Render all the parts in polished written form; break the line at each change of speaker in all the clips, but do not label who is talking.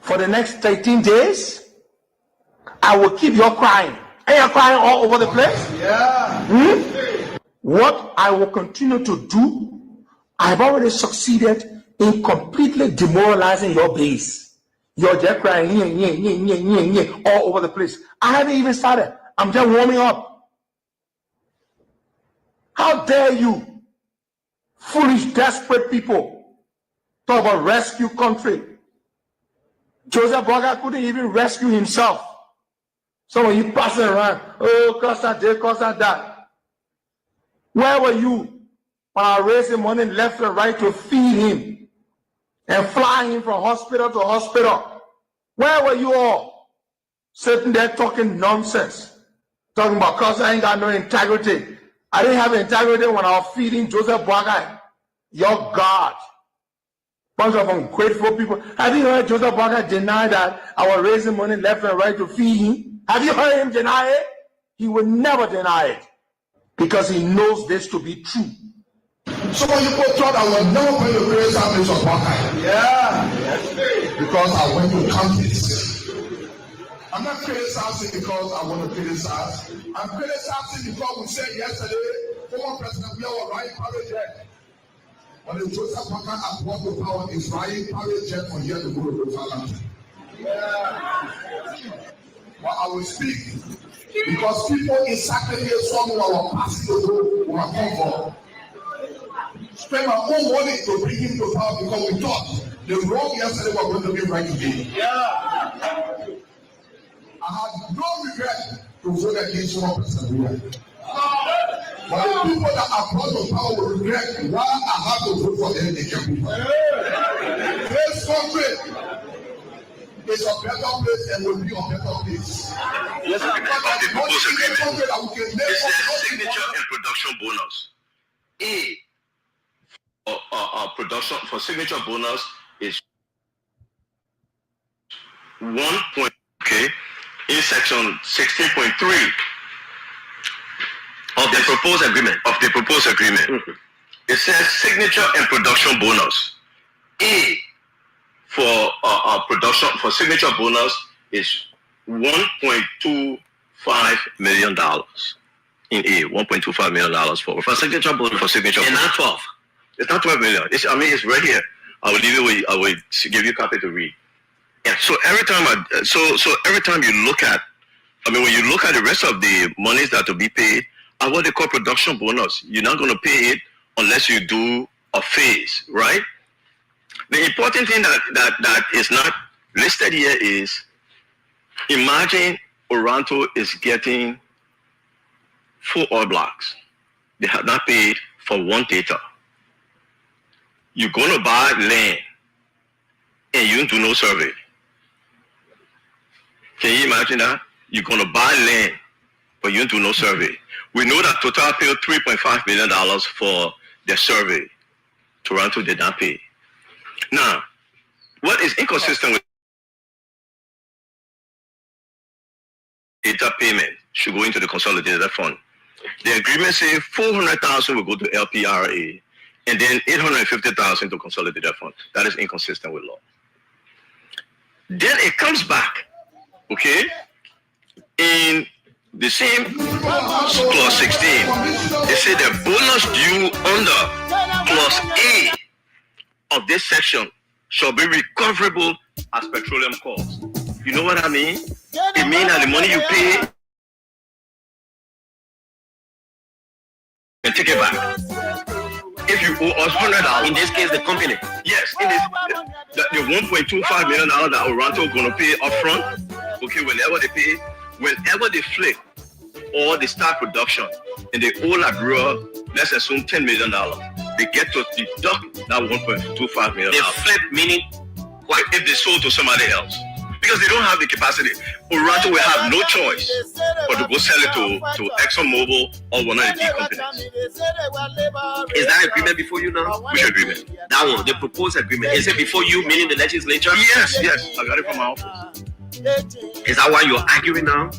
for the next 13 days, I will keep you crying. And you're crying all over the place?
Yeah.
What I will continue to do, I've already succeeded in completely demoralizing your base. You're just crying all over the place. I haven't even started. I'm just warming up. How dare you, foolish, desperate people, talk about rescue country. Joseph Boakai couldn't even rescue himself. So when you passing around, oh, Costa this, Costa that. Where were you when I raised raising money left and right to feed him and fly him from hospital to hospital? Where were you all sitting there talking nonsense? Talking about Costa ain't got no integrity. I didn't have integrity when I was feeding Joseph Boakai, your God. Bunch of ungrateful people. Have you heard Joseph Boakai deny that I was raising money left and right to feed him? Have you heard him deny it? He will never deny it because he knows this to be true.
So when you put thought I was never going to raise families of Boakai. Yeah. Because I went to countries. I'm not criticizing because I want to criticize. I'm criticizing because we said yesterday, former President we are right private jet. When the Joseph Boakai has brought to power is riding private jet from here to go to Southampton. Yeah. But I will speak because people exactly here some who are passing the road who are come for. Spend my own money to bring him to power because we thought the wrong yesterday were going to be right today. Yeah. I had no regret to vote against one person. But the people that are brought to power will regret why I have to vote for them. This country is a better place and will be a better place.
Yes, of the proposed agreement. It says signature and production bonus. Production for signature bonus is 1. Okay, in section 16.3 of the proposed agreement. Mm-hmm. It says signature and production bonus. For production for signature bonus is $1.25 million in $1.25 million for signature bonus for signature. And not 12. It's not 12 million. It's right here. I will give you a copy to read. Yeah. So every time every time you look at, when you look at the rest of the monies that will be paid, and what they call production bonus, you're not going to pay it unless you do a phase, right? The important thing that is not listed here is, imagine Oronto is getting 4 oil blocks. They have not paid for 1 data. You're going to buy land and you do no survey. Can you imagine that? You're going to buy land, but you do no survey. We know that Total paid $3.5 million for their survey. Toronto did not pay. Now, what is inconsistent with data payment should go into the consolidated fund? The agreement says $400,000 will go to LPRA and then $850,000 to consolidated fund. That is inconsistent with law. Then it comes back, okay? In the same clause 16, they say the bonus due under clause A of this section shall be recoverable as petroleum costs. You know what I mean? It means that the money you pay and take it back. If you owe us $100, in this case, the company. Yes, in this, the $1.25 million that Oronto is going to pay upfront. Okay, whenever they flip or they start production and they owe a grower, let's assume $10 million, they get to deduct that $1.25 million.
They flip, meaning
what if they sold to somebody else? Because they don't have the capacity. Oronto will have no choice but to go sell it to ExxonMobil or one of the big companies.
Is that agreement before you now?
Which agreement?
That one, the proposed agreement. Is it before you, meaning the legislature?
Yes. I got it from my office.
Is that why you're arguing now?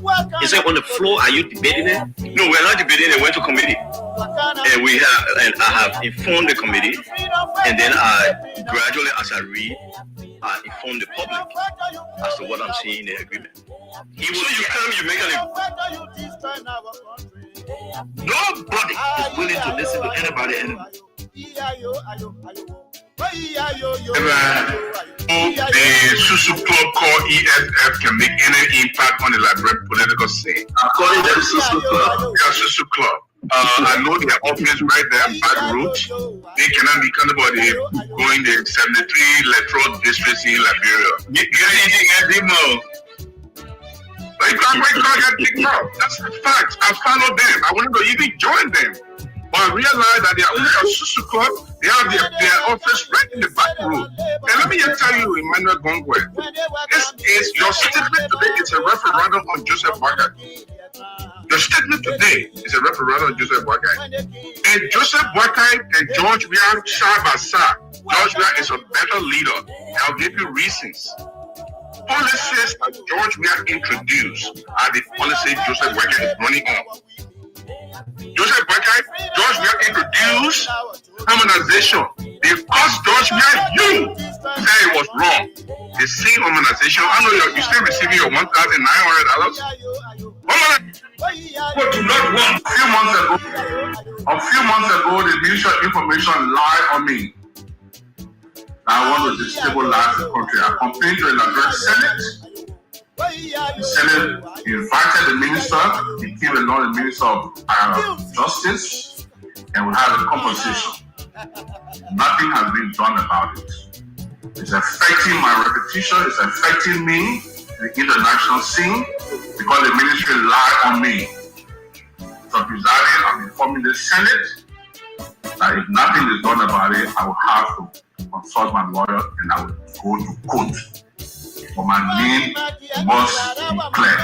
Is it on the floor? Are you debating it?
No, we're not debating it. It went to committee. And I have informed the committee. And then I gradually, as I read, inform the public as to what I'm seeing in the agreement. You make an nobody is willing to listen to anybody anymore.
The Susu Club called ESF can make any impact on the Liberian political scene.
According to the Susu Club.
Yeah, Susu Club. I know their office right there, bad route. They cannot be anybody going the 73 electoral districts in Liberia. Get anything at demo. They can't get kicked out. That's a fact. I followed them. I wanted to even join them. But I realized that they are only a Susu Club. They have their office right in the back room. And let me just tell you, Emmanuel Gongwe, this is your statement today. It's a referendum on Joseph Boakai. Your statement today is a referendum on Joseph Boakai. And Joseph Boakai and George Weah side by side. George Weah is a better leader. I'll give you reasons. Policies that George Weah introduced are the policies Joseph Boakai is running on. Joseph Boakai, George Weah introduced harmonization. They cost George Weah you say it was wrong. The same harmonization. I know you're still receiving your $1,900. What do not want? A few months ago, the Ministry of Information lied on me. I want to destabilize the country. I complained to the Liberian Senate. The Senate invited the minister. He came along, the Minister of Justice, and we had a conversation. Nothing has been done about it. It's affecting my reputation. It's affecting me in the international scene because the ministry lied on me. So presiding, I'm informing the Senate that if nothing is done about it, I will have to consult my lawyer and I will go to court. But my name must be clear.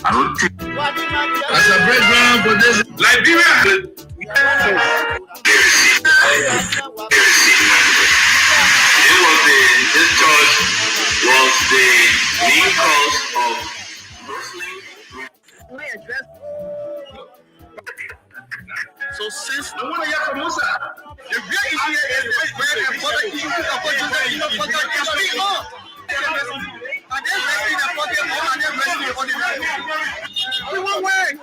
I don't think
As a background for this, Liberia. This church was the main cause of Muslim. So since no one here from Musa, the great issue here is very important issue about Joseph, you know, for God to speak on. And then resting the pocket on and then resting the ordinary. We won't wait.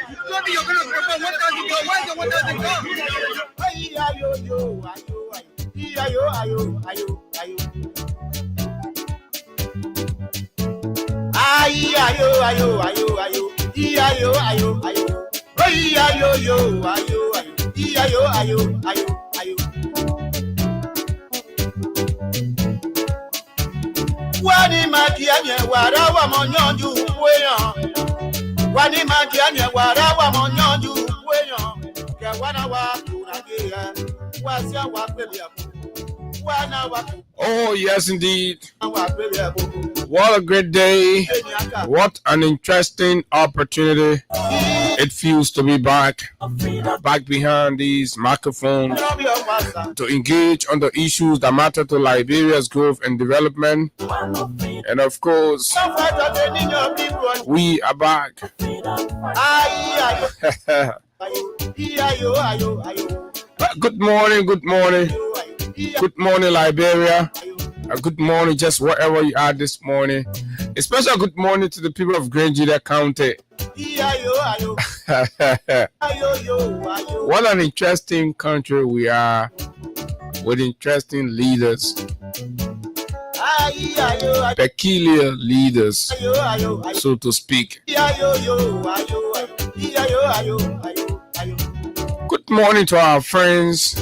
You told me you're going to prepare 1,000 go. Where's the 1,000 go?
Wani makianye warawa monyonju kweyan. Wani makianye warawa monyonju kweyan. Ke wana wa kunagea. Wasia wa kwebia. Wana wa.
Oh, yes, indeed. What a great day. What an interesting opportunity it feels to be back behind these microphones to engage on the issues that matter to Liberia's growth and development. And of course, we are back. Good morning, good morning. Good morning, Liberia. Good morning, just wherever you are this morning. A special good morning to the people of Grangeda County. What an interesting country we are, with interesting leaders, peculiar leaders, so to speak. Good morning to our friends,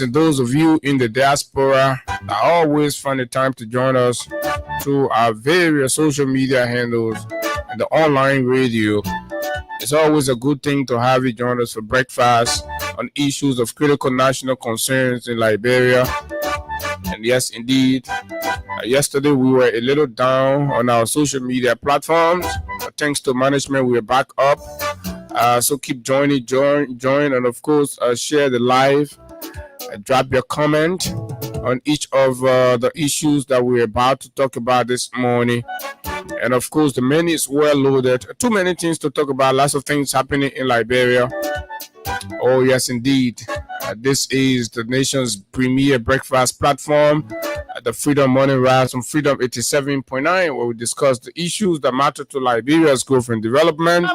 and those of you in the diaspora that always find the time to join us through our various social media handles and the online radio. It's always a good thing to have you join us for breakfast on issues of critical national concerns in Liberia. And yes, indeed, yesterday we were a little down on our social media platforms. Thanks to management, we're back up. So keep join, and of course, share the live. Drop your comment on each of the issues that we're about to talk about this morning. And of course, the menu is well loaded. Too many things to talk about. Lots of things happening in Liberia. Oh, yes, indeed. This is the nation's premier breakfast platform, the Freedom Morning Rise on Freedom 87.9, where we discuss the issues that matter to Liberia's growth and development.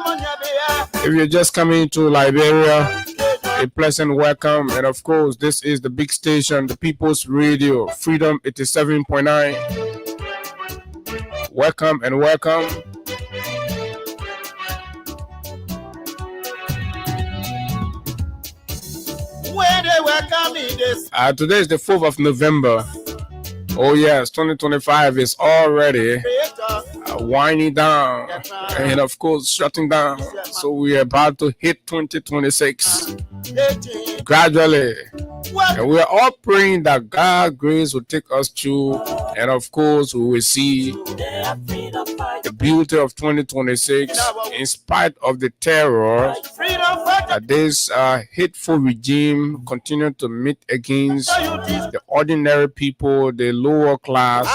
If you're just coming to Liberia, a pleasant welcome. And of course, this is the big station, the People's Radio, Freedom 87.9. Welcome and welcome. Today is the 4th of November. Oh yes, 2025 is already winding down and of course shutting down. So we are about to hit 2026 gradually. And we are all praying that God's grace will take us through, and of course we will see the beauty of 2026 in spite of the terror that this hateful regime continue to meet against the ordinary people, the lower class,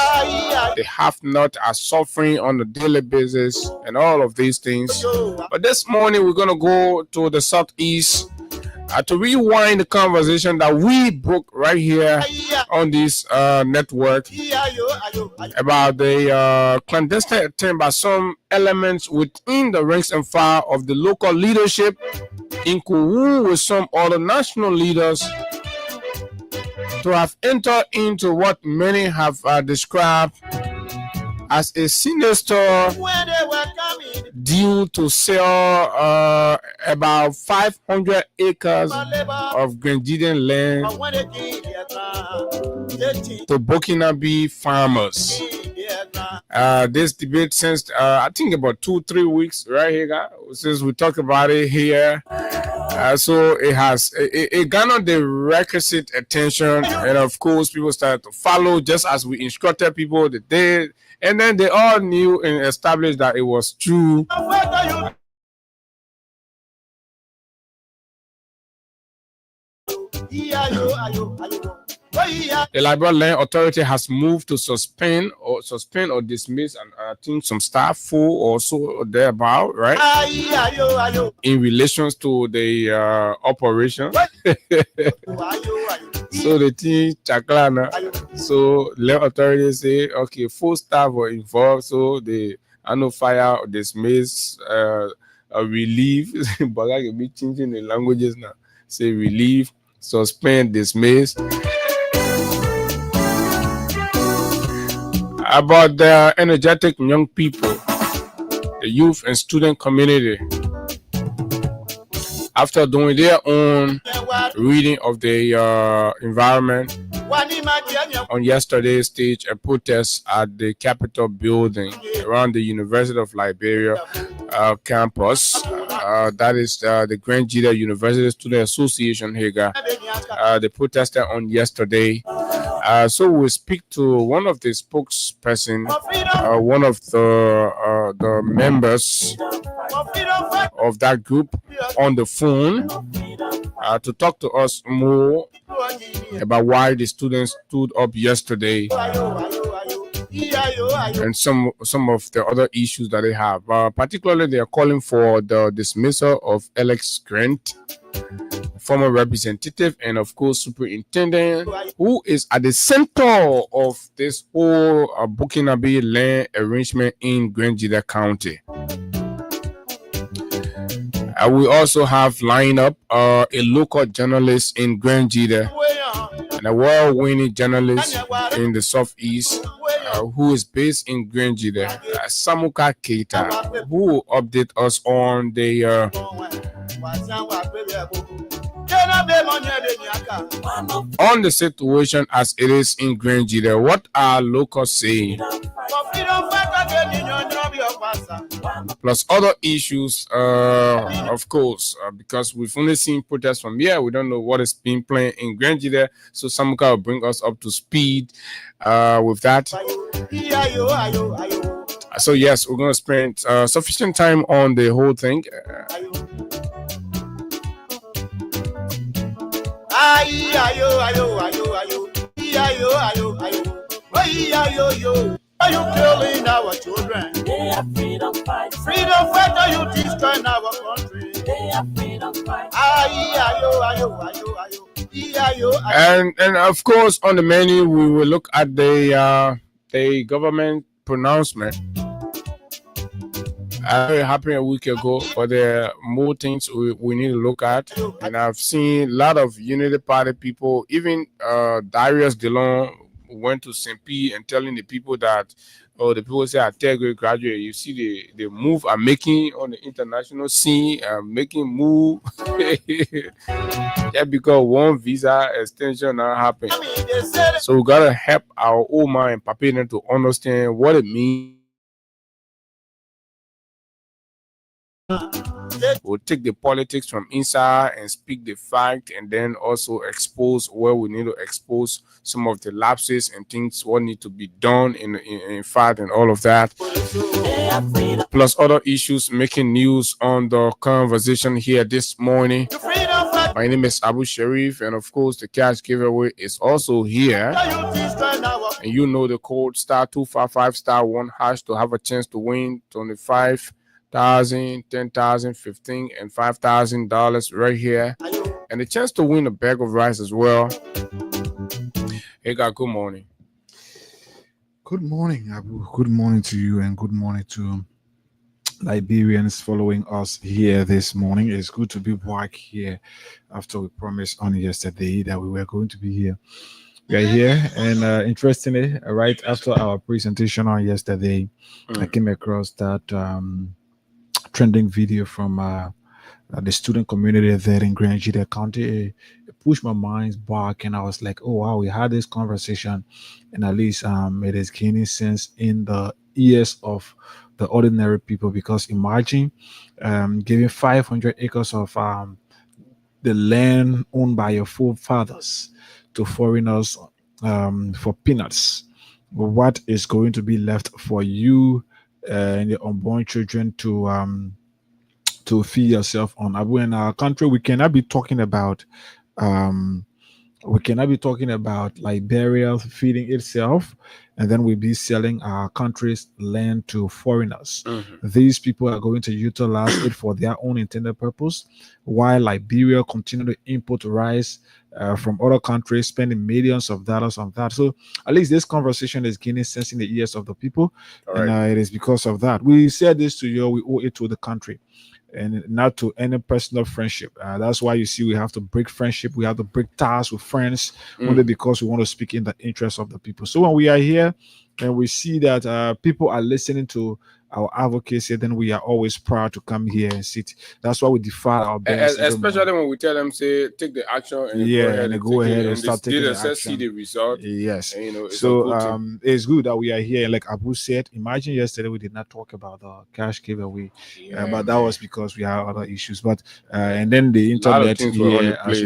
the have-not are suffering on a daily basis, and all of these things. But this morning we're going to go to the southeast to rewind the conversation that we broke right here on this network about the clandestine attempt by some elements within the ranks and file of the local leadership in cahoots with some other national leaders to have entered into what many have described as a sinister deal to sell about 500 acres of Grenadian land to Burkinabe farmers. This debate since I think about 2-3 weeks right here since we talked about it here. So it garnered the requisite attention, and of course people started to follow just as we instructed people that they did, and then they all knew and established that it was true. The Liberia Land Authority has moved to suspend or dismiss, and I think some staff full or so thereabout, right? In relations to the operation. So the team Chaklana, so Land Authority say, okay, full staff were involved, so they no fire or dismiss, relieve. But I can be changing the languages now. Say relieve, suspend, dismiss. About the energetic young people, the youth and student community, after doing their own reading of the environment, on yesterday's stage a protest at the Capitol building around the University of Liberia campus. That is the Grand Jida University Student Association here. They protested on yesterday. So we'll speak to one of the spokesperson, one of the members of that group on the phone to talk to us more about why the students stood up yesterday and some of the other issues that they have. Particularly, they are calling for the dismissal of Alex Grant, former representative and of course superintendent, who is at the center of this whole Burkinabe land arrangement in Grand Jida County. We also have lined up a local journalist in Grand Jida and a world-winning journalist in the southeast who is based in Grand Jida, Samuka Keita, who will update us on the situation as it is in Grand Jida. What are locals saying? Plus other issues, of course, because we've only seen protests from here. We don't know what is being planned in Grand Jida. So Samuka will bring us up to speed with that. So yes, we're going to spend sufficient time on the whole thing.
Are you killing our children? They are freedom fighters. Freedom fighters, you destroying our country. They are freedom fighters.
And of course, on the menu, we will look at the government pronouncement. It happened a week ago, but there are more things we need to look at. And I've seen a lot of Unity Party people, even Darius DeLong went to St. P and telling the people that, the people say I tell you graduate, you see the move I'm making on the international scene, making move. Yeah, because one visa extension now happened. So we gotta help our old man and Papina to understand what it means. We'll take the politics from inside and speak the fact, and then also expose where we need to expose some of the lapses and things what need to be done in fact and all of that. Plus other issues making news on the conversation here this morning. My name is Abu Sharif, and of course the cash giveaway is also here. And you know the code *255*1# to have a chance to win 25,000, 10,000, 15, and $5,000 right here, and a chance to win a bag of rice as well. Hey, God, good morning.
Good morning, Abu. Good morning to you, and good morning to Liberians following us here this morning. It's good to be back here after we promised on yesterday that we were going to be here. We are here, and interestingly, right after our presentation on yesterday, I came across that trending video from the student community there in Grand Jita County. It pushed my mind back, and I was like, oh wow, we had this conversation, and at least it is gaining sense in the ears of the ordinary people, because imagine giving 500 acres of the land owned by your forefathers to foreigners for peanuts. What is going to be left for you and your unborn children to feed yourself on? Abu, in our country, we cannot be talking about Liberia feeding itself, and then we'll be selling our country's land to foreigners. These people are going to utilize it for their own intended purpose, while Liberia continue to import rice from other countries, spending millions of dollars on that. So at least this conversation is gaining sense in the ears of the people, and it is because of that. We said this to you, we owe it to the country, and not to any personal friendship. That's why you see we have to break friendship, we have to break ties with friends, only because we want to speak in the interest of the people. So when we are here and we see that people are listening to our advocacy, then we are always proud to come here and sit. That's why we defy our best.
Especially when we tell them, say, take the action, and
go ahead and start taking the action.
See the result.
Yes.
And, it's
so it's good that we are here. Like Abu said, imagine yesterday we did not talk about the cash giveaway, but that was because we had other issues. But and then the internet as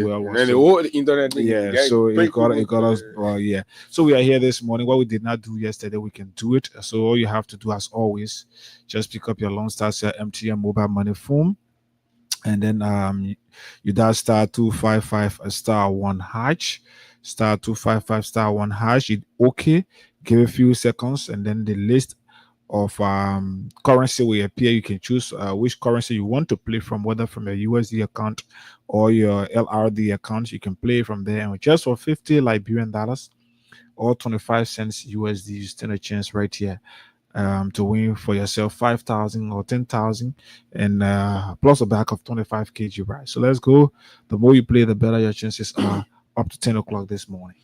well.
And then the whole internet thing,
so it got us. So we are here this morning. What we did not do yesterday, we can do it. So all you have to do, as always, just pick up your Lone Star MTN mobile money phone, and then you dial *255*1#, *255*1#. You give a few seconds, and then the list of currency will appear. You can choose which currency you want to play from, whether from your USD account or your LRD account. You can play from there, and just for 50 Liberian dollars or 25 cents USD, you stand a chance right here to win for yourself 5,000 or 10,000, and plus a back of 25 kg rice. So let's go. The more you play, the better your chances are up to 10 o'clock this morning.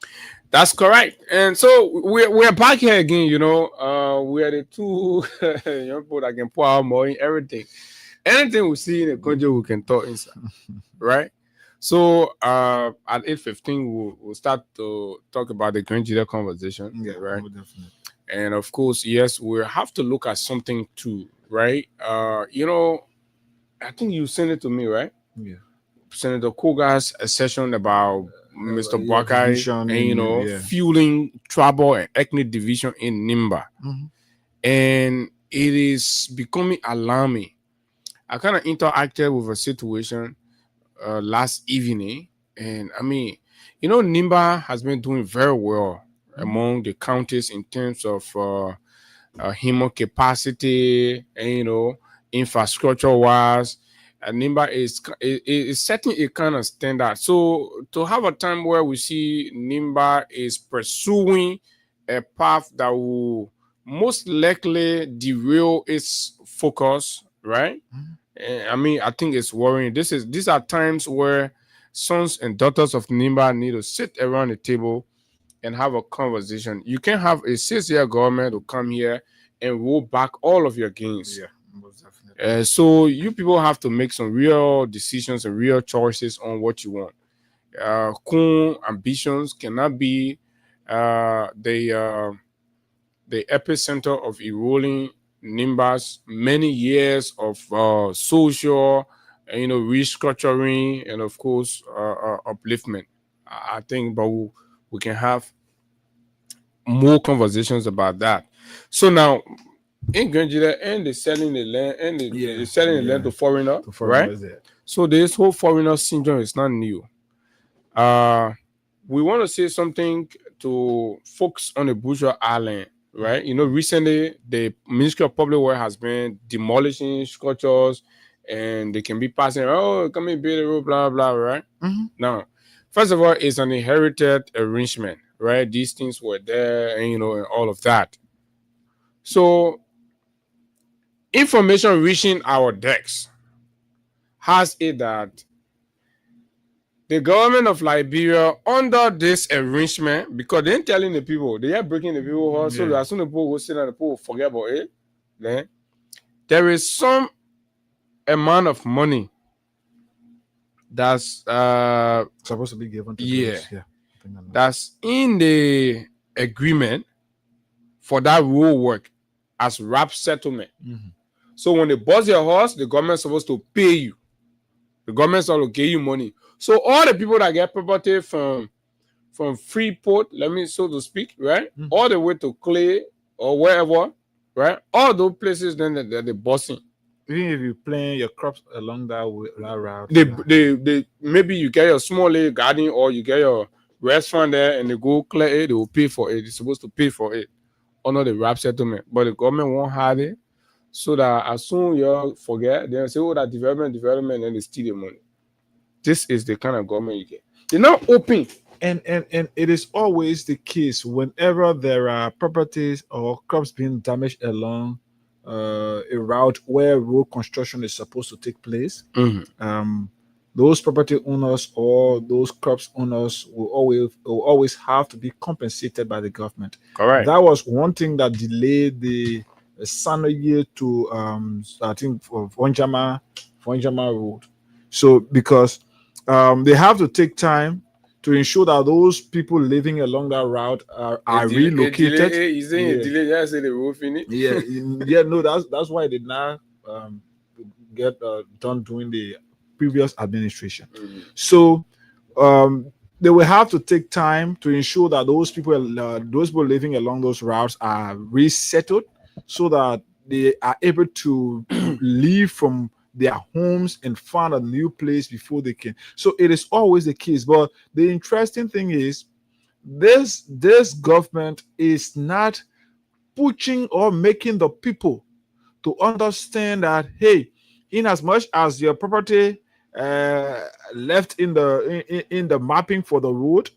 That's correct. And so we're back here again. We are the two young people that can pour out more in everything. Anything we see in the country, we can talk inside, right? So at 8:15, we'll start to talk about the Grand Jita conversation, right?
Definitely.
And of course, yes, we have to look at something too, right? I think you sent it to me, right?
Yeah.
Senator Koga's session about Mr. Buckeye and, fueling trouble and ethnic division in Nimba. And it is becoming alarming. I kind of interacted with a situation last evening, and I mean, Nimba has been doing very well among the counties in terms of human capacity and infrastructure wise, NIMBA is setting a kind of standard. So to have a time where we see NIMBA is pursuing a path that will most likely derail its focus, right? I mean, I think it's worrying. These are times where sons and daughters of NIMBA need to sit around the table and have a conversation. You can have a 6-year government to come here and roll back all of your gains.
Yeah, most definitely.
So you people have to make some real decisions and real choices on what you want. Cool ambitions cannot be the epicenter of eroding NIMBA's many years of social, restructuring and of course upliftment. I think, but we can have more conversations about that. So now, in Granjida, and they're selling the land, and they're selling the land to foreigners, right?
Yeah.
So this whole foreigner syndrome is not new. We want to say something to folks on the Bourgeois Island, right? Recently the Ministry of Public Works has been demolishing structures, and they can be passing, come and build a road, blah blah, right? Now, first of all, it's an inherited arrangement, right? These things were there, and and all of that. So, information reaching our decks has it that the government of Liberia, under this arrangement, because they're telling the people, they are breaking the people heart, so that as soon as the people go sit down, the people will forget about it. Then there is some amount of money that's
Supposed to be given to
Yeah.
those, yeah. I think I know.
that's in the agreement for that road work as RAP settlement. So when they bust your horse, the government's supposed to pay you. The government's supposed to give you money. So all the people that get property from Freeport, so to speak, right, all the way to Clay or wherever, right, all those places then they're busting.
Even if you plant your crops along that route,
They maybe you get your small little garden or you get your restaurant there and they go clear it, they will pay for it. They're supposed to pay for it under the RAP settlement, but the government won't have it, so that as soon you forget, they'll say, that development, and they steal the money. This is the kind of government you get. They're not open.
and it is always the case whenever there are properties or crops being damaged along a route where road construction is supposed to take place. Those property owners or those crops owners will always have to be compensated by the government.
Correct.
That was one thing that delayed the Sanoye to I think for Fonjama Road. So because they have to take time to ensure that those people living along that route are relocated.
He's saying a delay, just say the road finish.
No, that's why they now get done during the previous administration. So they will have to take time to ensure that those people living along those routes are resettled, so that they are able to leave from their homes and find a new place before they can. So it is always the case. But the interesting thing is, this government is not pushing or making the people to understand that, hey, in as much as your property left in the mapping for the road,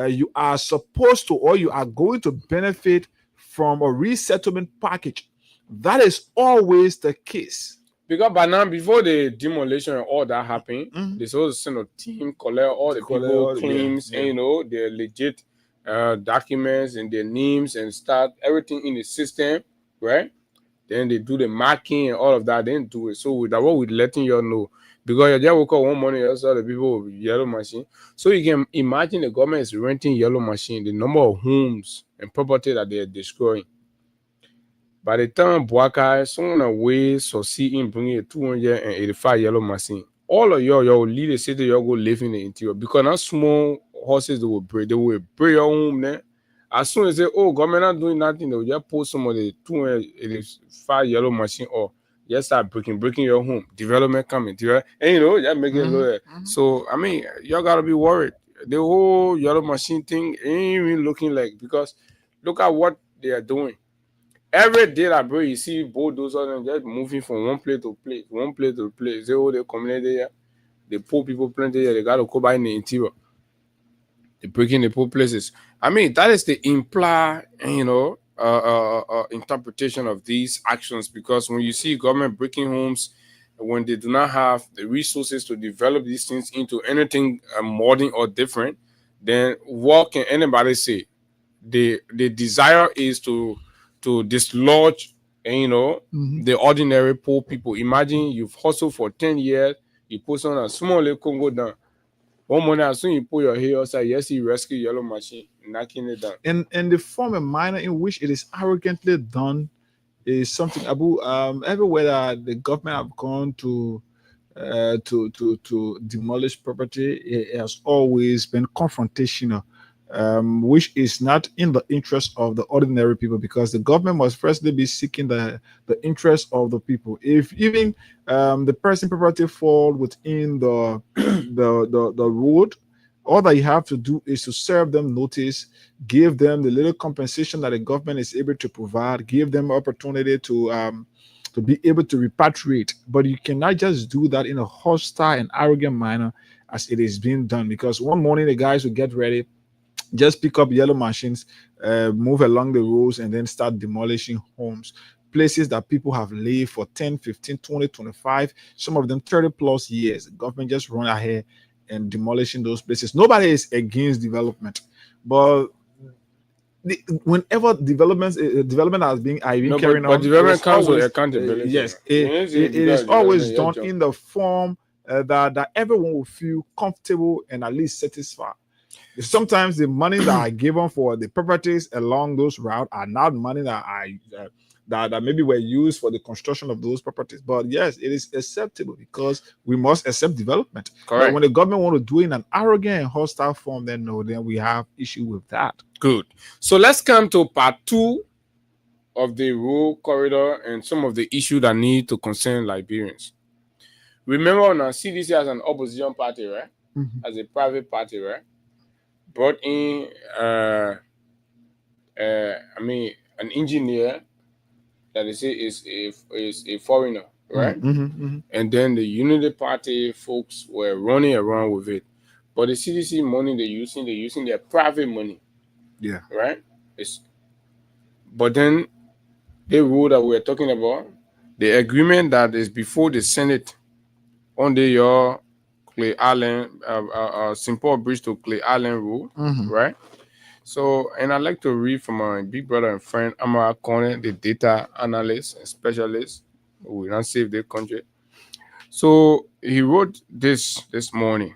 you are supposed to, or you are going to benefit from a resettlement package. That is always the case.
Because by now, before the demolition and all that happened, they supposed to send a team, collect all the people claims, and their legit documents and their names, and start everything in the system, right? Then they do the marking and all of that. They didn't do it. So with that, what we're letting you all know, because you just woke up one morning, you saw the people with yellow machine. So you can imagine the government is renting yellow machine, the number of homes and property that they are destroying. By the time Boakai, someone away succeed in bringing a 285 yellow machine, all of y'all will leave the city, y'all go live in the interior. Because not small horses they will break your home there. As soon as they say, government not doing nothing, they will just post some of the 285 yellow machine or just start breaking your home. Development coming, and just make it lower. So I mean, y'all gotta be worried. The whole yellow machine thing ain't even looking like, because look at what they are doing. Every day that bro, you see bulldozers and just moving from one place to place, one place to place. They all the community here, the poor people plenty here. They got to go by in the interior. They breaking the poor places. I mean, that is the implied, interpretation of these actions. Because when you see government breaking homes, when they do not have the resources to develop these things into anything modern or different, then what can anybody say? The desire is to dislodge, the ordinary poor people. Imagine you've hustled for 10 years, you put on a small little Congo down. One morning, as soon as you put your hair outside, yes, you rescue yellow machine, knocking it down.
And the form of manner in which it is arrogantly done is something, Abu. Everywhere that the government have gone to demolish property, it has always been confrontational, which is not in the interest of the ordinary people, because the government must firstly be seeking the interest of the people. If even the person property fall within the the road, all that you have to do is to serve them notice, give them the little compensation that the government is able to provide, give them opportunity to be able to repatriate. But you cannot just do that in a hostile and arrogant manner as it is being done, because one morning the guys will get ready, just pick up yellow machines, move along the roads, and then start demolishing homes, places that people have lived for 10, 15, 20, 25, some of them 30 plus years. The government just run ahead and demolishing those places. Nobody is against development, but whenever development has been carrying on,
but development comes with accountability.
Yes, it is always done in the form that everyone will feel comfortable and at least satisfied. Sometimes the money that are given for the properties along those routes are not money that maybe were used for the construction of those properties. But yes, it is acceptable because we must accept development.
Correct.
But when the government want to do it in an arrogant and hostile form, then we have issue with that.
Good. So let's come to part 2 of the rural corridor and some of the issues that need to concern Liberians. Remember, now CDC as an opposition party, right?
Mm-hmm.
As a private party, right? Brought in, an engineer that they say is a foreigner, right?
Mm-hmm, mm-hmm.
And then the Unity Party folks were running around with it. But the CDC money they're using their private money.
Yeah.
Right? But then the rule that we're talking about, the agreement that is before the Senate under your Clay Island, St. Paul Bridge to Clay Island rule,
Mm-hmm.
right? So, and I'd like to read from my big brother and friend, Amara Kone, the data analyst and specialist who will not save the country. So he wrote this morning.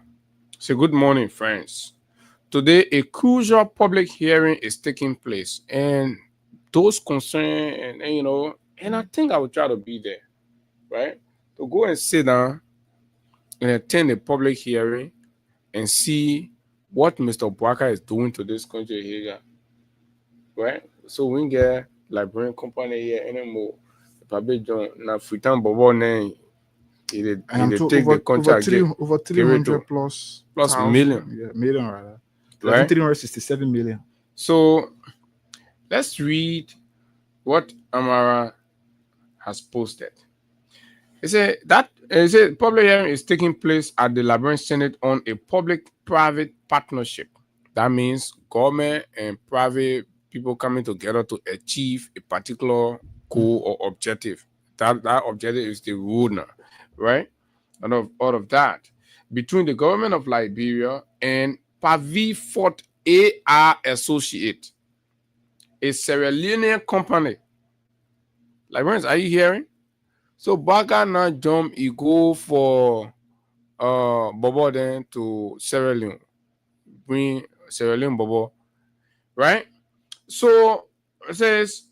So, good morning, friends. Today, a crucial public hearing is taking place, and those concerned, and I think I will try to be there, right? To go and sit down and attend a public hearing and see what Mr. Bwaka is doing to this country here, right? So we get Liberian company here anymore. Probably John na Freetown Bobo name. He take the contract
over 300 plus
million.
Yeah, million rather.
Right?
367 million.
So let's read what Amara has posted. He said public hearing is taking place at the Liberian Senate on a public-private partnership. That means government and private people coming together to achieve a particular goal or objective. That objective is the rule now, right? And out of that, between the government of Liberia and Pavi Fort AR Associate, a Sierra Leonean company. Liberians, are you hearing? So Baga now jump, he go for Bobo then to Sierra Leone. Bring Sierra Leone Bobo. Right? So it says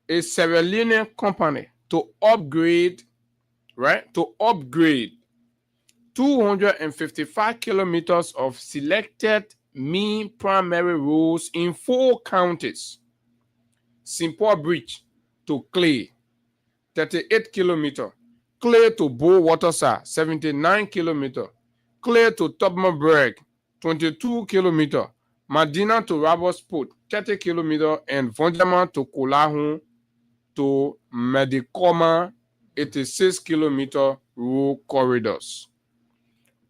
a Sierra Leonean company to upgrade 255 kilometers of selected mean primary roads in 4 counties. St. Paul Bridge to Clay, 38 kilometers. Clay to Bow Waterside, 79 kilometers. Clay to Tubmanburg, 22 kilometers. Medina to Robertsport, 30 kilometers. And Vonjaman to Kolahun, to Medicoma 86-kilometer road corridors.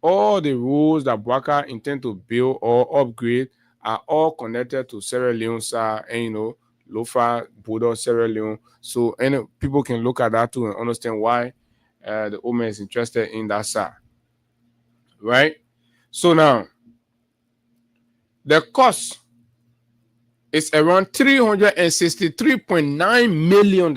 All the roads that Bouaka intend to build or upgrade are all connected to Sierra Leone, and Lofa, Border, Sierra Leone. So people can look at that too and understand why the owner is interested in that side. Right? So now, the cost is around $363.9 million.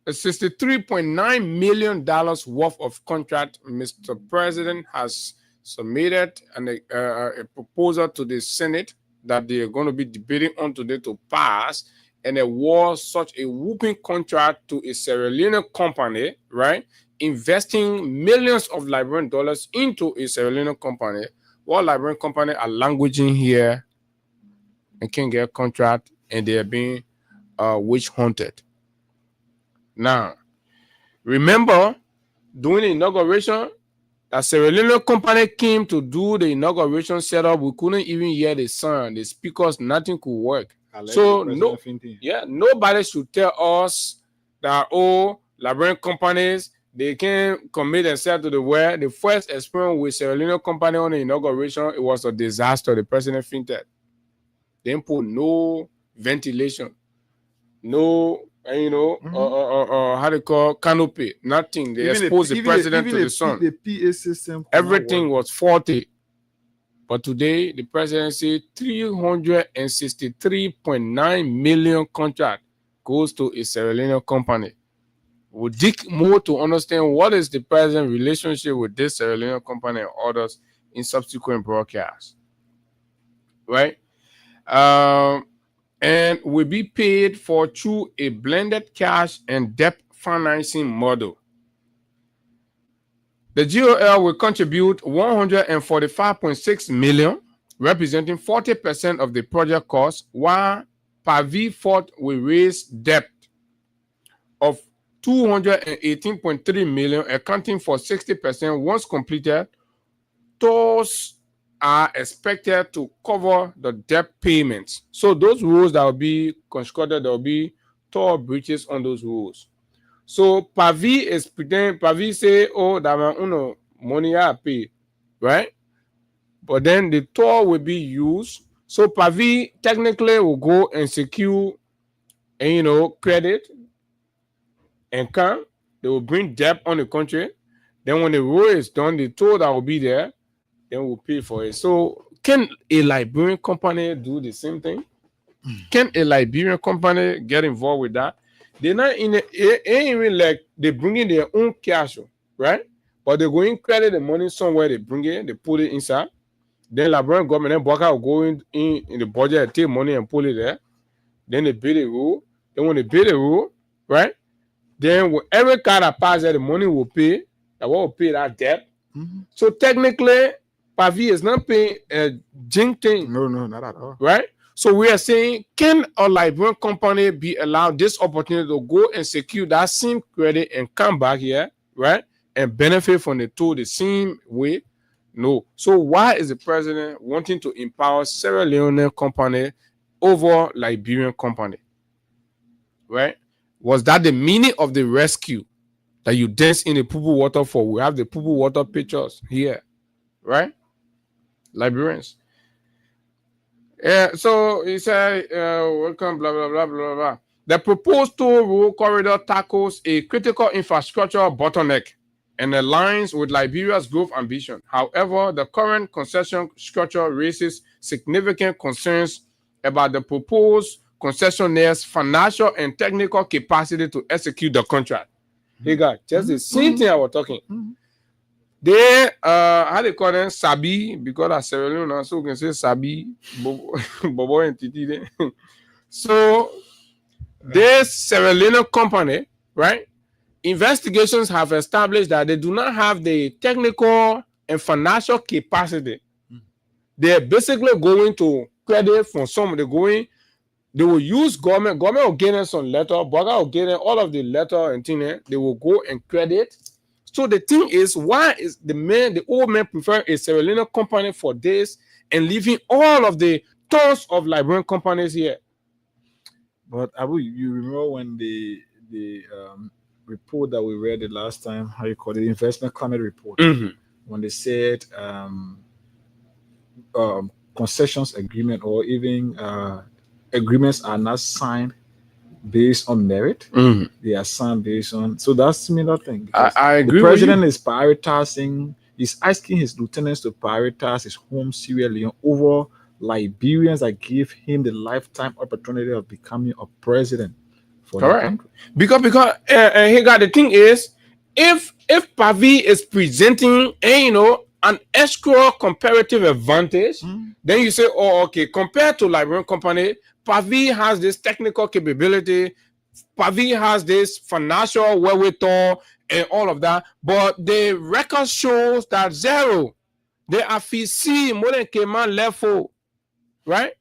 $63.9 million worth of contract. Mr. President has submitted a proposal to the Senate that they are going to be debating on today to pass and award such a whooping contract to a Sierra Leone company, right? Investing millions of Liberian dollars into a Sierra Leone company, while Liberian companies are languishing here and can't get a contract, and they are being witch hunted. Now, remember, during the inauguration, the Sierra Leone company came to do the inauguration setup. We couldn't even hear the sound, the speakers, nothing could work. So, nobody should tell us that, Liberian companies, they can commit themselves to the world. The first experience with Sierra Leone company on the inauguration, it was a disaster. The president fainted. They didn't put no ventilation, no, how they call canopy, nothing. They exposed the president to the sun.
The PA system,
everything was faulty. But today, the president said $363.9 million contract goes to a Sierra Leone company. We'll dig more to understand what is the present relationship with this Sierra Leone company and others in subsequent broadcasts. Right? And will be paid for through a blended cash and debt financing model. The GOL will contribute $145.6 million, representing 40% of the project cost, while Pavi Fort will raise debt of $218.3 million, accounting for 60% once completed. Those are expected to cover the debt payments. So those roads that will be constructed, there will be toll bridges on those roads. So Pavi is pretending, Pavi say, that money I pay, right? But then the toll will be used. So Pavi technically will go and secure, credit and come. They will bring debt on the country. Then when the road is done, the toll that will be there, then we'll pay for it. So can a Liberian company do the same thing? Can a Liberian company get involved with that? They're not in it ain't even like they bring in their own cash, right? But they go in credit the money somewhere, they bring it, they put it inside. Then Liberian government, then Bouaka will go in the budget and take money and pull it there. Then they build a road. Then when they build a road, right? Then every car that passes there, the money will pay. That will pay that debt. Mm-hmm. So technically, Pavi is not paying a jink thing.
No, not at all.
Right? So we are saying, can a Liberian company be allowed this opportunity to go and secure that same credit and come back here, right? And benefit from the tool the same way? No. So why is the president wanting to empower Sierra Leone company over Liberian company? Right? Was that the meaning of the rescue that you dance in the Pupu waterfall? We have the Pupu water pictures here, right? Liberians. So he said, welcome, blah, blah, blah, blah, blah. The proposed toll road corridor tackles a critical infrastructure bottleneck and aligns with Liberia's growth ambition. However, the current concession structure raises significant concerns about the proposed concessionaire's financial and technical capacity to execute the contract. Hey, guys, just the same thing I was talking. They, how they call them, Sabi, because I Sierra Leone, so we can say Sabi, Bobo and Titi. So, this Sierra Leone company, right? Investigations have established that they do not have the technical and financial capacity. They're basically going to credit from some. They will use government. Government will get them some letter. Bouaka will get them all of the letter and thing. They will go and credit. So the thing is, why is the old man preferring a Sierra Leone company for this and leaving all of the tons of Liberian companies here.
But Abu, you remember when the report that we read the last time, how you call it, investment climate report, when they said concessions agreement or even agreements are not signed based on merit, they are signed based on. So that's similar thing.
I agree.
The president is prioritizing. He's asking his lieutenants to prioritize his home Sierra Leone over Liberians that give him the lifetime opportunity of becoming a president for the country.
Because he got the thing is, if Pavi is presenting an extra comparative advantage, then you say, oh, okay, compared to Liberian company, Pavi has this technical capability, Pavi has this financial wherewithal and all of that, but the record shows that zero. They are fee more than Cayman level, right?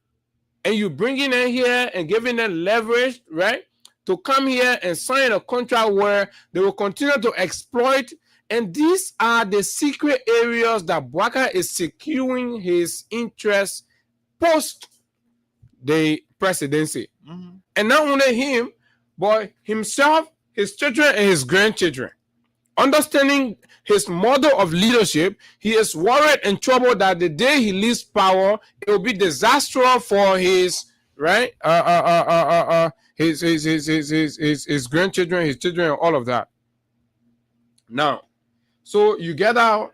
And you bringing in here and giving them leverage, right, to come here and sign a contract where they will continue to exploit. And these are the secret areas that Boubacar is securing his interests post the presidency. And not only him, but himself, his children, and his grandchildren. Understanding his model of leadership, he is worried and troubled that the day he leaves power, it will be disastrous for his his grandchildren, his children, and all of that. Now, so you get out,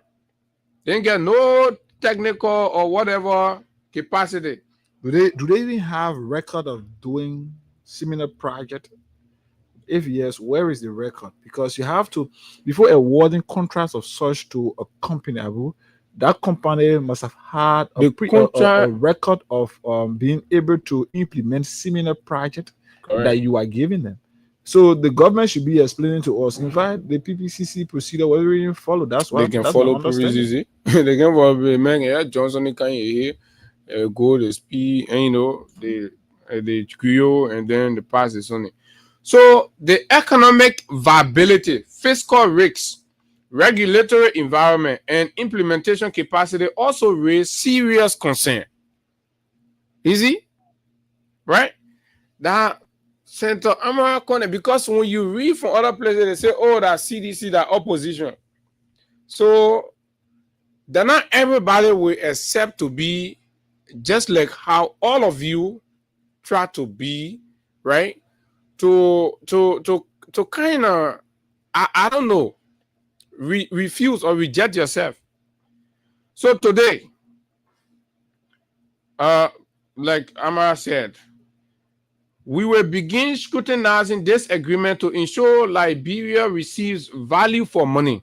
then get no technical or whatever capacity.
Do they even have record of doing similar project? If yes, where is the record? Because you have to, before awarding contracts of such to a company, Abu, that company must have had a record of being able to implement similar project that you are giving them. So the government should be explaining to us. In fact, the PPCC procedure will even follow. That's why
they can follow PPCC. They can follow man. Johnson can here go the speed, and the QO, and then the pass is on it. So the economic viability, fiscal risks, regulatory environment, and implementation capacity also raise serious concern. Easy, right? That Center America, because when you read from other places, they say, oh, that CDC, that opposition. So that not everybody will accept to be just like how all of you try to be, right? To kind of, I don't know, refuse or reject yourself. So today, like Amara said, we will begin scrutinizing this agreement to ensure Liberia receives value for money.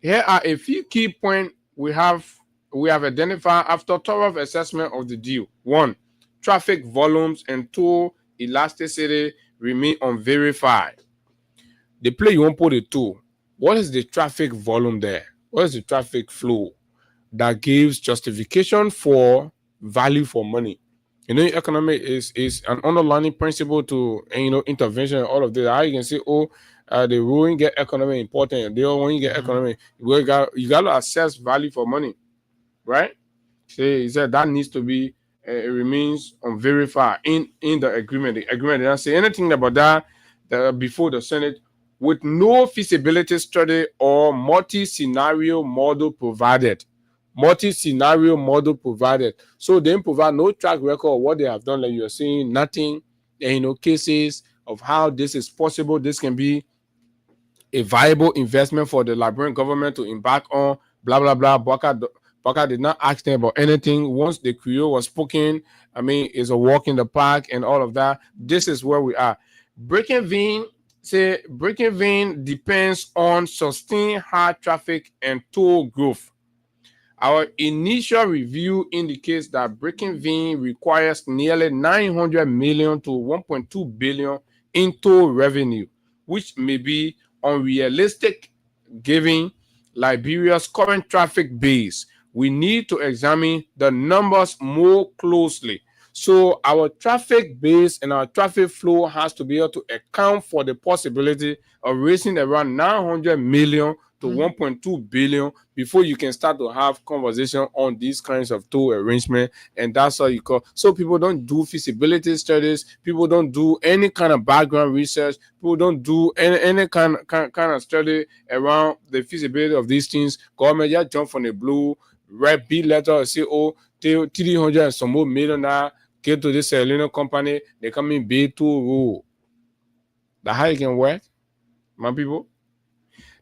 Here are a few key points we have identified after thorough assessment of the deal. 1, traffic volumes, and 2, elasticity remain unverified. The play you won't put it to. What is the traffic volume there? What is the traffic flow that gives justification for value for money? Economic is an underlying principle to intervention and all of this. How you can say, the ruling get economy important. They all when you get economy, you got to assess value for money, right? He said that needs to be. It remains unverified in the agreement. The agreement did not say anything about that before the Senate, with no feasibility study or multi-scenario model provided. So they provide no track record of what they have done. Like you are saying, nothing, cases of how this is possible. This can be a viable investment for the Liberian government to embark on, blah, blah, blah. Boubacar did not ask them about anything. Once the Creole was spoken, it's a walk in the park and all of that. This is where we are. Breaking vein depends on sustained high traffic and toll growth. Our initial review indicates that breaking vein requires nearly 900 million to 1.2 billion in toll revenue, which may be unrealistic given Liberia's current traffic base. We need to examine the numbers more closely. So our traffic base and our traffic flow has to be able to account for the possibility of raising around 900 million to 1.2 billion before you can start to have conversation on these kinds of toll arrangement, and that's all you call. So people don't do feasibility studies, people don't do any kind of background research, people don't do any kind of study around the feasibility of these things. Government just jump from the blue, write big letter and say, oh, 300 and some more million get to this Celino company, they come in bid to rule. That's how it can work, my people.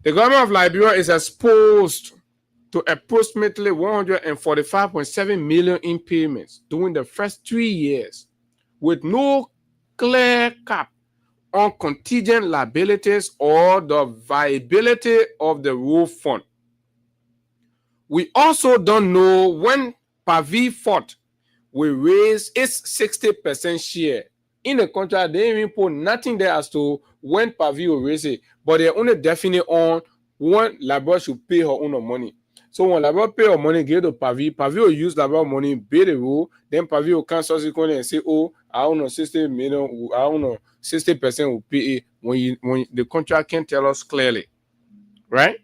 The government of Liberia is exposed to approximately 145.7 million in payments during the first 3 years, with no clear cap on contingent liabilities or the viability of the rule fund. We also don't know when Pavi Fort will raise its 60% share. In the contract, they even put nothing there as to when Pavi will raise it, but they're only definite on when Liberia should pay her own money. So when Liberia pay her money, give to Pavi, Pavi will use Liberia money, pay the rule, then Pavi will come subsequently and say, oh, I don't know, 60 million, I don't know, 60% will pay it when the contract can tell us clearly, right?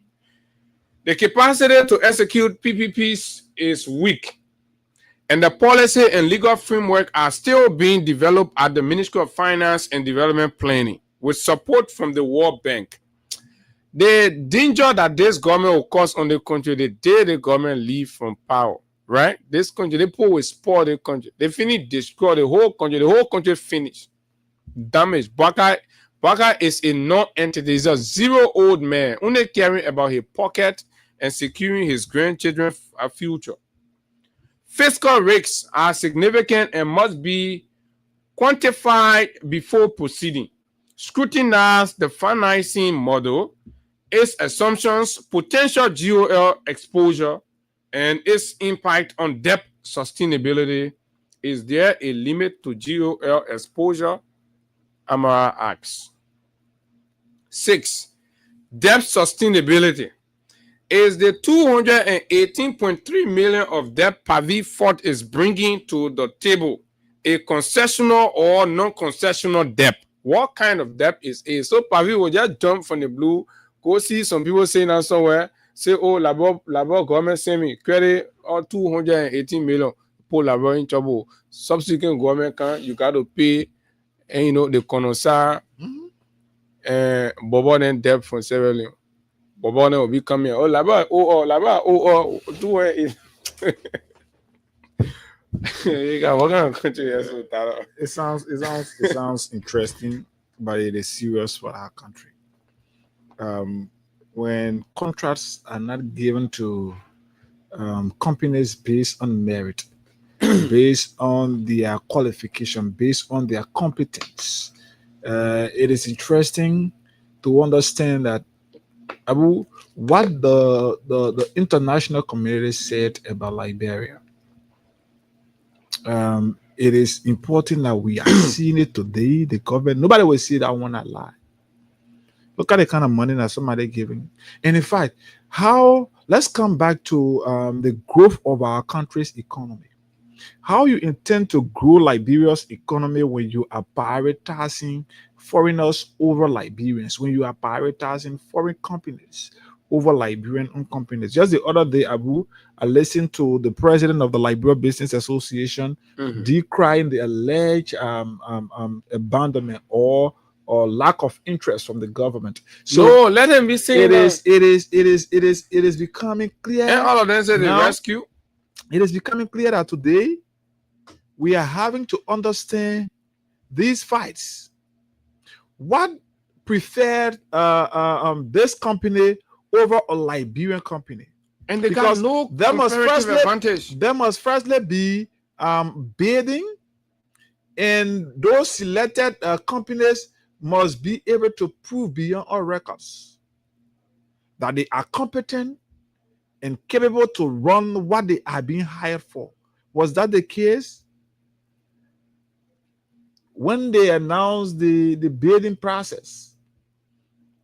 The capacity to execute PPPs is weak, and the policy and legal framework are still being developed at the Ministry of Finance and Development Planning with support from the World Bank. The danger that this government will cause on the country the day the government leave from power, right? This country, the people will spoil the country. They finish, destroy the whole country finished. Damage. Baka is a non-entity. He's a 0-old man, only caring about his pocket and securing his grandchildren's future. Fiscal risks are significant and must be quantified before proceeding. Scrutinize the financing model, its assumptions, potential GOL exposure, and its impact on debt sustainability. Is there a limit to GOL exposure? Amara asks. 6. Debt sustainability. Is the 218.3 million of debt Pavi Fort is bringing to the table a concessional or non-concessional debt? What kind of debt is it? So Pavi will just jump from the blue, go see some people saying that somewhere, say, oh, Labor government send me credit or 218 million, put Labor in trouble. Subsequent government you got to pay, and you know, the connoisseur and Bobo then debt from several million. Bobo will be coming. Oh, Labor, do it. What kind of country is that?
It sounds interesting, but it is serious for our country. When contracts are not given to companies based on merit, based on their qualification, based on their competence, it is interesting to understand that what the international community said about Liberia. It is important that we are seeing it today. The government, nobody will see that one that lie. Look at the kind of money that somebody giving. And in fact, let's come back to the growth of our country's economy. How you intend to grow Liberia's economy when you are prioritizing foreigners over Liberians, when you are prioritizing foreign companies over Liberian-owned companies. Just the other day, I listened to the president of the Liberia Business Association decrying the alleged abandonment or lack of interest from the government. So
no, let him be saying
it is becoming clear.
And all of them say the rescue.
It is becoming clear that today we are having to understand these fights. What preferred this company over a Liberian company?
And they got no comparative advantage.
There must firstly be bidding, and those selected companies must be able to prove beyond all records that they are competent and capable to run what they are being hired for. Was that the case? When they announced the bidding process,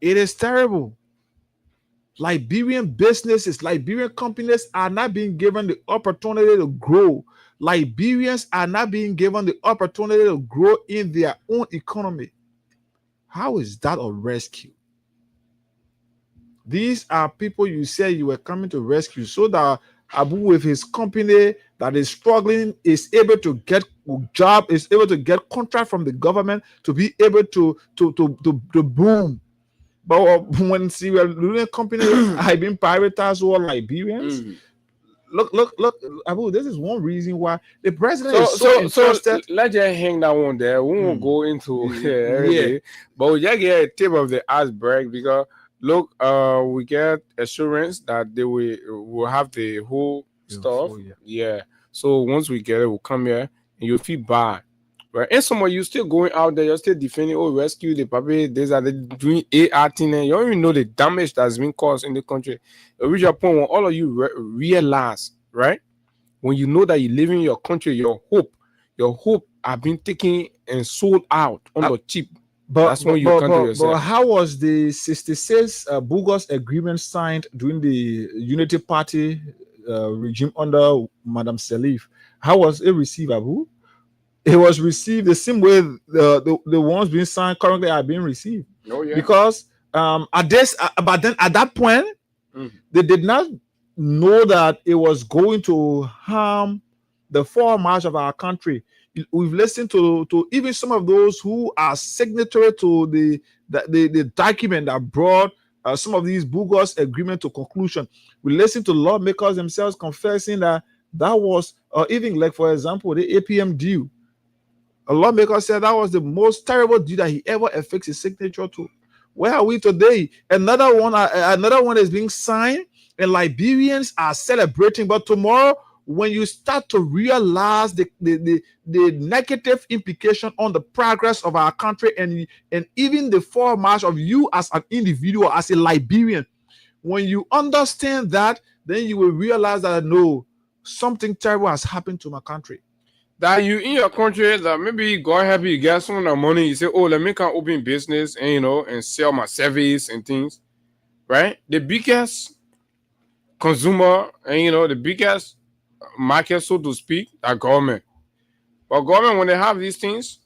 it is terrible. Liberian businesses, Liberian companies are not being given the opportunity to grow. Liberians are not being given the opportunity to grow in their own economy. How is that a rescue? These are people you said you were coming to rescue, so that Abu, with his company that is struggling, is able to get job, is able to get contract from the government to be able to boom. But when Sierra Leone company have been privatized or Liberians, look, Abu, this is one reason why the president is so interested.
Let's just hang that one there. We won't go into everything, but we just get a tip of the iceberg because look, we get assurance that they will have the whole stuff. So once we get it, we'll come here and you'll feel bad. Right, and some of you still going out there, you're still defending, rescue the puppy. These are the doing AR thing, and you don't even know the damage that's been caused in the country. You reach a point when all of you realize, right? When you know that you live in your country, your hope have been taken and sold out on the cheap.
But
that's when you come to yourself.
But how was the 66 bogus agreement signed during the Unity Party regime under Madam Salif? How was it received, Abu? It was received the same way the ones being signed currently are being received. Because but then at that point, they did not know that it was going to harm the forward march of our country. We've listened to even some of those who are signatory to the document that brought some of these bogus agreements to conclusion. We listened to lawmakers themselves confessing that was even like, for example, the APM deal. A lawmaker said that was the most terrible deal that he ever affixed his signature to. Where are we today? Another one is being signed, and Liberians are celebrating. But tomorrow, when you start to realize the negative implication on the progress of our country and even the forward march of you as an individual, as a Liberian, when you understand that, then you will realize that no, something terrible has happened to my country.
That you in your country, that maybe God help you get some of the money, you say, let me come open business and and sell my service and things, right? The biggest consumer and the biggest market, so to speak, are government. But government, when they have these things,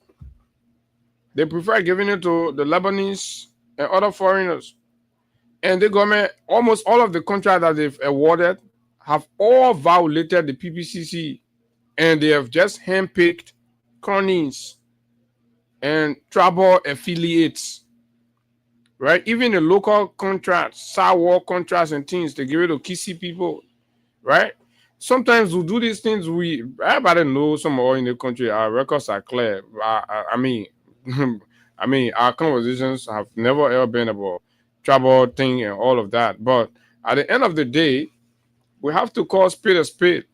they prefer giving it to the Lebanese and other foreigners. And the government, almost all of the contracts that they've awarded have all violated the PPCC. And they have just handpicked cronies and tribal affiliates, right? Even the local contracts, SAWA contracts and things, they give it to Kisi people, right? Sometimes we do these things. Everybody knows somewhere in the country, our records are clear. I mean, our conversations have never ever been about tribal thing and all of that. But at the end of the day, we have to call spade a spade.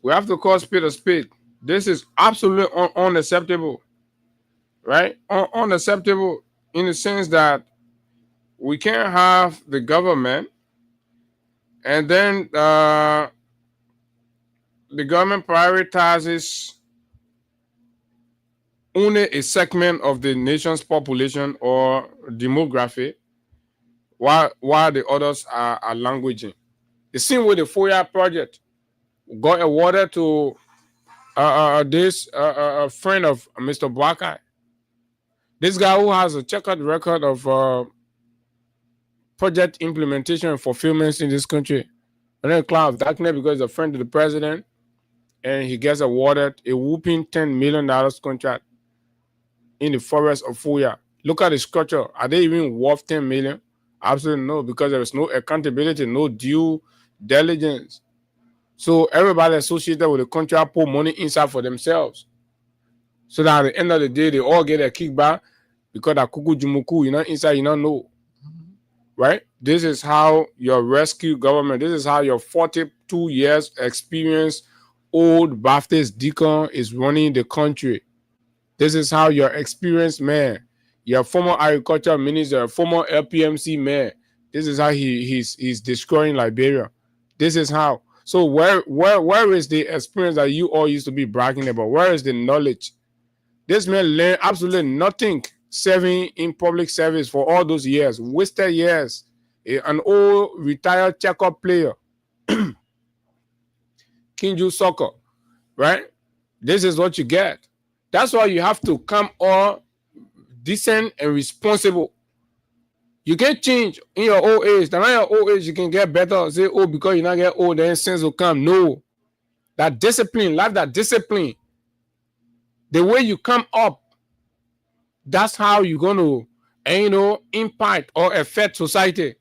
We have to call spade a spade. This is absolutely unacceptable, right? Unacceptable in the sense that we can't have the government and then the government prioritizes only a segment of the nation's population or demography while the others are languaging. The same with the FOIA project. Got awarded to this friend of Mr. Blackeye. This guy who has a checkered record of project implementation and fulfillments in this country. And then cloud of darkness because he's a friend of the president, and he gets awarded a whooping $10 million contract in the forest of Fuya. Look at the structure. Are they even worth $10 million? Absolutely no, because there is no accountability, no due diligence. So everybody associated with the contract put money inside for themselves. So that at the end of the day, they all get a kickback because that kuku jumuku, inside, you don't know. Right? This is how your rescue government, this is how your 42 years experience old Baptist deacon is running the country. This is how your experienced man, your former agriculture minister, former LPMC man, this is how he's destroying Liberia. This is how. So where is the experience that you all used to be bragging about? Where is the knowledge? This man learned absolutely nothing serving in public service for all those years, wasted years. An old retired checkup player, Kinju Soccer, right? This is what you get. That's why you have to come all decent and responsible. You can change in your old age. Then in your old age, you can get better. Say, oh, because you not get old, then sense will come. No. That discipline, life, that discipline. The way you come up, that's how you're going to, impact or affect society.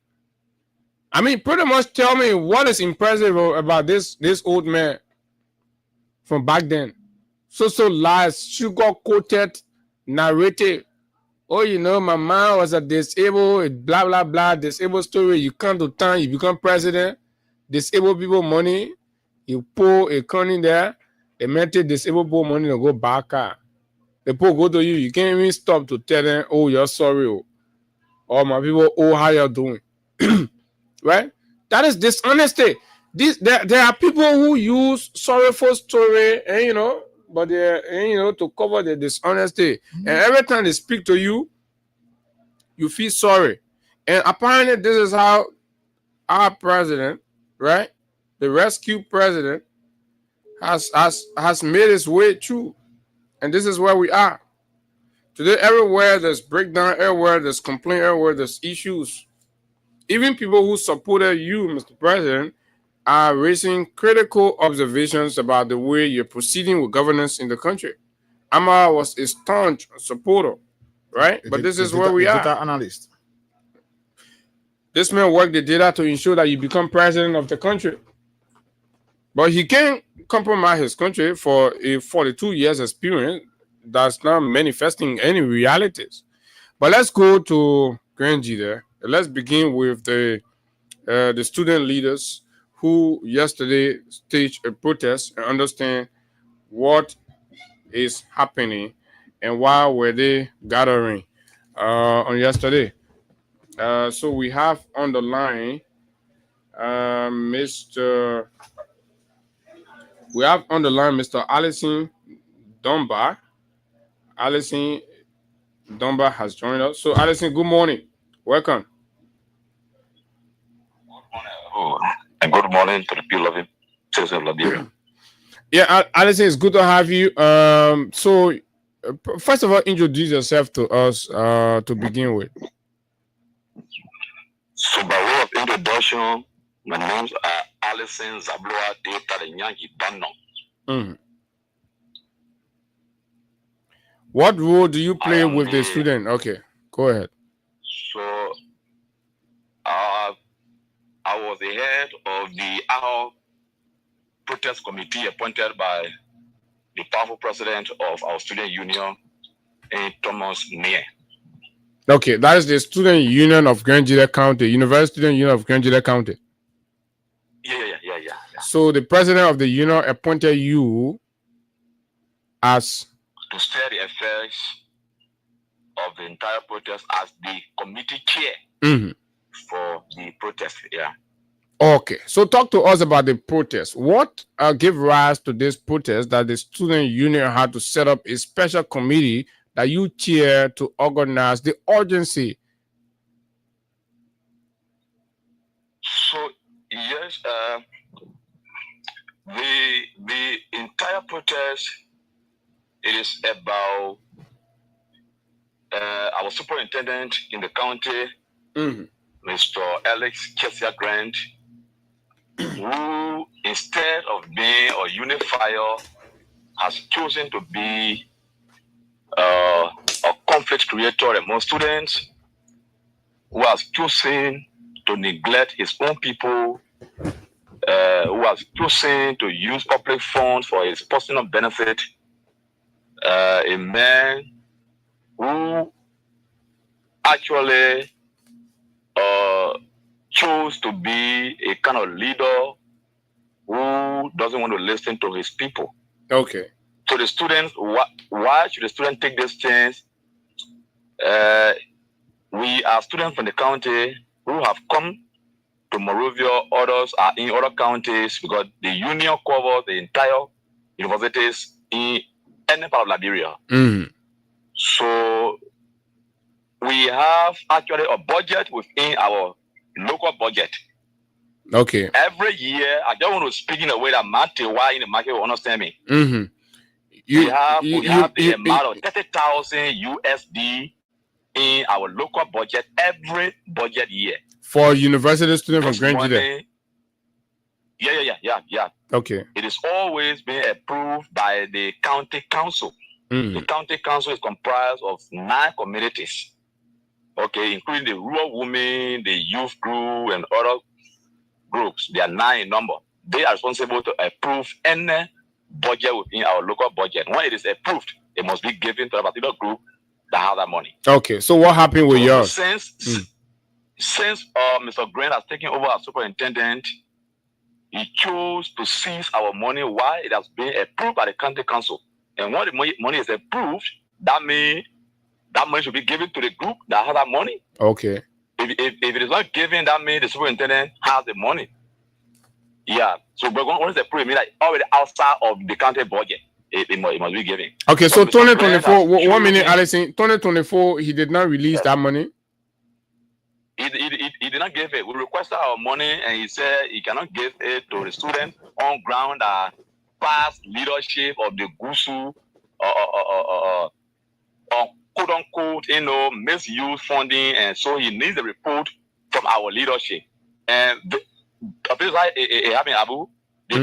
I mean, pretty much tell me what is impressive about this old man from back then. So lies, sugar-coated narrative. Oh, my man was a disabled, blah, blah, blah, disabled story. You come to town, you become president, disabled people money, you pull a coin there, they make it disabled people money to go back. The people go to you, you can't even stop to tell them, oh, you're sorry. Oh, my people, oh, how you're doing. Right? That is dishonesty. There are people who use sorrowful story, and but they're to cover the dishonesty. And every time they speak to you, you feel sorry. And apparently, this is how our president, right, the rescue president, has made his way through. And this is where we are today. Everywhere there's breakdown, everywhere there's complaint, everywhere there's issues. Even people who supported you, Mr. President, are raising critical observations about the way you're proceeding with governance in the country. Amara was a staunch supporter, right? But this is where we are.
Data analyst.
This man worked the data to ensure that you become president of the country. But he can't compromise his country for a 42 years experience that's not manifesting any realities. But let's go to Grand G there. Let's begin with the student leaders who yesterday staged a protest and understand what is happening and why were they gathering on yesterday. So we have on the line Mr. Allison Dunbar. Allison Dunbar has joined us. So Allison, good morning. Welcome.
And good morning to the people of citizens of Liberia.
Yeah, Allison, it's good to have you. So first of all, introduce yourself to us to begin with.
So by way of introduction, my name's Allison Zabloa de Tarinyangi Banno.
What role do you play with the student? Okay, go ahead.
So I was the head of the ad protest committee appointed by the powerful president of our student union, Thomas Nier.
Okay, that is the student union of Grand Gila County, University Student Union of Grand Gila County.
Yeah.
So the president of the union appointed you as
to steer the affairs of the entire protest as the committee chair for the protest. Yeah.
Okay, so talk to us about the protest. What gave rise to this protest that the student union had to set up a special committee that you chair to organize the urgency?
So yes, the entire protest, it is about our superintendent in the county, Mr. Alex Kesia Grant, who instead of being a unifier has chosen to be a conflict creator among students, who has chosen to neglect his own people, who has chosen to use public funds for his personal benefit, a man who actually chose to be a kind of leader who doesn't want to listen to his people.
Okay.
So the students, why should the student take this chance? We are students from the county who have come to Monrovia. Others are in other counties because the union covers the entire universities in any part of Liberia. So we have actually a budget within our local budget.
Okay.
Every year, I don't want to speak in a way that why in the market will understand me.
We
have the amount of 30,000 USD in our local budget every budget year.
For university students from Grand Jide.
Yeah.
Okay.
It is always been approved by the county council. The county council is comprised of 9 communities, okay, including the rural women, the youth group, and other groups. They are 9 in number. They are responsible to approve any budget within our local budget. When it is approved, it must be given to a particular group that has that money.
Okay, so what happened with yours?
Since Mr. Grant has taken over as superintendent, he chose to seize our money while it has been approved by the county council. And when the money is approved, that means that money should be given to the group that has that money.
Okay.
If it is not given, that means the superintendent has the money. Yeah. So but once they approve, it means like already outside of the county budget, it must be given.
Okay, so 2024, 1 minute, Allison. 2024, he did not release that money.
He did not give it. We requested our money, and he said he cannot give it to the student on ground that past leadership of the GUSU quote unquote, misuse funding, and so he needs a report from our leadership. And the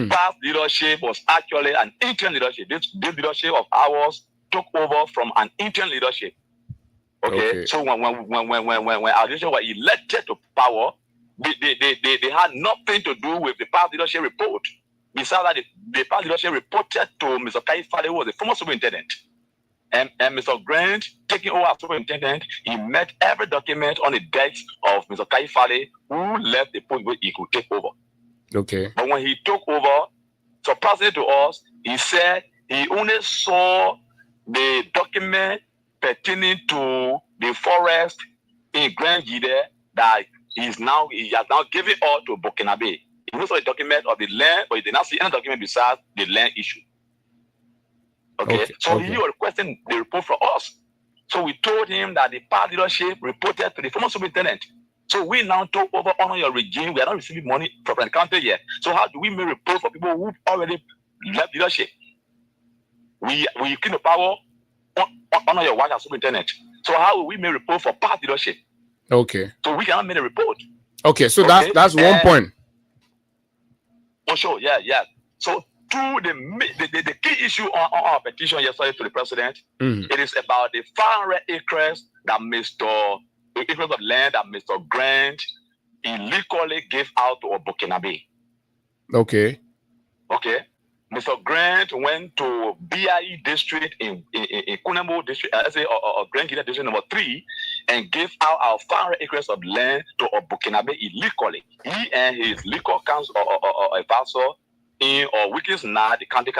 past leadership was actually an interim leadership. This leadership of ours took over from an interim leadership. Okay. So when our leadership were elected to power, they had nothing to do with the past leadership report. Besides that, the past leadership reported to Mr. Kaifale, who was the former superintendent. And Mr. Grant, taking over as superintendent, he met every document on the desk of Mr. Kaifale, who left the post where he could take over.
Okay.
But when he took over, surprisingly to us, he said he only saw the document pertaining to the forest in Grand Jide that he has now given all to Burkinabe. He only saw the document of the land, but he did not see any document besides the land issue. Okay. So he was requesting the report from us. So we told him that the past leadership reported to the former superintendent. So we now took over under your regime. We are not receiving money from the country yet. So how do we make report for people who already left leadership? We keep the power under your watch as superintendent. So how will we make report for past leadership?
Okay.
So we cannot make a report.
Okay, so that's 1 point.
Oh, sure, yeah. So the key issue on our petition yesterday to the president, it is about the 500 acres that acres of land that Mr. Grant illegally gave out to Burkinabe.
Okay.
Mr. Grant went to BIE district in Kunemo district, Grand Jide district number 3, and gave out our 500 acres of land to Burkinabe illegally. He and his legal counsel or advisor in Wikis now the county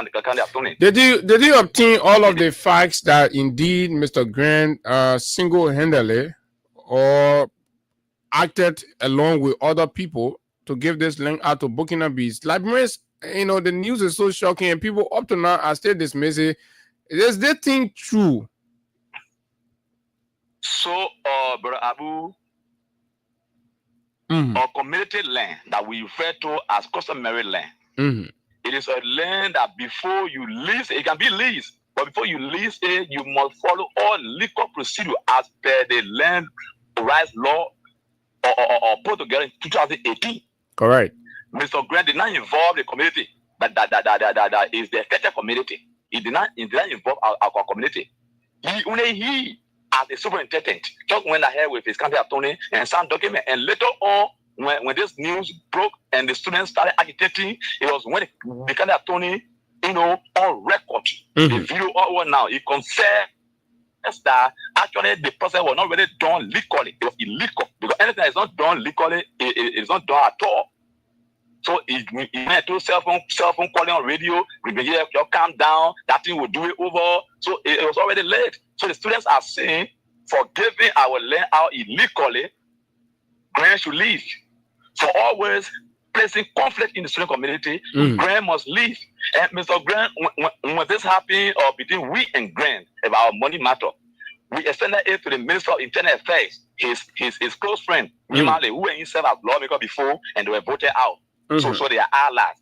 attorney.
Did you obtain all of the facts that indeed Mr. Grant single-handedly or acted along with other people to give this land out to Burkinabe? Like, the news is so shocking, and people up to now are still dismissing. Is this thing true?
So, Brother Abu, our community land that we refer to as customary land, it is a land that before you lease it can be leased, but before you lease it, you must follow all legal procedure as per the land rights law or put together in 2018.
Correct.
Mr. Grant did not involve the community, that is the affected community. He did not involve our community. He, as a superintendent, just went ahead with his county attorney and signed document. And later on, when this news broke and the students started agitating, it was when the county attorney, on record, the video now, he confessed that actually the process was not really done legally. It was illegal. Because anything that is not done legally, it is not done at all. So he went to cell phone calling on radio. We be here, calm down. That thing will do it over. So it was already late. So the students are saying, for giving our land out illegally, Grant should leave. For always placing conflict in the student community, Grant must leave. And Mr. Grant, when this happened, or between we and Grant about our money matter, we extended it to the Minister of Internal Affairs, his close friend, Mimale, who he served as lawmaker before, and they were voted out. So they are allies.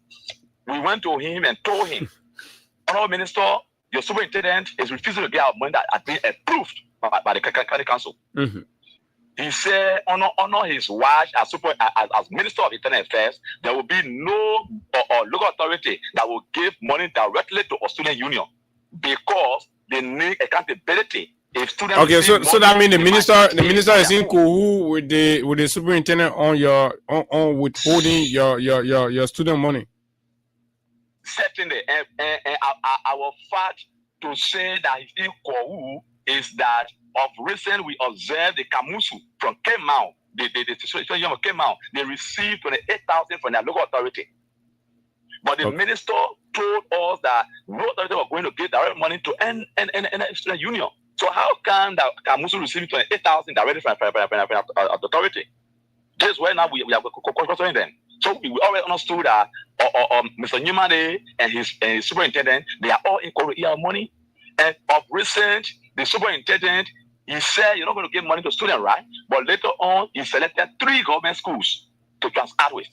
We went to him and told him, Honorable Minister, your superintendent is refusing to get our money that has been approved by the county council.
Mm-hmm.
He said, honor his watch as Minister of Internal Affairs, there will be no or local authority that will give money directly to a student union because they need accountability. If students
okay, so that means the minister is in cahoots with the superintendent on withholding your student money.
Certainly, and our fact to say that he's in cahoots is that of recent we observed the Kamusu from Kemau, the situation of Kemau, they received 28,000 from their local authority. But the minister told us that no authority was going to give direct money to any student union. So how can the Kamusu receive 28,000 directly from the authority? This is where now we are questioning them. So we already understood that Mr. Newman and his superintendent, they are all in our money. And of recent, the superintendent, he said you're not going to give money to students, right? But later on, he selected 3 government schools to transact with.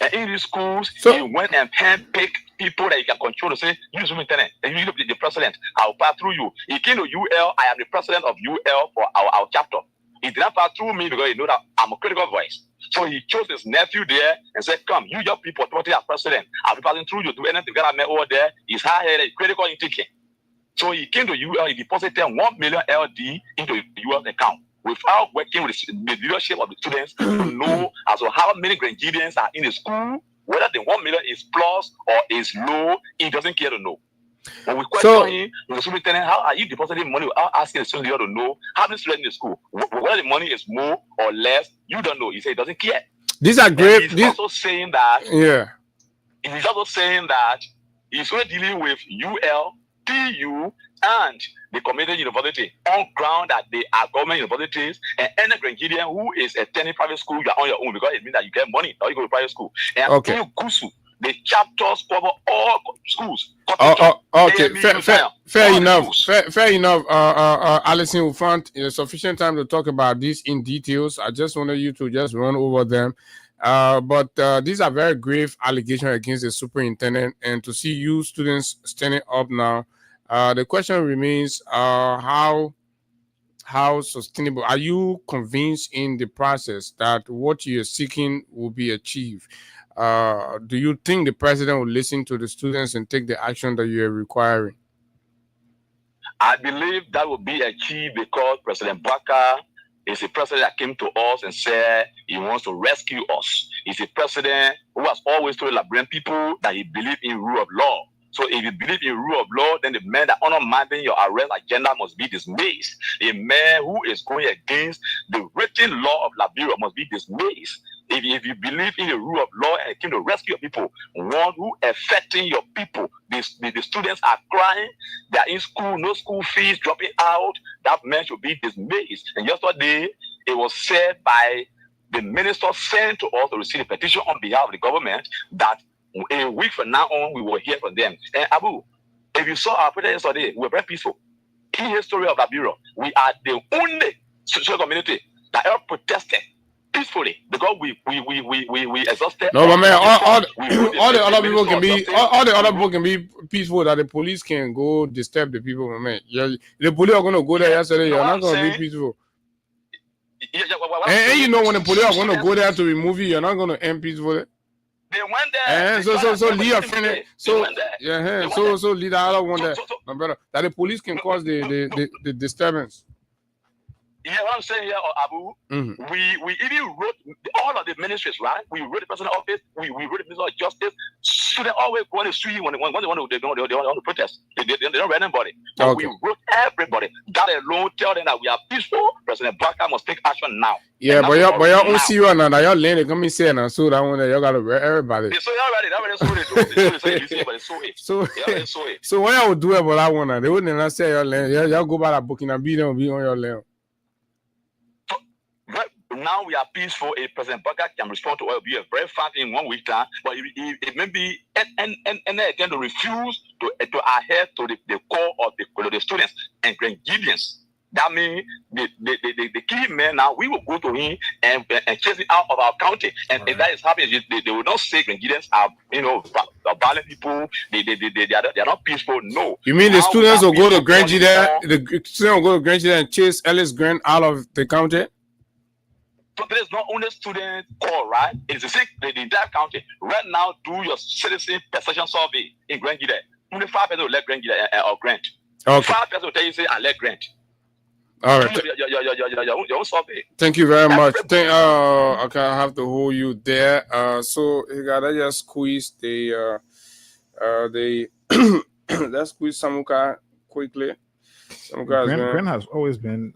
And in these schools, he went and handpicked people that he can control to say, you superintendent, and you the president, I'll pass through you. He came to UL, I am the president of UL for our chapter. He did not pass through me because he knew that I'm a critical voice. So he chose his nephew there and said, come, you your people, authority as president. I'll be passing through you to anything that I met over there. He's high-headed, critical in thinking. So he came to UL, he deposited 1 million LD into UL account without working with the leadership of the students to know as to how many Grenadians are in the school, whether the 1 million is plus or is low, he doesn't care to know. When we question him, the superintendent, how are you depositing money without asking the student to know how many students in the school? Whether the money is more or less, you don't know. He said he doesn't care.
These are great.
He's also saying that.
Yeah.
He's also saying that he's only dealing with UL, TU, and the community university on ground that they are government universities, and any Grenadian who is attending private school, you are on your own because it means that you get money or you go to private school. And Gusu, the chapters cover all schools.
Okay, fair enough. Fair enough. Alison, we found sufficient time to talk about this in details. I just wanted you to just run over them. But these are very grave allegations against the superintendent, and to see you students standing up now, the question remains: how sustainable are you convinced in the process that what you're seeking will be achieved? Do you think the president will listen to the students and take the action that you are requiring?
I believe that will be achieved because President Baka is a president that came to us and said he wants to rescue us. He's a president who has always told Liberian people that he believes in rule of law. So if you believe in rule of law, then the man that undermining your arrest agenda must be dismissed. A man who is going against the written law of Liberia must be dismissed. If you believe in the rule of law and came to rescue your people, one who affecting your people, the students are crying, they are in school, no school fees dropping out, that man should be dismissed. And yesterday, it was said by the minister sent to us to receive a petition on behalf of the government that a week from now on, we will hear from them. And Abu, if you saw our protest yesterday, we were very peaceful. In the history of Liberia, we are the only social community that ever protested peacefully because we exhausted.
No, but man, all the other people can be all the other people can be peaceful. That the police can go disturb the people, man. The police are going to go there yesterday. You're not going to be peaceful. And you know when the police are going to go there to remove you, you're not going to end peacefully.
They went there.
So lead a friend. So lead the other one there, my brother. That the police can cause the disturbance.
Yeah, what I'm saying here, Abu, we even wrote all of the ministries, right? We wrote the president's office, we wrote the minister of justice. So they always go on the street when they want to protest. They don't read anybody. But we wrote everybody. That alone tell them that we are peaceful. President Baka must take action now.
Yeah, but y'all don't see you now. Y'all land come and say now. So that one y'all gotta read everybody.
They saw it already.
So what y'all would do about that one now? They wouldn't not say y'all land. Y'all go by that book and be on your land.
Now we are peaceful. A President Baka can respond to what will be a very fast in 1 week time, but it may be and they refuse to adhere to the core of the students and Grenadians. That means the key man now, we will go to him and chase him out of our county. And if that is happening, they will not say Grenadians are, violent people. They are not peaceful. No.
You mean the students will go to Grenada? The students will go to Grenada and chase Ellis Grant out of the county?
So there's not only student call, right? It's the entire county. Right now, do your citizen perception survey in Grenada. Only 5 people will let Grenada or Grant.
Okay.
5 people will tell you, say, I let Grant.
All right.
Your own survey.
Thank you very much. Okay, I have to hold you there. So you gotta just squeeze the let's squeeze Samuka quickly.
Grant has always been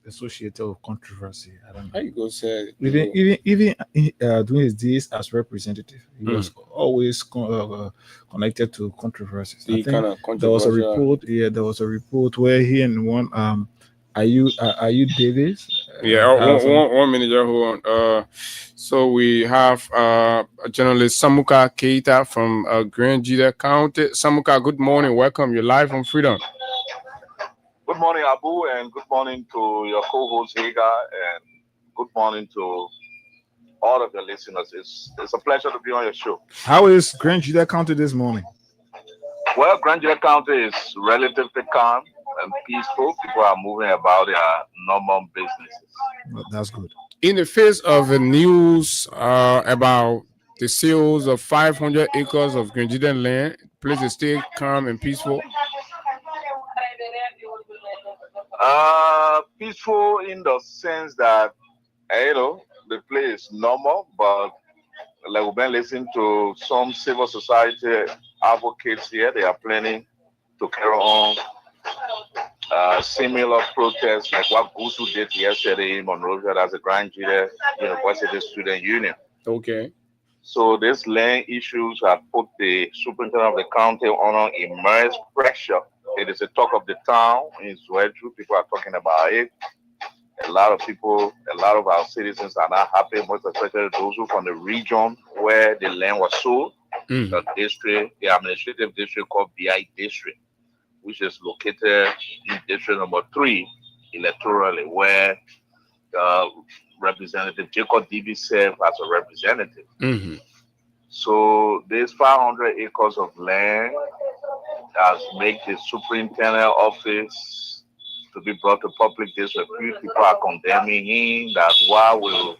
associated with controversy. I don't know.
How you go say
Even doing his days as representative, he was always connected to controversies. I think there was a report. Yeah, there was a report where he and one Are you Davis?
Yeah, one minute, hold on. So we have a journalist Samuka Keita from Grenada County. Samuka, good morning. Welcome. You're live on Freedom.
Good morning, Abu, and good morning to your co-host Hagar, and good morning to all of your listeners. It's a pleasure to be on your show.
How is Grenada County this morning?
Well, Grenada County is relatively calm and peaceful. People are moving about their normal businesses.
Well, that's good.
In the face of the news about the sales of 500 acres of Grenada land, place is still calm and peaceful.
Peaceful in the sense that the place is normal, but like we've been listening to some civil society advocates here, they are planning to carry on similar protests like what Gusu did yesterday in Monrovia. That's a Grenada University Student Union.
Okay.
So these land issues have put the superintendent of the county under immense pressure. It is a talk of the town in Zwedru. People are talking about it. A lot of our citizens are not happy, most especially those who from the region where the land was sold. The district, the administrative district called BI District, which is located in district number 3 electorally, where Representative Jacob Dibi served as a representative. So this 500 acres of land has made the superintendent office to be brought to public disrepute. People are condemning him that why will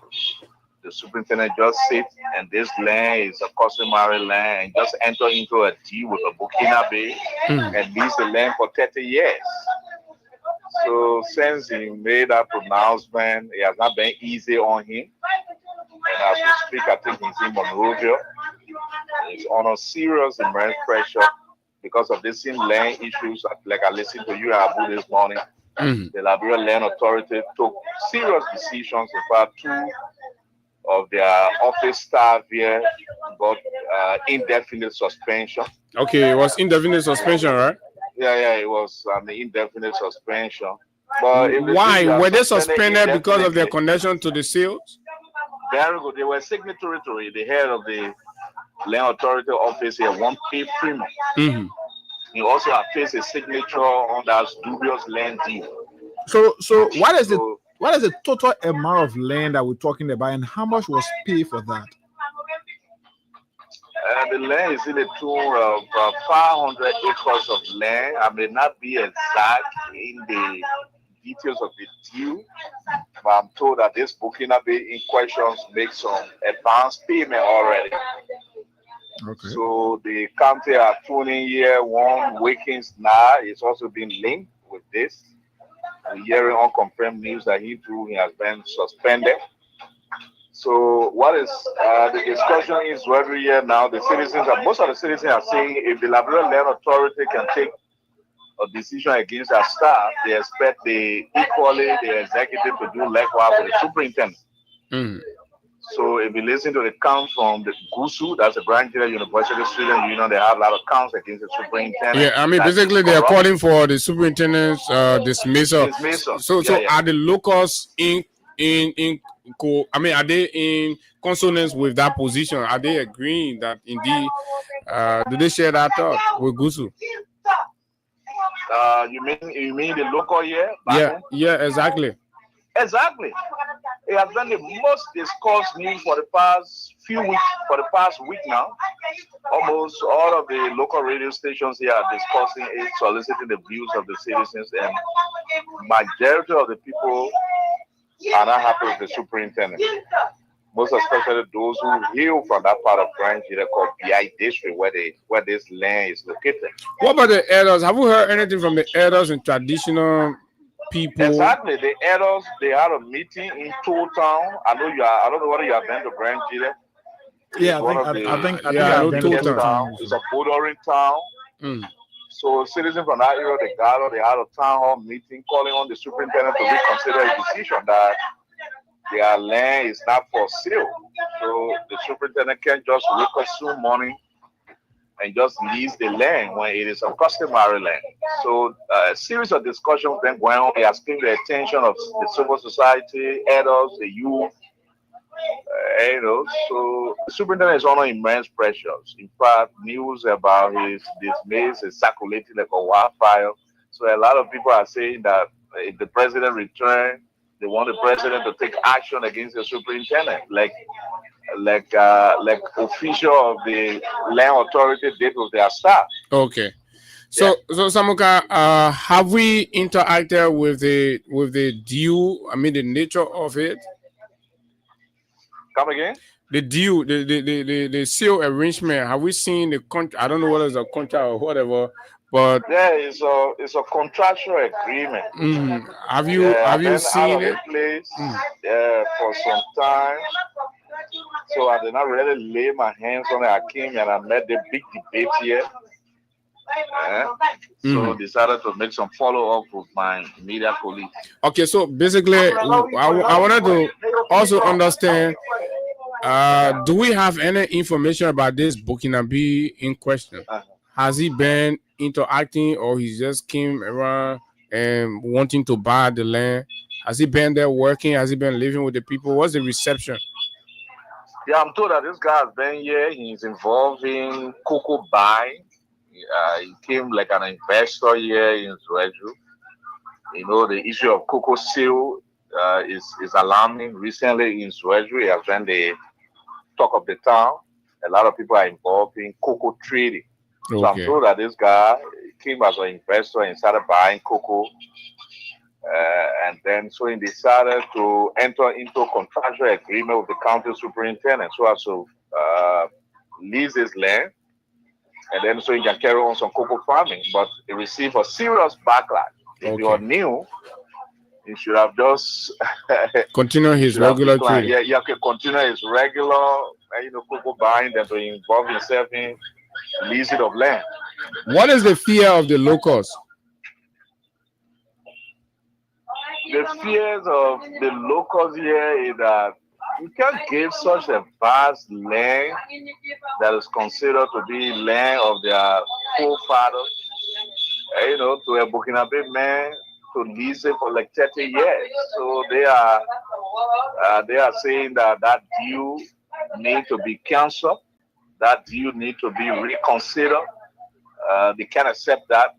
the superintendent just sit and this land is a customary land and just enter into a deal with a Burkinabe and lease the land for 30 years. So since he made that pronouncement, it has not been easy on him. And as we speak, I think he's in Monrovia. He's under serious immense pressure because of this same land issues. Like I listened to you, Abu, this morning. The Liberia Land Authority took serious decisions. In fact, 2 of their office staff here got indefinite suspension.
Okay, it was indefinite suspension, right?
Yeah, it was an indefinite suspension. But
why were they suspended? Because of their connection to the sales?
Very good. They were signatory to the head of the Land Authority office here, one P. Freeman. He also has faced a signature on that dubious land deal.
So what is the total amount of land that we're talking about, and how much was paid for that?
The land is in the tune of 500 acres of land. I may not be exact in the details of the deal, but I'm told that this Burkinabe in questions makes some advance payment already.
Okay.
So the county are tuning here. One Wakings now is also been linked with this. We're hearing unconfirmed news that he has been suspended. So what is the discussion is every year now? The citizens, most of the citizens are saying if the Liberia Land Authority can take a decision against their staff, they expect the executive to do likewise with the superintendent. So if you listen to the count from the GUSU, that's the Grenada University Student Union, they have a lot of counts against the superintendent.
Yeah, I mean, basically they are calling for the superintendent's dismissal. So are the locals are they in consonance with that position? Are they agreeing that indeed do they share that thought with GUSU?
You mean the local here?
Yeah, exactly.
Exactly. It has been the most discussed news for the past few weeks, for the past week now. Almost all of the local radio stations here are discussing it, soliciting the views of the citizens, and majority of the people are not happy with the superintendent. Most especially those who hail from that part of Grand Nigeria called BI district, where this land is located.
What about the elders? Have we heard anything from the elders and traditional people?
Exactly. The elders, they had a meeting in Tool Town. I don't know whether you have been to Grand Nigeria.
Yeah, I think
I've been to
town. It's a bordering town. So citizens from that area, they had a town hall meeting calling on the superintendent to reconsider his decision that their land is not for sale. So the superintendent can't just reconsume money and just lease the land when it is a customary land. So a series of discussions then going on. He has claimed the attention of the civil society, adults, the youth. So the superintendent is under immense pressures. In fact, news about his dismiss is circulating like a wildfire. So a lot of people are saying that if the president returns, they want the president to take action against the superintendent, like official of the land authority did with their staff.
Okay. So Samuka, have we interacted with the due? I mean, the nature of it.
Come again?
The due, the sale arrangement. Have we seen the contract? I don't know whether it's a contract or whatever, but
it's a contractual agreement.
Have you seen it?
For some time. So I did not really lay my hands on it. I came and I met the big debate here. So decided to make some follow up with my media colleagues.
Okay, so basically, I wanted to also understand. Do we have any information about this Burkinabe in question? Has he been interacting, or he just came around and wanting to buy the land? Has he been there working? Has he been living with the people? What's the reception?
Yeah, I'm told that this guy has been here. He's involved in cocoa buying. He came like an investor here in Zwedru. The issue of cocoa sale is alarming. Recently in Zwedru, it has been the talk of the town. A lot of people are involved in cocoa trading. So I'm told that this guy came as an investor and started buying cocoa. And then so he decided to enter into a contractual agreement with the county superintendent so as to lease his land. And then so he can carry on some cocoa farming. But he received a serious backlash. If you are new, he should have just
continue his regular trade.
Yeah, he can continue his regular cocoa buying than to involve himself in leasing of land.
What is the fear of the locals?
The fears of the locals here is that you can't give such a vast land that is considered to be land of their forefathers, to a Burkinabe man to lease it for like 30 years. So they are saying that deal need to be canceled. That deal need to be reconsidered. They can't accept that.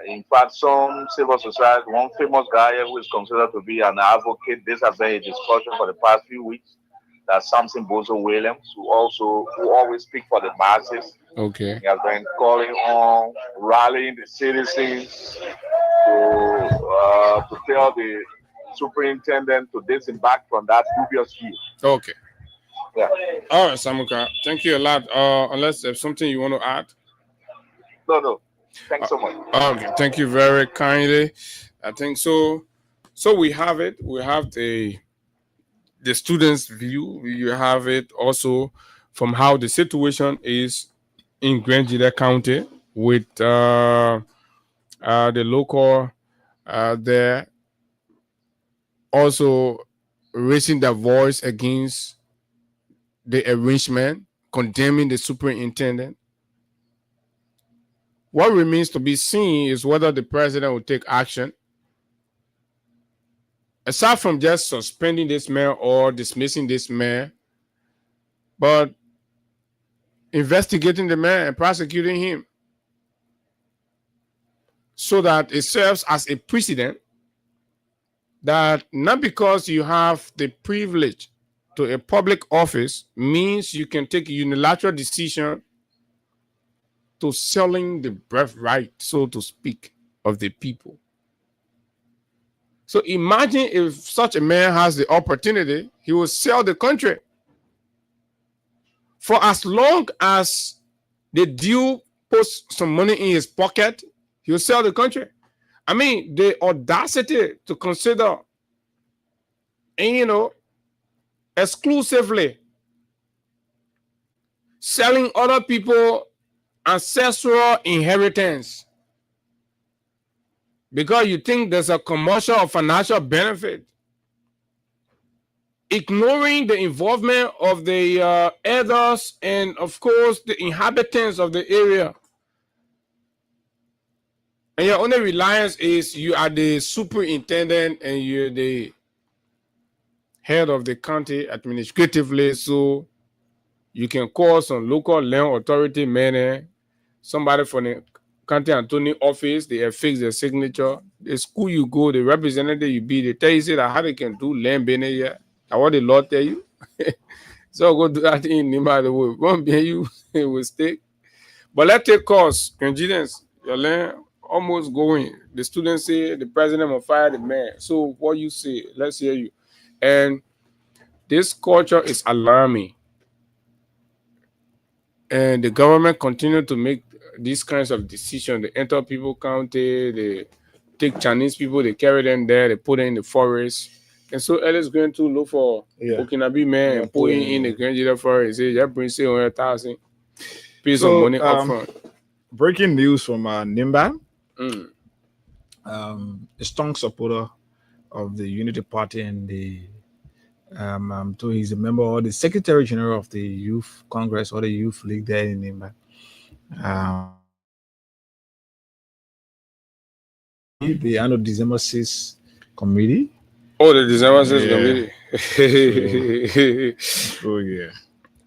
In fact, some civil society, one famous guy who is considered to be an advocate, this has been a discussion for the past few weeks, that Samson Bozo Williams, who always speak for the masses.
Okay.
He has been calling on rallying the citizens to tell the superintendent to disembark from that dubious view.
Okay.
Yeah.
All right, Samuka. Thank you a lot. Unless there's something you want to add?
No. Thanks so much.
Okay, thank you very kindly. I think so. So we have it. We have the students' view. You have it also from how the situation is in Grand Nigeria County with the local there also raising their voice against the arrangement, condemning the superintendent. What remains to be seen is whether the president will take action. Aside from just suspending this man or dismissing this man, but investigating the man and prosecuting him. so that it serves as a precedent that not because you have the privilege to a public office means you can take a unilateral decision to selling the birthright, so to speak, of the people. So imagine if such a man has the opportunity, he will sell the country. For as long as the Jew puts some money in his pocket, he'll sell the country. I mean, the audacity to consider, and, exclusively selling other people ancestral inheritance because you think there's a commercial or financial benefit, ignoring the involvement of the elders and, of course, the inhabitants of the area. And your only reliance is you are the superintendent and you're the head of the county administratively, so you can call some local land authority man, somebody from the county attorney office, they affix their signature. The school you go, the representative you be, they tell you that how they can do land business here. That's what the law tell you. So go do that in no matter what. Won't be you will stick. But let's take course, coincidence. Your land almost going. The students say the president will fire the man. So what you say? Let's hear you. And this culture is alarming. And the government continue to make these kinds of decisions. They enter people county, they take Chinese people, they carry them there, they put them in the forest. And so Ellis going to look for Okinabe man and put in the Grand Jida forest. Say, that brings 100,000. Pay some money up front.
Breaking news from Nimba. A strong supporter of the Unity Party and the so he's a member or the Secretary General of the Youth Congress or the Youth League there in Nimba. The annual December 6th committee.
Oh, the December 6th committee.
Oh yeah.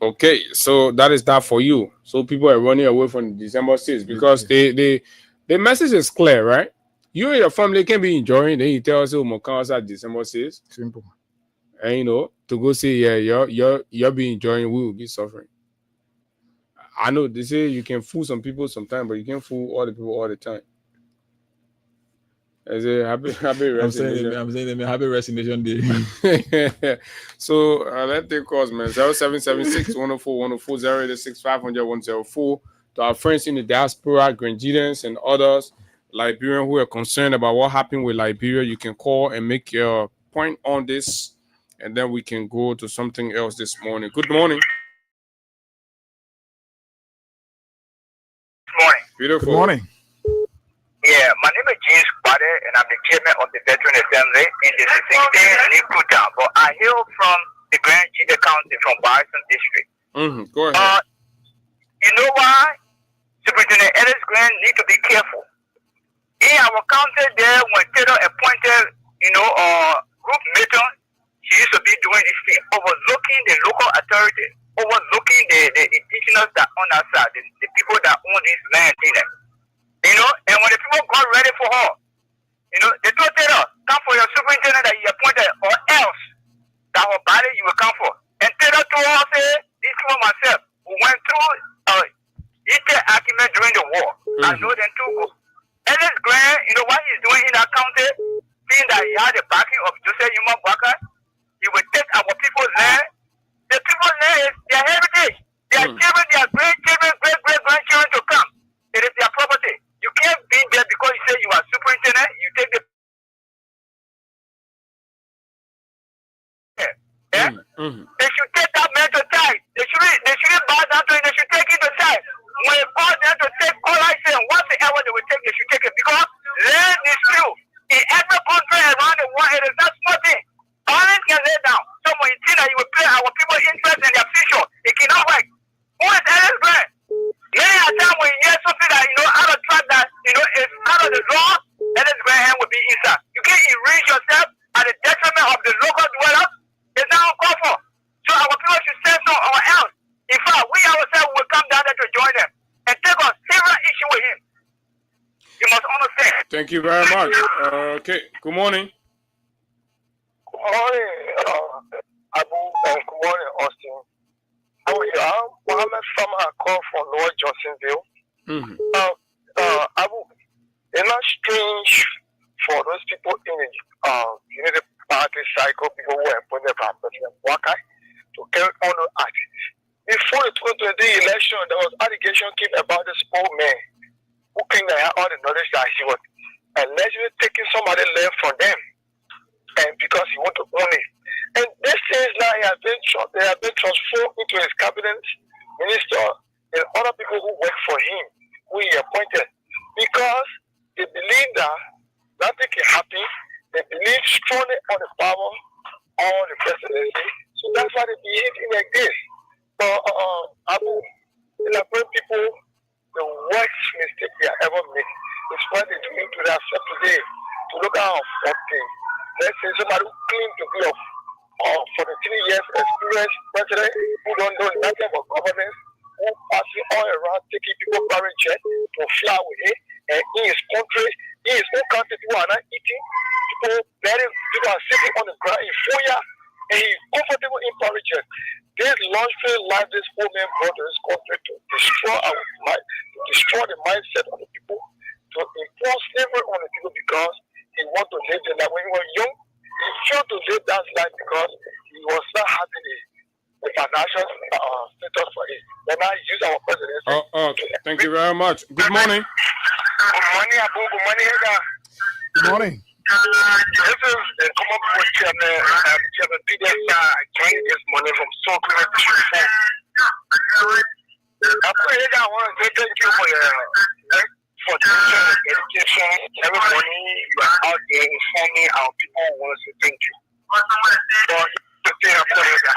Okay, so that is that for you. So people are running away from December 6th because the message is clear, right? You and your family can be enjoying. Then you tell us, "Oh, Mokasa December 6th."
Simple.
And to go say, yeah, you're be enjoying, we will be suffering. I know they say you can fool some people sometimes, but you can't fool all the people all the time. I say happy resignation.
I'm saying them happy resignation day.
So let's take calls, man. 0776 104 104 086 500 104 to our friends in the diaspora, Grenadians and others, Liberians who are concerned about what happened with Liberia. You can call and make your point on this. And then we can go to something else this morning. Good morning.
Good morning.
Beautiful.
Good morning.
Yeah, my name is James Kwade, and I'm the chairman of the Veteran Assembly in the 16th Nikuta. But I hail from the Grand Jida County from Bison District.
Go ahead.
You know why? Superintendent Ellis Grant need to be careful. In our county there, when Taylor appointed, group meeting, she used to be doing this thing, overlooking the local authority, overlooking the indigenous that on that side, the people that own this land in it. And when the people got ready for her, they told Taylor, come for your superintendent that you appointed, or else that her body you will come for. And Taylor told her, say, this one myself, who went through Ite argument during the war. I know them too. Ellis Grant, what he's doing in that county, seeing that he had the backing of Joseph Yuma Baka, he will take our people's land. The people's land is their heritage. Their children, their great-children, great-great-grandchildren to come. It is their property. You can't be there because you say you are superintendent. You take the They should take that man to side. They shouldn't bow down to it. They should take it to side. When it calls them to take all I say, whatsoever they will take, they should take it. Because land is still in every country around the world. It is not small thing. Parents can lay down. So when you think that you will play our people's interest in their future, it cannot work. Who is Ellis Grant? Many a time when you hear something that out of track that is out of the law, Ellis Grant will be inside. You can't erase yourself at the detriment of the local dwellers. It's not uncalled for. So our people should say so or else. In fact, we ourselves will come down there to join them and take a serious issue with him. You must understand.
Thank you very much. Okay, good morning.
Good morning, Abu, and good morning, Austin. How are you? I'm Mohammed Farmer call from Lower Johnsonville. Abu, it's not strange for those people in the party cycle, people who are appointed by President Wakai to carry on the act. Before the 2020 election, there was allegation came about this old man who came to have all the knowledge that he was allegedly taking somebody land from them, and because he want to own it. And this things now they have been transformed into his cabinet minister and other people who work for him, who he appointed, because they believe that nothing can happen. They believe strongly on the power of the presidency, so that's why they behave like this. But Abu, the Liberian people, the worst mistake they have ever made is what they're doing to themselves today. To look at our 14. Let's say somebody who claims to be of 43 years experience president who don't know nothing about governance, who passing all around taking people private jet to fly away, and in his country, in his own country, people are not eating, people are sitting on the ground in Foya, and he's comfortable in private jet. This launching life this old man brought to this country to destroy our mind, to destroy the mindset of the people, to impose slavery on the people because he want to live the life. When he was young, he chose to live that life because he was not having the financial status for it. Then I use our presidency.
Thank you very much. Good morning.
Good morning, Abu. Good morning, Ega.
Good morning.
This is the common people Chairman Peter. I joined this morning from Sokoto District 4. Abu, Ega, I want to say thank you for your for the education. Every morning you are out there informing our people who want to say thank you. But the thing after that,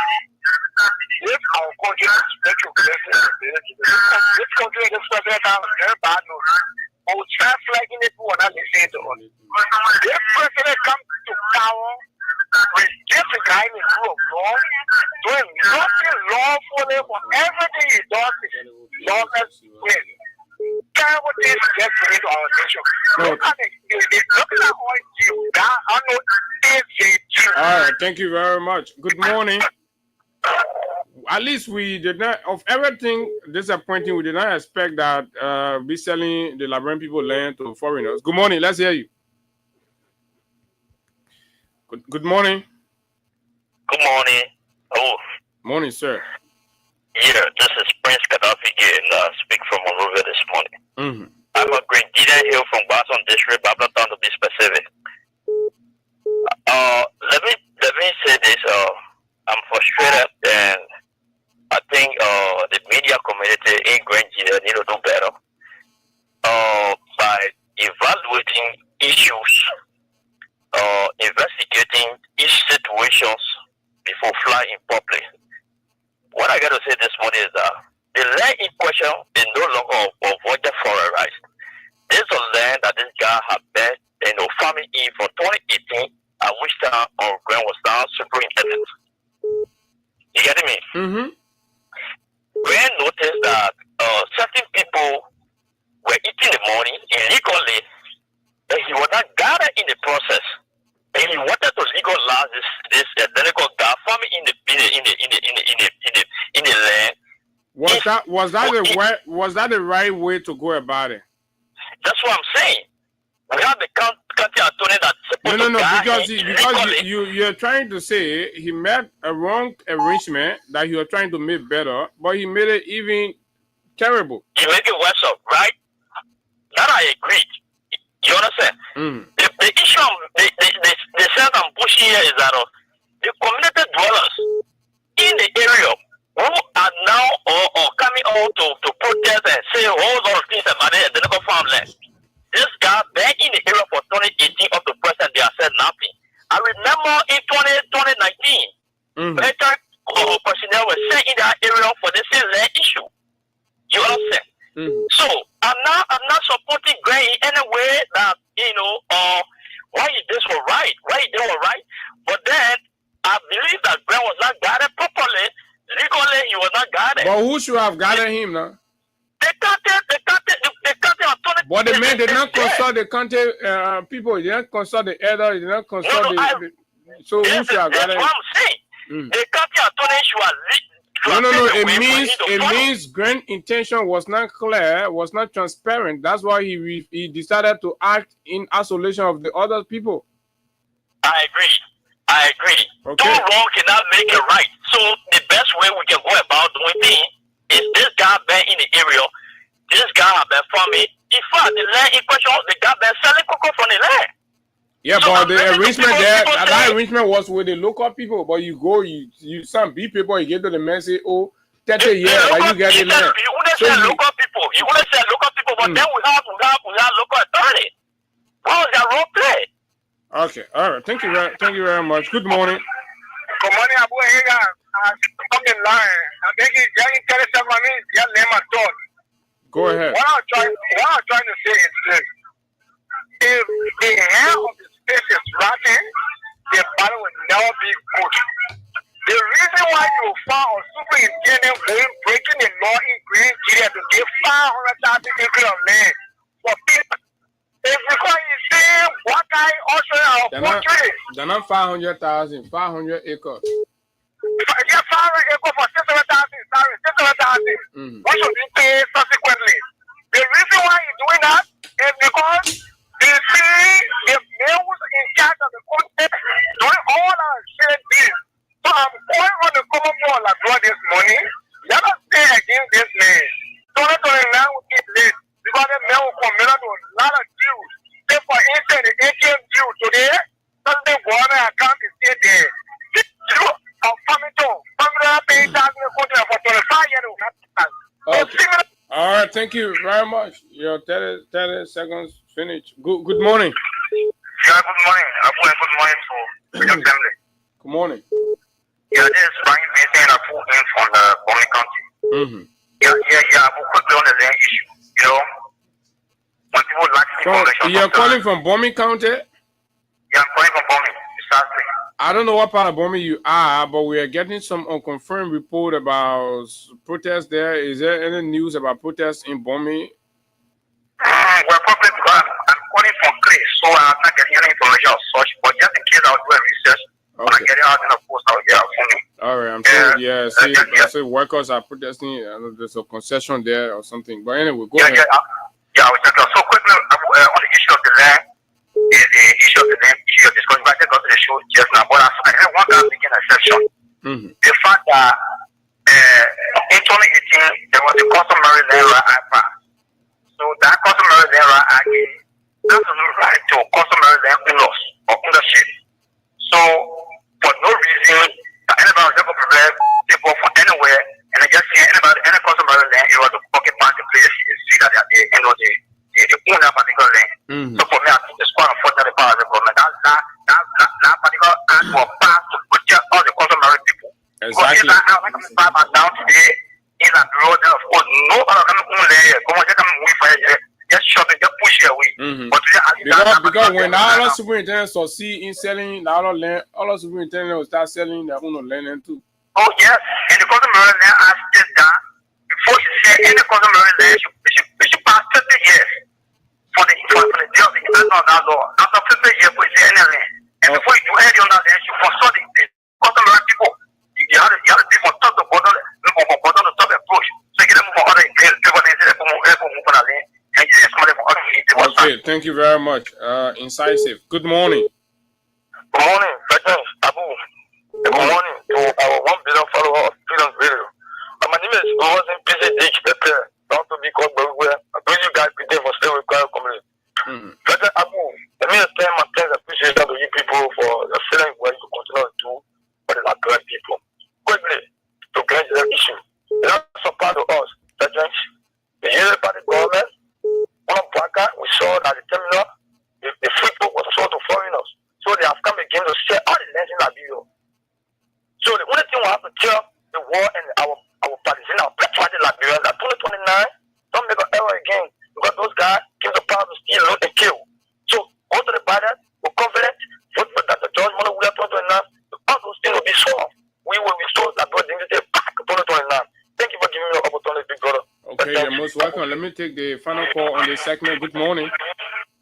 if our country is make you blessing, this country is president has very bad news. I will try flagging it who are not listening to us. If president comes to power with this guy in the rule of law, doing nothing lawfully for everything he does is lawless way. Terrible things get into our nation. Look at all you that I know things.
All right, thank you very much. Good morning. At least we did not, of everything disappointing, we did not expect that be selling the Liberian people land to foreigners. Good morning, let's hear you. Good morning.
Good morning. Oh.
Morning, sir.
Yeah, this is Prince Gaddafi again. Speak from Monrovia this morning. I'm a Green Gideon Hill from Boston District, but I'm not trying to be specific. Let me say this. I'm frustrated, and I think the media community in Green Gideon need to do better by evaluating issues, investigating each situations before flying in public. What I got to say this morning is that the land in question is no longer of water forest. This is a land that this guy had been, farming in from 2018, at which time our grand was now superintendent. You getting me? Grand noticed that certain people were eating the money illegally, and he was not gathered in the process. And he wanted to legalize this identical guy farming in the land.
Was that the right way to go about it?
That's what I'm saying. We have the county attorney that's supposed
because you're trying to say he made a wrong arrangement that he was trying to make better, but he made it even terrible.
He made it worse up, right? That I agree. You understand? The issue the sense I'm pushing here is that the community dwellers in the area who are now or coming out to protest and say a whole lot of things about the identical farmland. This guy been in the area for 2018 up to present, they have said nothing. I remember in 2019, better personnel were sent in that area for the same land issue. You understand? So I'm not supporting Gray in any way that why is this all right? Why is this all right? But then I believe that Gray was not guarded properly. Legally, he was not guarded.
But who should have guarded him now?
The county attorney
But the man did not consult the county people. He did not consult the elder. He did not consult so who should have got it?
That's what I'm saying. The county attorney should have
No. It means grand intention was not clear, was not transparent. That's why he decided to act in isolation of the other people.
I agree.
Okay.
Two wrong cannot make it right. So the best way we can go about doing things is this guy been in the area. This guy have been farming. In fact, the land in question, the guy been selling cocoa from the land.
Yeah, so but the arrangement there, that arrangement was with the local people. But you go, you some big people, you get to the man say, oh, 30 years, like you get the land.
You wouldn't say local people. You wouldn't say local people, but then we have local authority. What was that role play?
Okay, all right. Thank you very much. Good morning.
Good morning, Abu Higa. I'm in line. I think it's young interested for me. Your name at all.
Go ahead.
What I'm trying to say is this: if the hair of the space is rotten, the body will never be good. The reason why you found a superintendent breaking the law in Green Nigeria to give 500,000 acres of land for people is because he's saying what guy also our country.
They're not 500,000, 500 acres.
Yeah, 500 acres for 600,000. Sorry, 600,000. What should we pay subsequently? The reason why he's doing that is because they see the males in charge of the country doing all our shit deals. So I'm going on the common for like this money. Let us stay against this man. 2029 will keep late because the man will come out with a lot of Jews. Say for instance, the ATM Jew today, something government account is still there. The Jew of family paying tax in the country for 25 years.
Okay. All right, thank you very much. Your 30 seconds finished. Good morning.
Yeah, good morning. Good morning to your family.
Good morning.
Yeah, this is Brian Vincent. I pulled in from the Bomi County. Yeah. But quickly on the land issue. You know, when people lack information.
You're calling from Bomi County?
Yeah, I'm calling from Bomi, precisely.
I don't know what part of Bomi you are, but we are getting some unconfirmed report about protests there. Is there any news about protests in Bomi?
Well, probably because I'm calling from Chris, so I'm not getting any information of such. But just in case I'll do a research, when I get it out in the post, I'll get it for me.
All right, I'm sure. I see workers are protesting. There's a concession there or something. But anyway, go ahead.
Yeah, I was checking. So quickly on the issue of the land, is the issue of the land issue of discussion. I got to the show just now, but I had one guy making an exception. The fact that in 2018 there was a customary land right act passed. So that customary land right act has no right to customary land owners or ownership. So for no reason, anybody was able to prevent people from anywhere, and I just see any customary land, it was a pocket party place. You see that at the end of the own that particular land. So for me, I think it's quite unfortunate the power of the government. That particular act was passed to protect all the customary people.
Exactly.
Because if I buy my down today in a road, then of course, no other can own land. Come on, just come away for it. Just shove it, just push it away. But today,
because when all superintendents succeed in selling the other land, all the superintendents will start selling their own land too.
Oh yes, and the customary land has this done. Before you say any customary land, you should pass 50 years for the deal of that law. After 50 years, we say any land. And before you do anything on that land, you consult the customary people. You have to be from top to bottom, bottom to top approach. So you can move on other people, they say they move on that land. And you just from other people.
Okay, thank you very much. Incisive. Good morning.
Good morning, President Abu. Good morning to our 1 billion followers of Freedom Radio. My name is Rosen Busy Ditch Prepare. Not to be called everywhere. I bring you guys today for staying with Choir Community. President Abu, let me extend my thanks and appreciation to you people for the feeling what you continue to do for the Liberian people. Quickly, to get the issue. They don't support to us, President. The year by the government, on Baka, we saw that the terminal, the free book was sold to foreigners. So they have come again to sell all the lands in Liberia. So the only thing we have to tell the war and our partisans, our patriotic Liberians, that 2029, don't make an error again. Because those guys give the power to steal, loot, and kill. So, go to the Biden, we're confident, vote for Dr. George Monowuya 2029, all those things will be solved. We will restore Liberian dignity back to 2029. Thank you for giving me the opportunity, big brother.
Okay, most welcome. Let me take the final call on this segment. Good morning.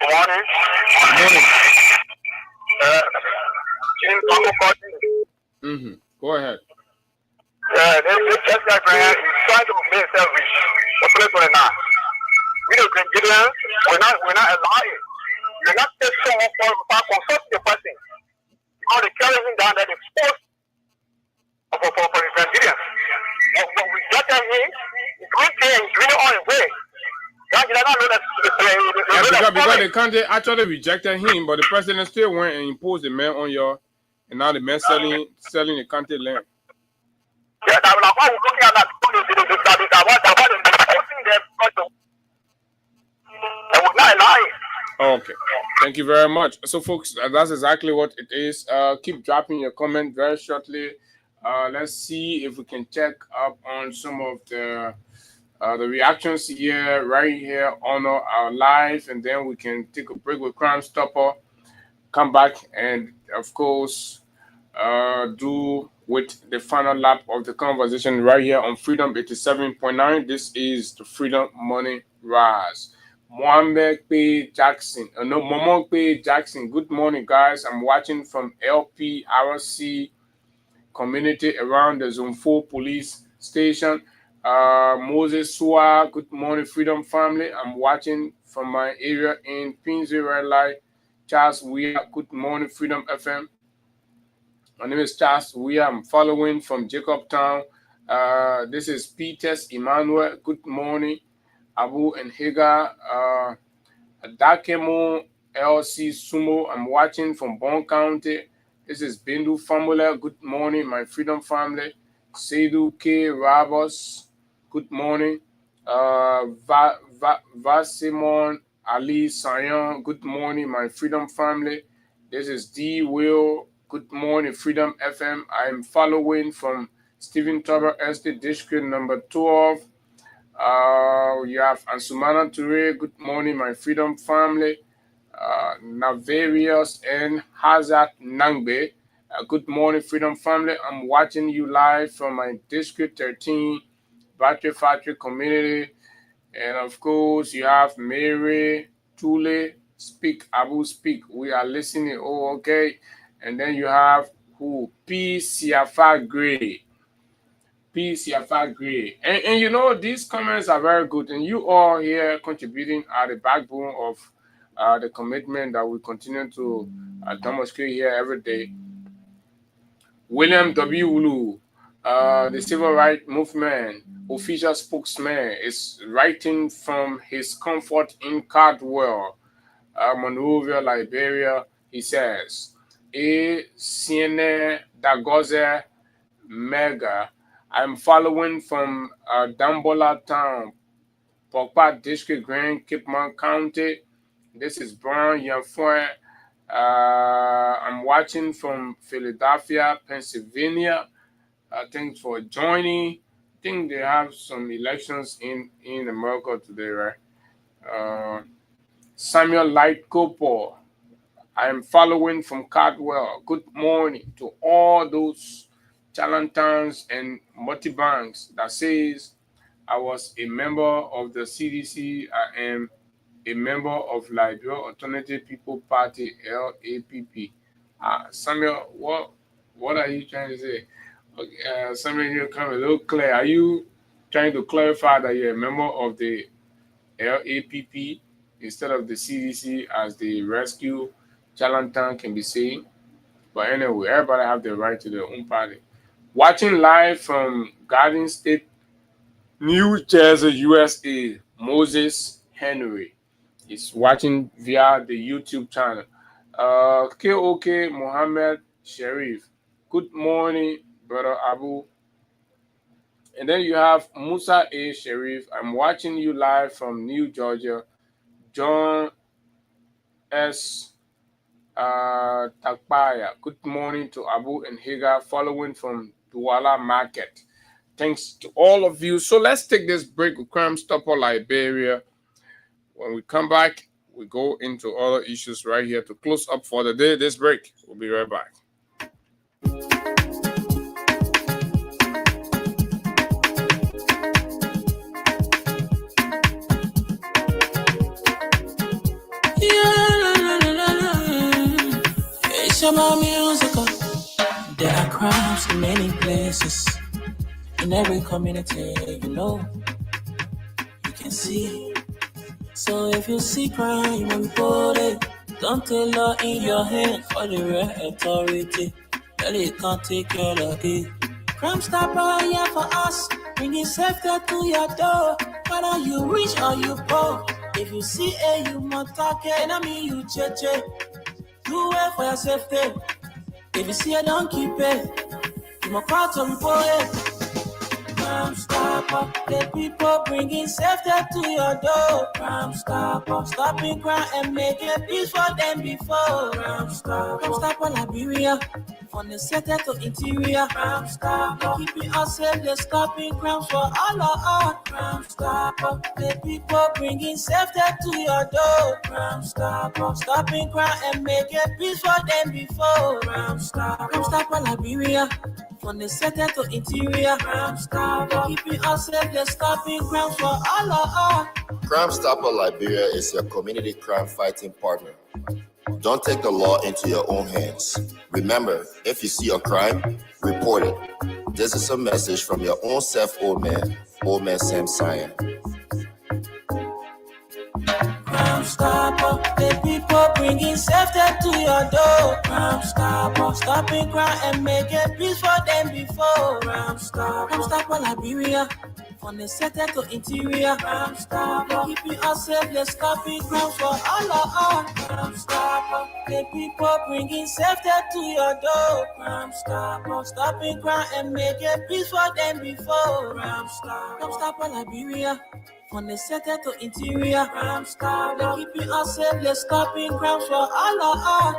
Good morning.
Good morning. Go ahead.
This guy, man, he's trying to make himself rich for 2029. We the Nigerians, we're not lying. We're not take someone for consult the person. Because they carry him down, that they force for the Nigerians. But we get him, he's doing things, he's doing it on his way.
Because the country actually rejected him, but the president still went and imposed the man on you, and now the man selling the country land.
Yeah, that's why we're looking at that.
Okay, thank you very much. So, folks, that's exactly what it is. Keep dropping your comment very shortly. Let's see if we can check up on some of the reactions here, right here on our live, and then we can take a break with Crime Stopper, come back, and of course, do with the final lap of the conversation right here on Freedom 87.9. This is the Freedom Money Rise. Mohamed P. Jackson. Momo P. Jackson. Good morning, guys. I'm watching from LPRC community around the Zone 4 police station. Moses Sua. Good morning, Freedom family. I'm watching from my area in Pinsey Red Light. Charles Weir. Good morning, Freedom FM. My name is Charles Weir. I'm following from Jacobtown. This is Peters Emmanuel. Good morning. Abu and Hagar, Dakemo LC Sumo. I'm watching from Bon County. This is Bindu Famula. Good morning, my Freedom family. Seydou K. Rabos. Good morning. Vasimon Ali Sayan. Good morning, my Freedom family. This is D. Will. Good morning, Freedom FM. I'm following from Stephen Tober Estate District number 12. You have Ansumana Toure. Good morning, my Freedom family. Navarius and Hazard Nangbe. Good morning, Freedom family. I'm watching you live from my District 13 Battery Factory community. And of course, you have Mary Tule. Speak, Abu Speak. We are listening. Oh, okay. And then you have who? P. Siafa Gray. Peace, Yafa Gray. And you know, these comments are very good. And you all here contributing are the backbone of the commitment that we continue to demonstrate here every day. William W. Ulu, the civil rights movement official spokesman, is writing from his comfort in Caldwell, Monrovia, Liberia. He says, E. Siene Dagoze Mega. I'm following from Dambola Town, Pokpa District, Grand Kipman County. This is Brown Yanfoy. I'm watching from Philadelphia, Pennsylvania. Thanks for joining. I think they have some elections in America today, right? Samuel Light Kopo. I'm following from Caldwell. Good morning to all those charlatans and multi-banks that says I was a member of the CDC. I am a member of Liberia Alternative People Party, LAPP. Samuel, what are you trying to say? Okay, Samuel, you come a little clear. Are you trying to clarify that you're a member of the LAPP instead of the CDC, as the rescue charlatan can be saying? But anyway, everybody have the right to their own party. Watching live from Garden State, New Jersey, USA, Moses Henry is watching via the YouTube channel. KOK Mohammed Sharif. Good morning, Brother Abu. And then you have Musa A. Sharif. I'm watching you live from New Georgia. John S. Takpaya. Good morning to Abu and Hagar, following from Douala Market. Thanks to all of you. So let's take this break with Crime Stopper Liberia. When we come back, we go into other issues right here to close up for the day. This break. We'll be right back.
National musical. There are crimes in many places. In every community, you can see. So if you see crime, report it. Don't take law in your hands for the real authority. Well, it can't take care of it. Crime Stopper here for us, bringing safety to your door. Whether you rich or you poor, if you see a human talking, I mean you cheche. Do it for your safety. If you see a don't keep it. You must call to report it. Crime Stopper, the people bringing safety to your door. Crime Stopper, stopping crime and making peace for them before. Crime Stopper Liberia, from the center to interior. Crime Stopper, keeping us safe, they're stopping crimes for all of us. Crime Stopper, the people bringing safety to your door. Crime Stopper, stopping crime and making peace for them before. Crime Stopper Liberia, from the center to interior. Crime Stopper, keeping us safe, they're stopping crimes for all of us.
Crime Stopper Liberia is your community crime fighting partner. Don't take the law into your own hands. Remember, if you see a crime, report it. This is a message from your own self, Old Man Sam Cyan.
Crime Stopper, the people bringing safety to your door. Crime Stopper, stopping crime and making peace for them before. Crime Stopper Liberia, from the center to interior. Crime Stopper, keeping us safe, they're stopping crimes for all of us. Crime Stopper, the people bringing safety to your door. Crime Stopper, stopping crime and making peace for them before. Crime Stopper Liberia, from the center to interior. Crime Stopper, keeping us safe, they're stopping crimes for all of us.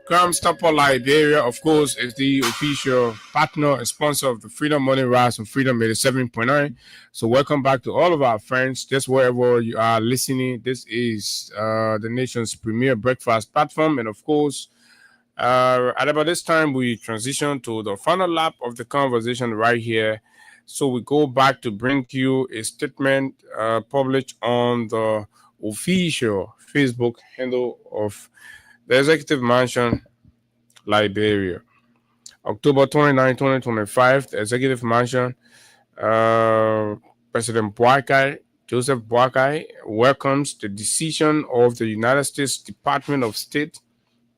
Crime Stopper Liberia, of course, is the official partner and sponsor of the Freedom Morning Rise and Freedom 87.9. So welcome back to all of our friends, just wherever you are listening. This is the nation's premier breakfast platform. And of course, at about this time, we transition to the final lap of the conversation right here. So we go back to bring you a statement published on the official Facebook handle of the Executive Mansion, Liberia. October 29, 2025, the Executive Mansion, President Joseph Boakai, welcomes the decision of the United States Department of State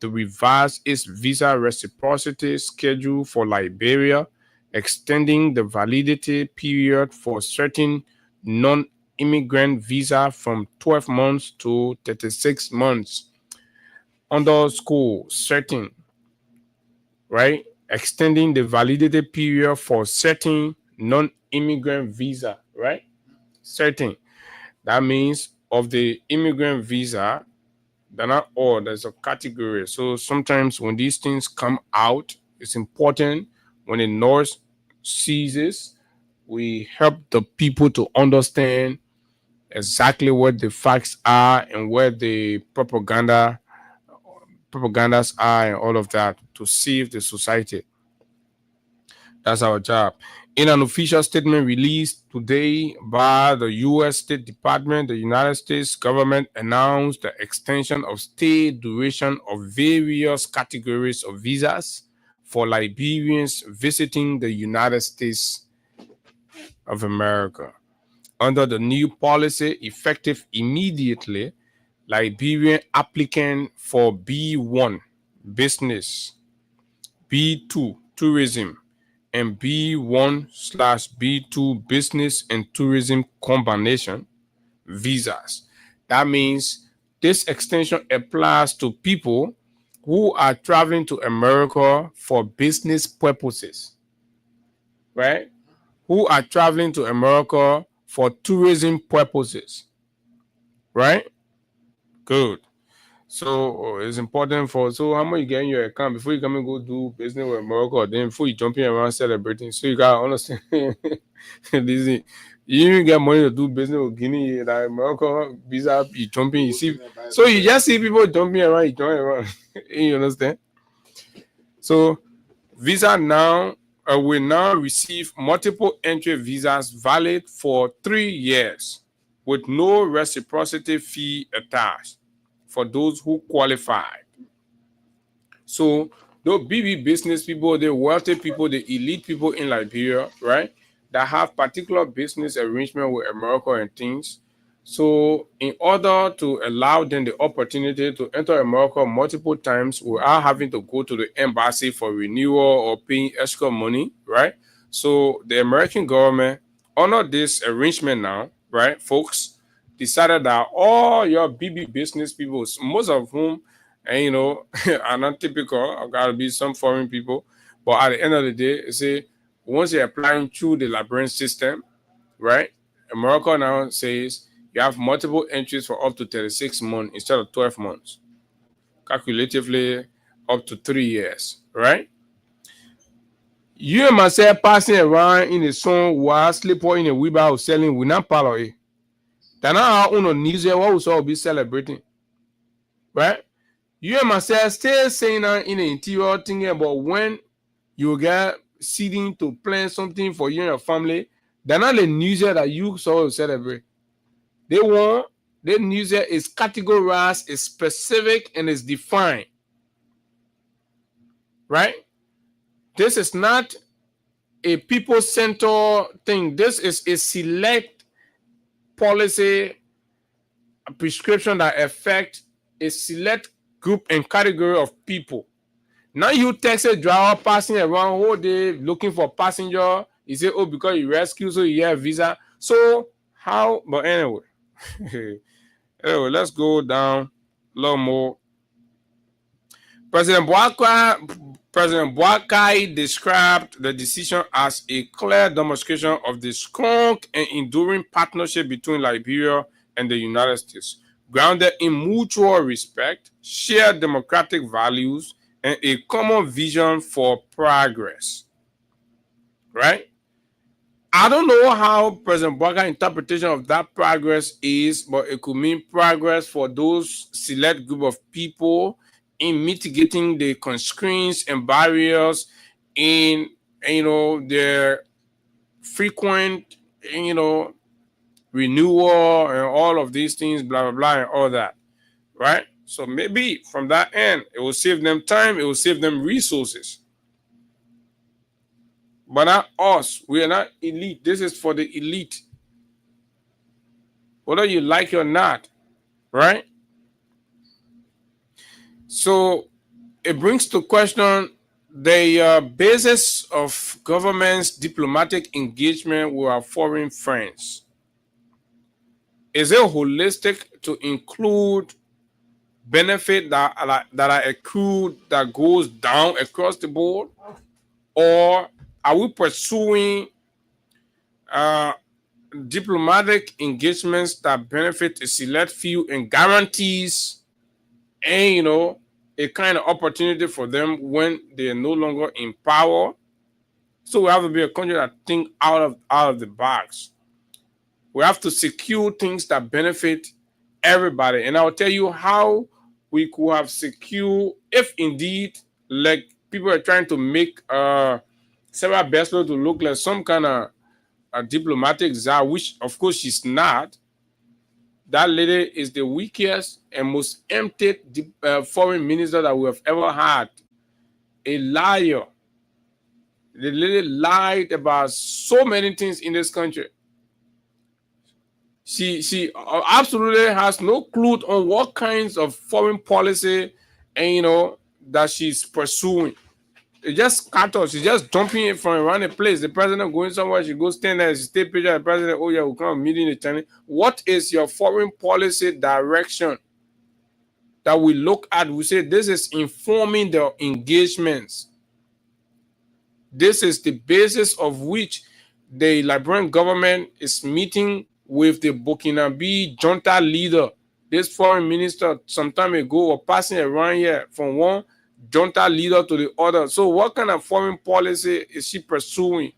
to revise its visa reciprocity schedule for Liberia, extending the validity period for certain non-immigrant visa from 12 months to 36 months. Underscore certain, right? Extending the validity period for certain non-immigrant visa, right? Certain. That means of the immigrant visa, they're not all, there's a category. So sometimes when these things come out, it's important when the North sees this, we help the people to understand exactly what the facts are and where the propagandas are and all of that to save the society. That's our job. In an official statement released today by the U.S. State Department, the United States government announced the extension of stay duration of various categories of visas for Liberians visiting the United States of America. Under the new policy, effective immediately, Liberian applicant for B1, business, B2, tourism, and B1/B2, business and tourism combination visas. That means this extension applies to people who are traveling to America for business purposes, right? Who are traveling to America for tourism purposes, right? Good. So it's important so how much you get in your account before you come and go do business with America, then before you jumping around celebrating. So you gotta understand this. You even get money to do business with Guinea, like America, visa, you jumping, you see. So you just see people jumping around, you join around. You understand? So visa now will now receive multiple entry visas valid for 3 years with no reciprocity fee attached for those who qualified. So those BB business people, the wealthy people, the elite people in Liberia, right, that have particular business arrangement with America and things. So in order to allow them the opportunity to enter America multiple times without having to go to the embassy for renewal or paying extra money, right? So the American government, under this arrangement now, right, folks, decided that all your BB business people, most of whom, and you know, are not typical, I've got to be some foreign people, but at the end of the day, you see, once you're applying through the Liberian system, right, America now says you have multiple entries for up to 36 months instead of 12 months, calculatively up to 3 years, right? You and myself passing around in a song while sleeper in a wheelbarrow selling, we're not part of it. That's not how uno news what we all be celebrating, right? You and myself still saying that in the interior thinking about when you get seeding to plan something for you and your family. They're not the news that you saw celebrate. The news is categorized, is specific, and is defined. Right? This is not a people-centered thing. This is a select policy prescription that affects a select group and category of people. Now you taxi driver passing around whole day looking for passenger. You say, oh, because you rescue, so you have visa. So how? But anyway, let's go down a little more. President Boakai described the decision as a clear demonstration of the strong and enduring partnership between Liberia and the United States, grounded in mutual respect, shared democratic values, and a common vision for progress. Right? I don't know how President Boakai's interpretation of that progress is, but it could mean progress for those select group of people in mitigating the constraints and barriers in, their frequent, renewal and all of these things, blah, blah, blah, and all that, right? So maybe from that end, it will save them time, it will save them resources. But not us. We are not elite. This is for the elite. Whether you like it or not, right? So it brings to question the basis of government's diplomatic engagement with our foreign friends. Is it holistic to include benefit that are accrued that goes down across the board? Or are we pursuing diplomatic engagements that benefit a select few and guarantees and, a kind of opportunity for them when they are no longer in power? So we have to be a country that think out of the box. We have to secure things that benefit everybody. And I'll tell you how we could have secured, if indeed, like people are trying to make Sarah Beslow to look like some kind of a diplomatic czar, which of course she's not. That lady is the weakest and most empty foreign minister that we have ever had. A liar. The lady lied about so many things in this country. She absolutely has no clue on what kinds of foreign policy and that she's pursuing. It just scatters. She's just dumping it from around the place. The president going somewhere, she goes stand there, she take picture of the president. Oh yeah, we'll come meeting the Chinese. What is your foreign policy direction that we look at? We say this is informing the engagements. This is the basis of which the Liberian government is meeting with the Burkinabe junta leader. This foreign minister some time ago was passing around here from one junta leader to the other. So what kind of foreign policy is she pursuing?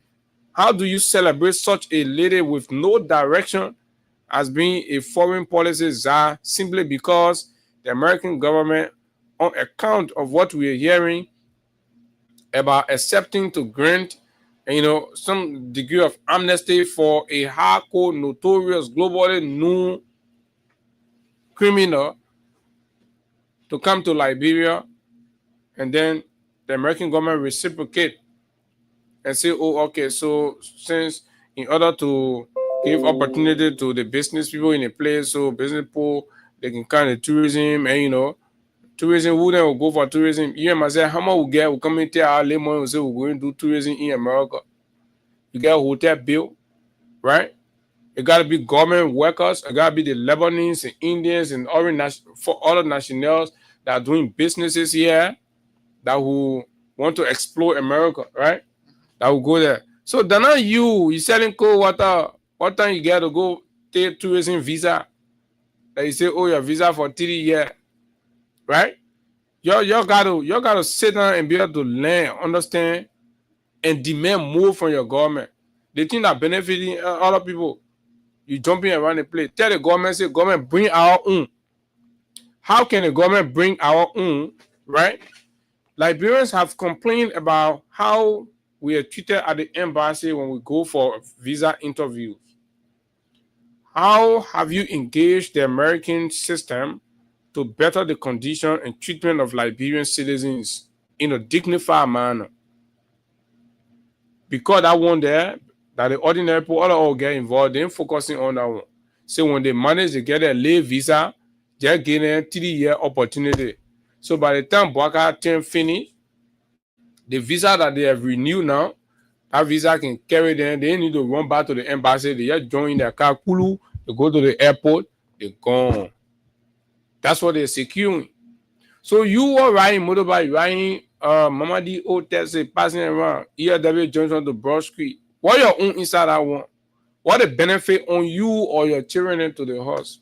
How do you celebrate such a lady with no direction as being a foreign policy czar simply because the American government, on account of what we are hearing about accepting to grant some degree of amnesty for a hardcore, notorious, globally known criminal to come to Liberia, and then the American government reciprocate and say, oh, okay, so since in order to give opportunity to the business people in a place, so business people, they can kind of tourism, and tourism, who then will go for tourism? You might say, how much we get, we come in here, our money, we say we're going to do tourism in America. You get a hotel bill, right? It got to be government workers. It got to be the Lebanese and Indians and other nationals that are doing businesses here that who want to explore America, right? That will go there. So they're not you selling cold water. What time you get to go take tourism visa? That you say, oh, your visa for 3 years, right? You gotta sit down and be able to learn, understand, and demand more from your government. The thing that benefiting other people, you jumping around the place. Tell the government, say, government, bring our own. How can the government bring our own, right? Liberians have complained about how we are treated at the embassy when we go for visa interviews. How have you engaged the American system to better the condition and treatment of Liberian citizens in a dignified manner? Because that one there, that the ordinary people all get involved, they're focusing on that one. So when they manage to get a late visa, they're getting a 3-year opportunity. So by the time Bwaka term finish, the visa that they have renewed now, that visa can carry them. They need to run back to the embassy. They just join their car, Kulu, they go to the airport, they're gone. That's what they're securing. So you are riding motorbike, riding Mamadi Old Tesla, passing around ERW Junction to Broad Street. What your own inside that one? What the benefit on you or your children into the horse?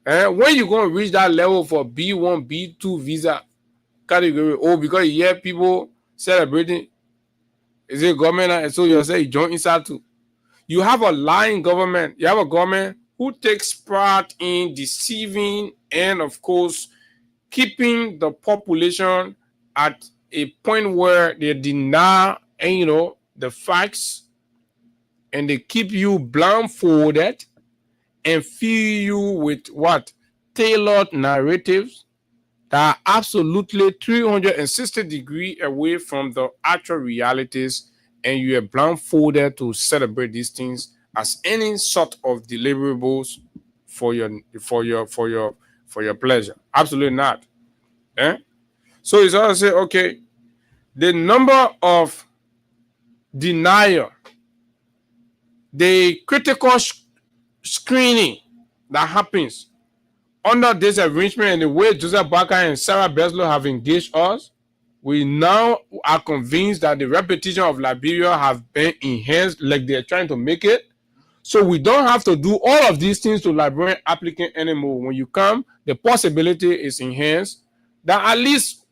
And when you going to reach that level for B1, B2 visa category, because you hear people celebrating, is it government? And so you say you join inside too. You have a lying government. You have a government who takes part in deceiving and, of course, keeping the population at a point where they deny, the facts, and they keep you blindfolded and fill you with what? Tailored narratives that are absolutely 360 degrees away from the actual realities, and you are blindfolded to celebrate these things as any sort of deliverables for your pleasure. Absolutely not. So it's also say, okay, the number of denial, the critical screening that happens under this arrangement and the way Joseph Barker and Sarah Beslow have engaged us, we now are convinced that the reputation of Liberia have been enhanced like they're trying to make it. So we don't have to do all of these things to Liberian applicant anymore. When you come, the possibility is enhanced that at least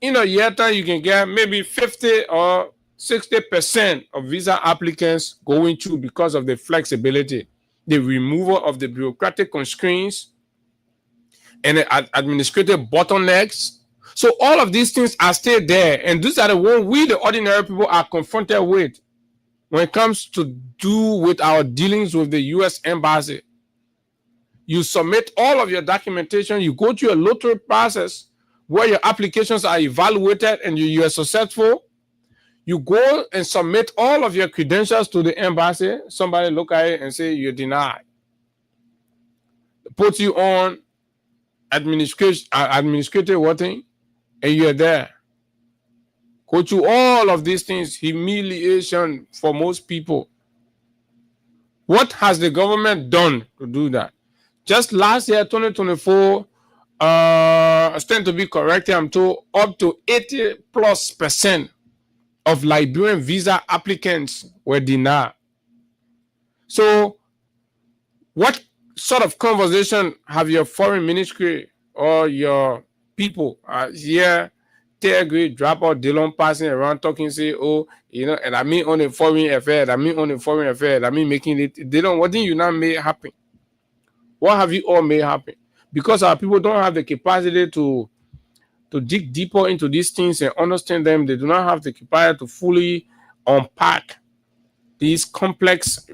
in a year time you can get maybe 50 or 60% of visa applicants going through because of the flexibility, the removal of the bureaucratic constraints and the administrative bottlenecks. So all of these things are still there, and these are the ones we, the ordinary people, are confronted with when it comes to do with our dealings with the U.S. Embassy. You submit all of your documentation, you go through a lottery process where your applications are evaluated and you are successful. You go and submit all of your credentials to the embassy. Somebody look at it and say you're denied. Put you on administrative voting, and you're there. Go through all of these things, humiliation for most people. What has the government done to do that? Just last year, 2024, I stand to be corrected, I'm told up to 80+% of Liberian visa applicants were denied. So what sort of conversation have your foreign ministry or your people here, Tegri, drop out Dillon passing around talking, say, and I mean on a foreign affair, I mean making it, they don't, what did you not make happen? What have you all made happen? Because our people don't have the capacity to dig deeper into these things and understand them. They do not have the capacity to fully unpack these complex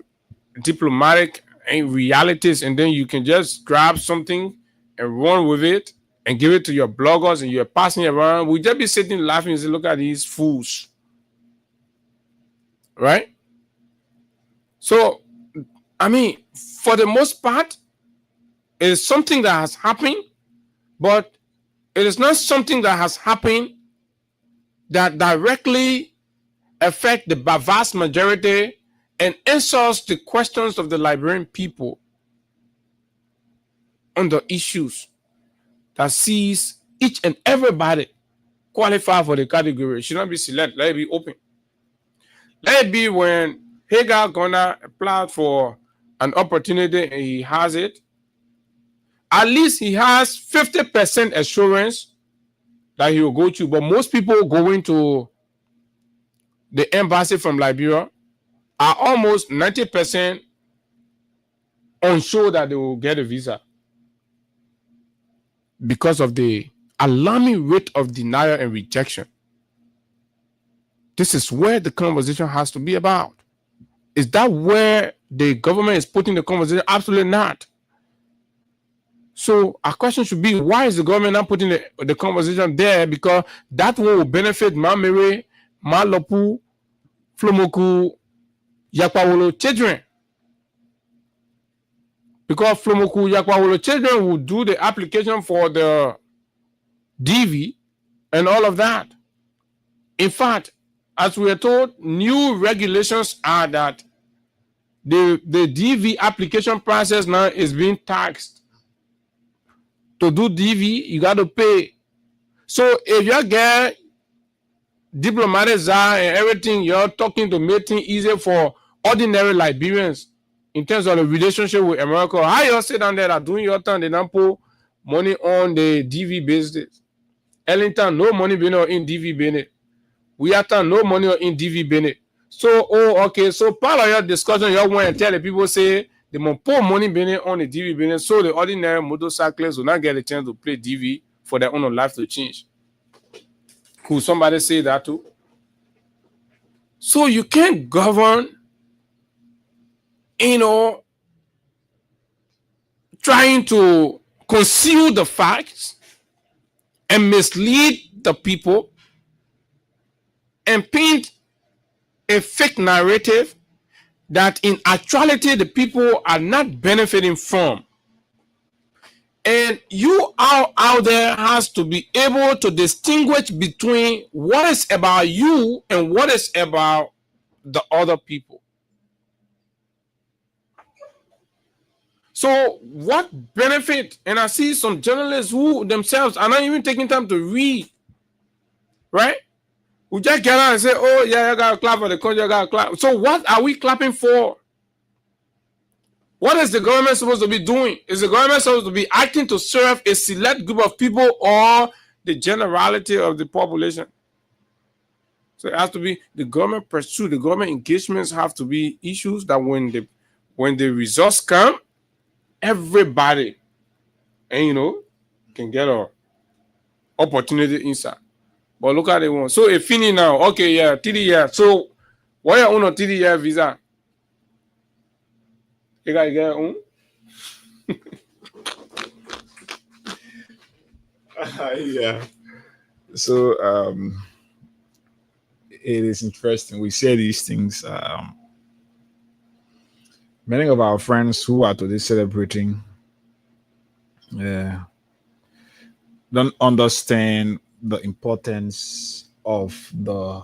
diplomatic realities, and then you can just grab something and run with it and give it to your bloggers and you're passing it around, we'll just be sitting laughing and say, look at these fools. Right? So, I mean, for the most part, it is something that has happened, but it is not something that has happened that directly affect the vast majority and answers the questions of the Liberian people on the issues that sees each and everybody qualify for the category. It should not be select. Let it be open. Let it be when Hagar gonna apply for an opportunity and he has it. At least he has 50% assurance that he will go to. But most people going to the embassy from Liberia are almost 90% unsure that they will get a visa because of the alarming rate of denial and rejection. This is where the conversation has to be about. Is that where the government is putting the conversation? Absolutely not. So our question should be, why is the government not putting the conversation there? Because that one will benefit Mamere, Malopu, Flomoku, Yakwawolo children. Because Flomoku, Yakwawolo children will do the application for the DV and all of that. In fact, as we are told, new regulations are that the DV application process now is being taxed. To do DV, you got to pay. So if you get diplomatic visa and everything, you're talking to make things easier for ordinary Liberians in terms of the relationship with America. How you sit down there that doing your time, they don't put money on the DV basis. Ellington, no money being in DV Bennett. We have to no money in DV Bennett. So, okay. So part of your discussion, you want to tell the people say they must put money on the DV Bennett, so the ordinary motorcyclists will not get a chance to play DV for their own life to change. Could somebody say that too? So you can't govern, trying to conceal the facts and mislead the people and paint a fake narrative that in actuality the people are not benefiting from. And you out there has to be able to distinguish between what is about you and what is about the other people. So what benefit? And I see some journalists who themselves are not even taking time to read, right? We just get out and say, oh yeah, you gotta clap for the country, you gotta clap. So what are we clapping for? What is the government supposed to be doing? Is the government supposed to be acting to serve a select group of people or the generality of the population? So it has to be the government pursuit. The government engagements have to be issues that when the results come, everybody, and can get an opportunity inside. But look at the one. So if fini now, okay, yeah, 3 years. So why you own a 3 year visa? You gotta get on.
Yeah. So it is interesting. We say these things. Many of our friends who are today celebrating don't understand the importance of the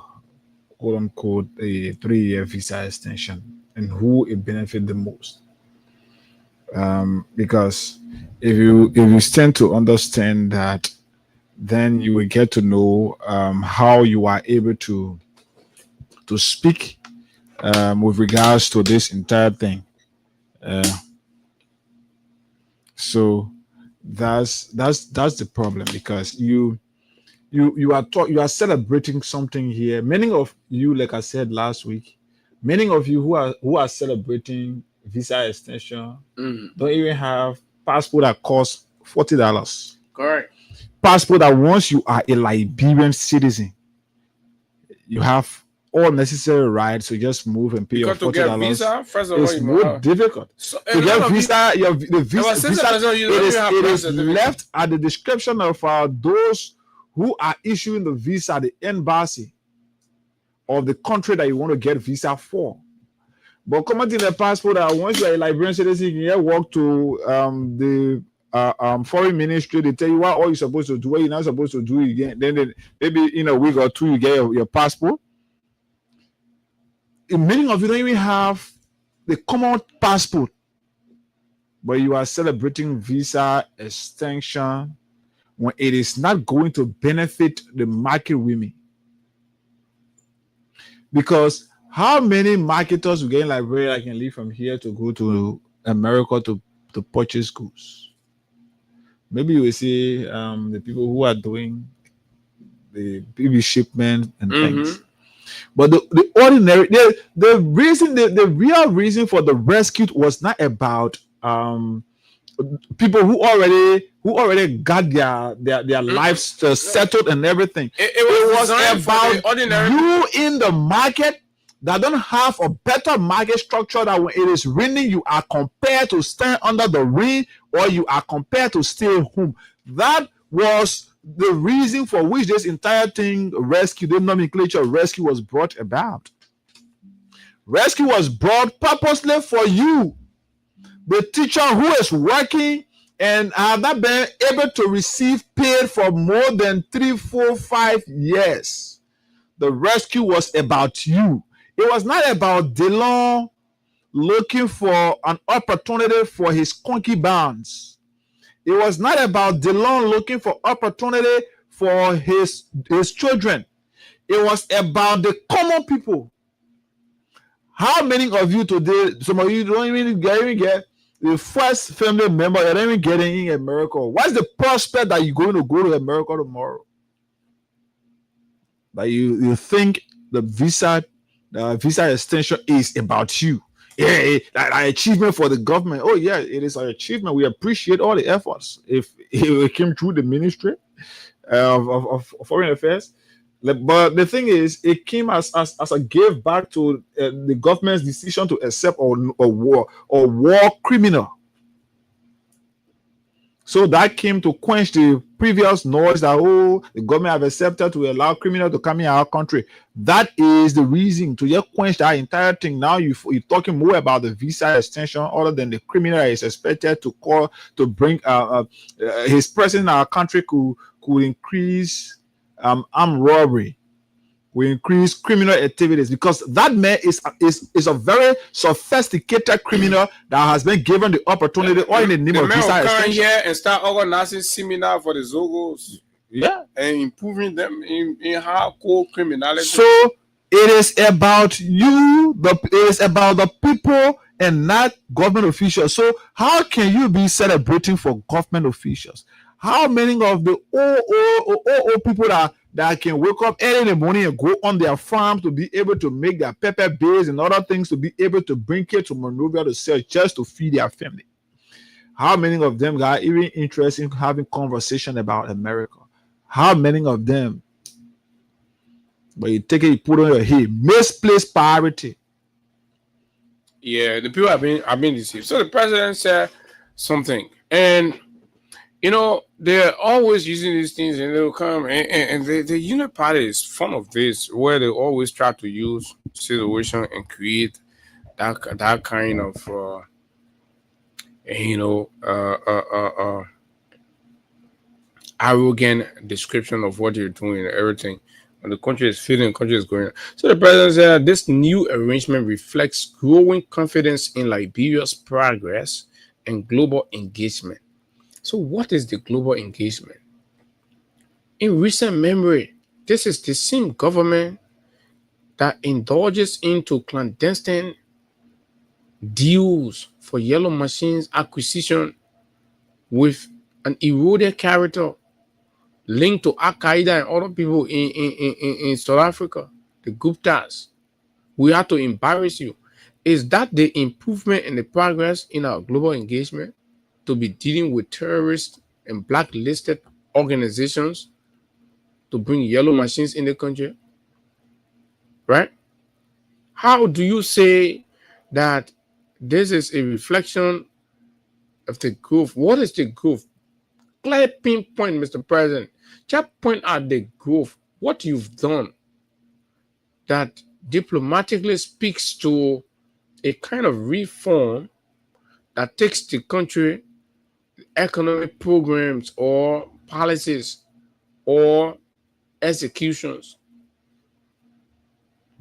quote unquote a 3-year visa extension and who it benefit the most. Because if you stand to understand that, then you will get to know how you are able to speak with regards to this entire thing. So that's the problem, because you are celebrating something here. Many of you, like I said last week, many of you who are celebrating visa extension don't even have passport that costs $40.
Correct.
Passport that once you are a Liberian citizen, you have all necessary rights to just move and pay your
Because to get
$40.
visa, first of all,
It's
you
more
must-
difficult.
So,
To get visa, the visa, it is left at the description of those who are issuing the visa, the embassy of the country that you want to get visa for. But comment in the passport that once you are a Liberian citizen, you can walk to the foreign ministry. They tell you what all you're supposed to do, what you're not supposed to do. Again, then maybe in a week or two you get your passport. Many of you don't even have the common passport, but you are celebrating visa extension when it is not going to benefit the market women. Because how many marketers will get in Liberia that can leave from here to go to America to purchase goods? Maybe you will see the people who are doing the baby shipment and things. But the ordinary, the reason, the real reason for the rescue was not about people who already got their lives settled and everything. It was about you in the market that don't have a better market structure, that when it is raining, you are compared to stand under the rain, or you are compared to stay home. That was the reason for which this entire thing, rescue, the nomenclature rescue, was brought about. Rescue was brought purposely for you, the teacher who is working and have not been able to receive paid for more than 3, 4, 5 years. The rescue was about you. It was not about Delon looking for an opportunity for his concubines. It was not about Delon looking for opportunity for his children. It was about the common people. How many of you today, some of you don't even get the first family member, you don't even get in America? What's the prospect that you're going to go to America tomorrow? That you think the visa extension is about you? Yeah, an achievement for the government. Oh yeah, it is an achievement. We appreciate all the efforts. If it came through the Ministry of Foreign Affairs, but the thing is, it came as a give back to the government's decision to accept a war criminal. So that came to quench the previous noise that the government have accepted to allow criminals to come in our country. That is the reason to just quench that entire thing. Now you're talking more about the visa extension, other than the criminal is expected to bring his presence in our country could increase armed robbery, will increase criminal activities, because that man is a very sophisticated criminal that has been given the opportunity, or in the name of visa
extension.
Come
here and start organizing seminar for the Zogos, and improving them in hardcore criminality.
So it is about you, it is about the people and not government officials. So how can you be celebrating for government officials? How many of the old people that can wake up early in the morning and go on their farms to be able to make their pepper base and other things, to be able to bring it to Monrovia to sell just to feed their family? How many of them are even interested in having conversation about America? How many of them? But you take it, you put on your head, misplaced priority.
Yeah, the people have been deceived. So the president said something, and they're always using these things, and they'll come and the Unit Party is fond of this, where they always try to use situation and create that kind of arrogant description of what you're doing and everything. And the country is feeling, the country is going. So the president said this new arrangement reflects growing confidence in Liberia's progress and global engagement. So what is the global engagement? In recent memory, this is the same government that indulges into clandestine deals for yellow machines acquisition with an eroded character linked to Al-Qaeda and other people in South Africa, the Guptas. We have to embarrass you. Is that the improvement and the progress in our global engagement? To be dealing with terrorists and blacklisted organizations to bring yellow machines in the country, right? How do you say that this is a reflection of the growth? What is the growth? Clear pinpoint, Mr. President. Just point out the growth, what you've done that diplomatically speaks to a kind of reform that takes the country economic programs or policies or executions.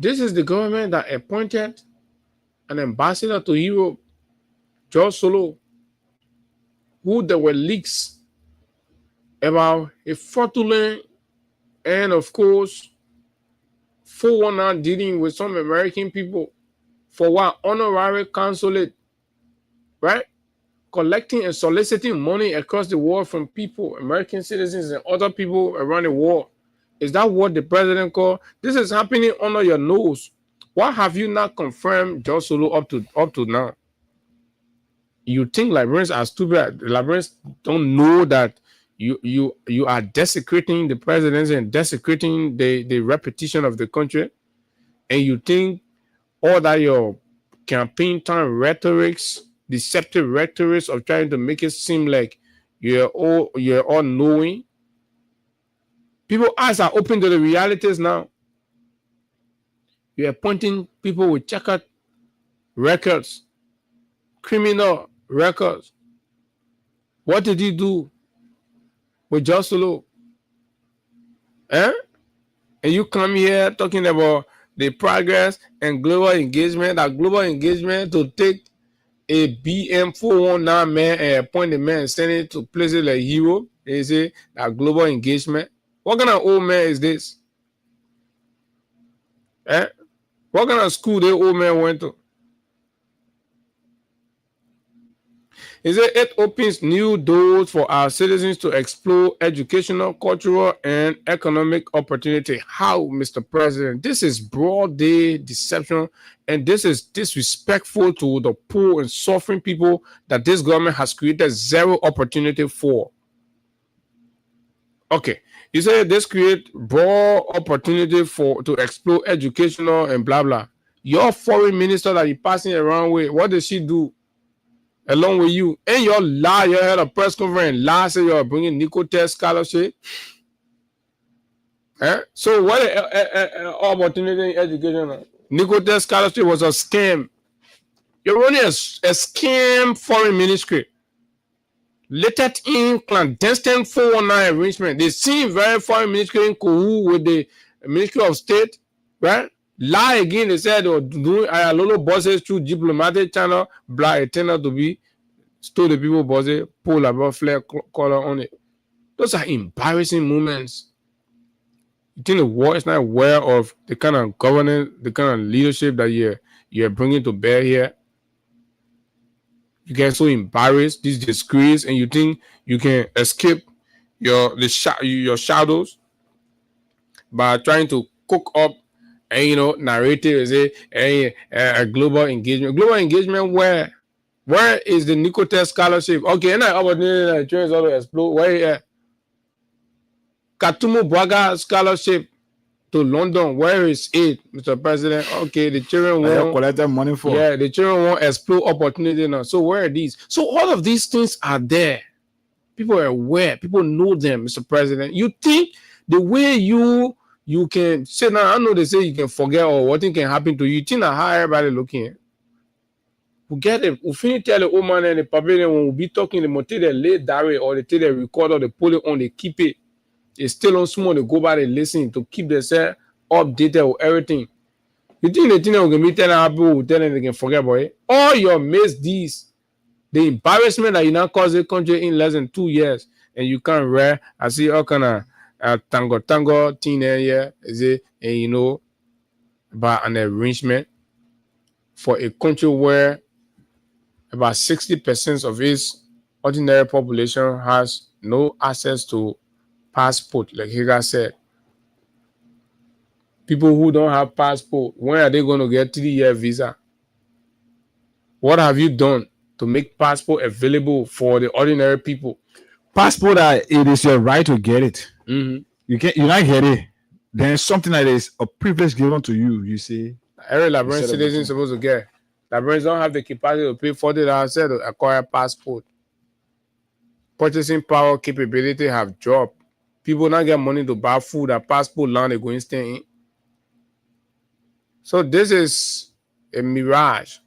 This is the government that appointed an ambassador to Europe, George Solo, who there were leaks about a fraudulent and, of course, 419 dealing with some American people for what? Honorary consulate, right? Collecting and soliciting money across the world from people, American citizens and other people around the world. Is that what the president called? This is happening under your nose. Why have you not confirmed George Solo up to now? You think Liberians are stupid? Liberians don't know that you are desecrating the presidency and desecrating the reputation of the country, and you think all that your campaign time rhetorics, deceptive rhetorics of trying to make it seem like you're all knowing. People's eyes are open to the realities now. You're appointing people with checkered records, criminal records. What did he do with George Solo? And you come here talking about the progress and global engagement, that global engagement to take a BM419 man and appoint the man and send it to places like Europe. They say that global engagement. What kind of old man is this? What kind of school the old man went to? He said it opens new doors for our citizens to explore educational, cultural, and economic opportunity. How, Mr. President? This is broad day deception, and this is disrespectful to the poor and suffering people that this government has created zero opportunity for. Okay, you said this create broad opportunity to explore educational and blah blah. Your foreign minister that you're passing around with, what does she do? Along with you, and your lie, you had a press conference last year, you're bringing Nicotest scholarship. So what opportunity in education? Nicotest scholarship was a scam. You're running a scam foreign ministry. Let in clandestine 419 arrangement. They seem very foreign ministry in cahoots with the Ministry of State, right? Lie again, they said they were doing a lot of buses through diplomatic channel, blah, it turned out to be stole the people buses, pull about flag color on it. Those are embarrassing moments. You think the world is not aware of the kind of governance, the kind of leadership that you're bringing to bear here? You get so embarrassed, this disgrace, and you think you can escape your shadows by trying to cook up and narrative is a global engagement. Global engagement where is the Nicotest scholarship? Okay, and I opportunity to all explode. Where Katumu Braga scholarship to London, where is it, Mr. President? Okay, the children won't
collect money for.
Yeah, the children won't explore opportunity now. So where are these? So all of these things are there. People are aware. People know them, Mr. President. You think the way you can say now, I know they say you can forget or what thing can happen to you. You think how everybody looking. We get it. We finish tell the old man and the pavilion when we be talking, the motive they lay diary or they take the recorder, they pull it on, they keep it. It's still on small, they go back and listen to keep themselves updated with everything. You think the thing that we can be telling people, we tell them they can forget about it? All your misdeeds, the embarrassment that you now cause the country in less than 2 years, and you can't read. I see all kind of tango thing here, is it? And about an arrangement for a country where about 60% of its ordinary population has no access to passport, like Higa said. People who don't have passport, when are they going to get 3-year visa? What have you done to make passport available for the ordinary people?
Passport, it is your right to get it.
Mm-hmm.
You not get it. Then something that is a privilege given to you. You see,
every Liberian citizen is supposed to get. Liberians don't have the capacity to pay $40 to acquire passport. Purchasing power capability have dropped. People not get money to buy food. A passport land they go instant in. So this is a mirage.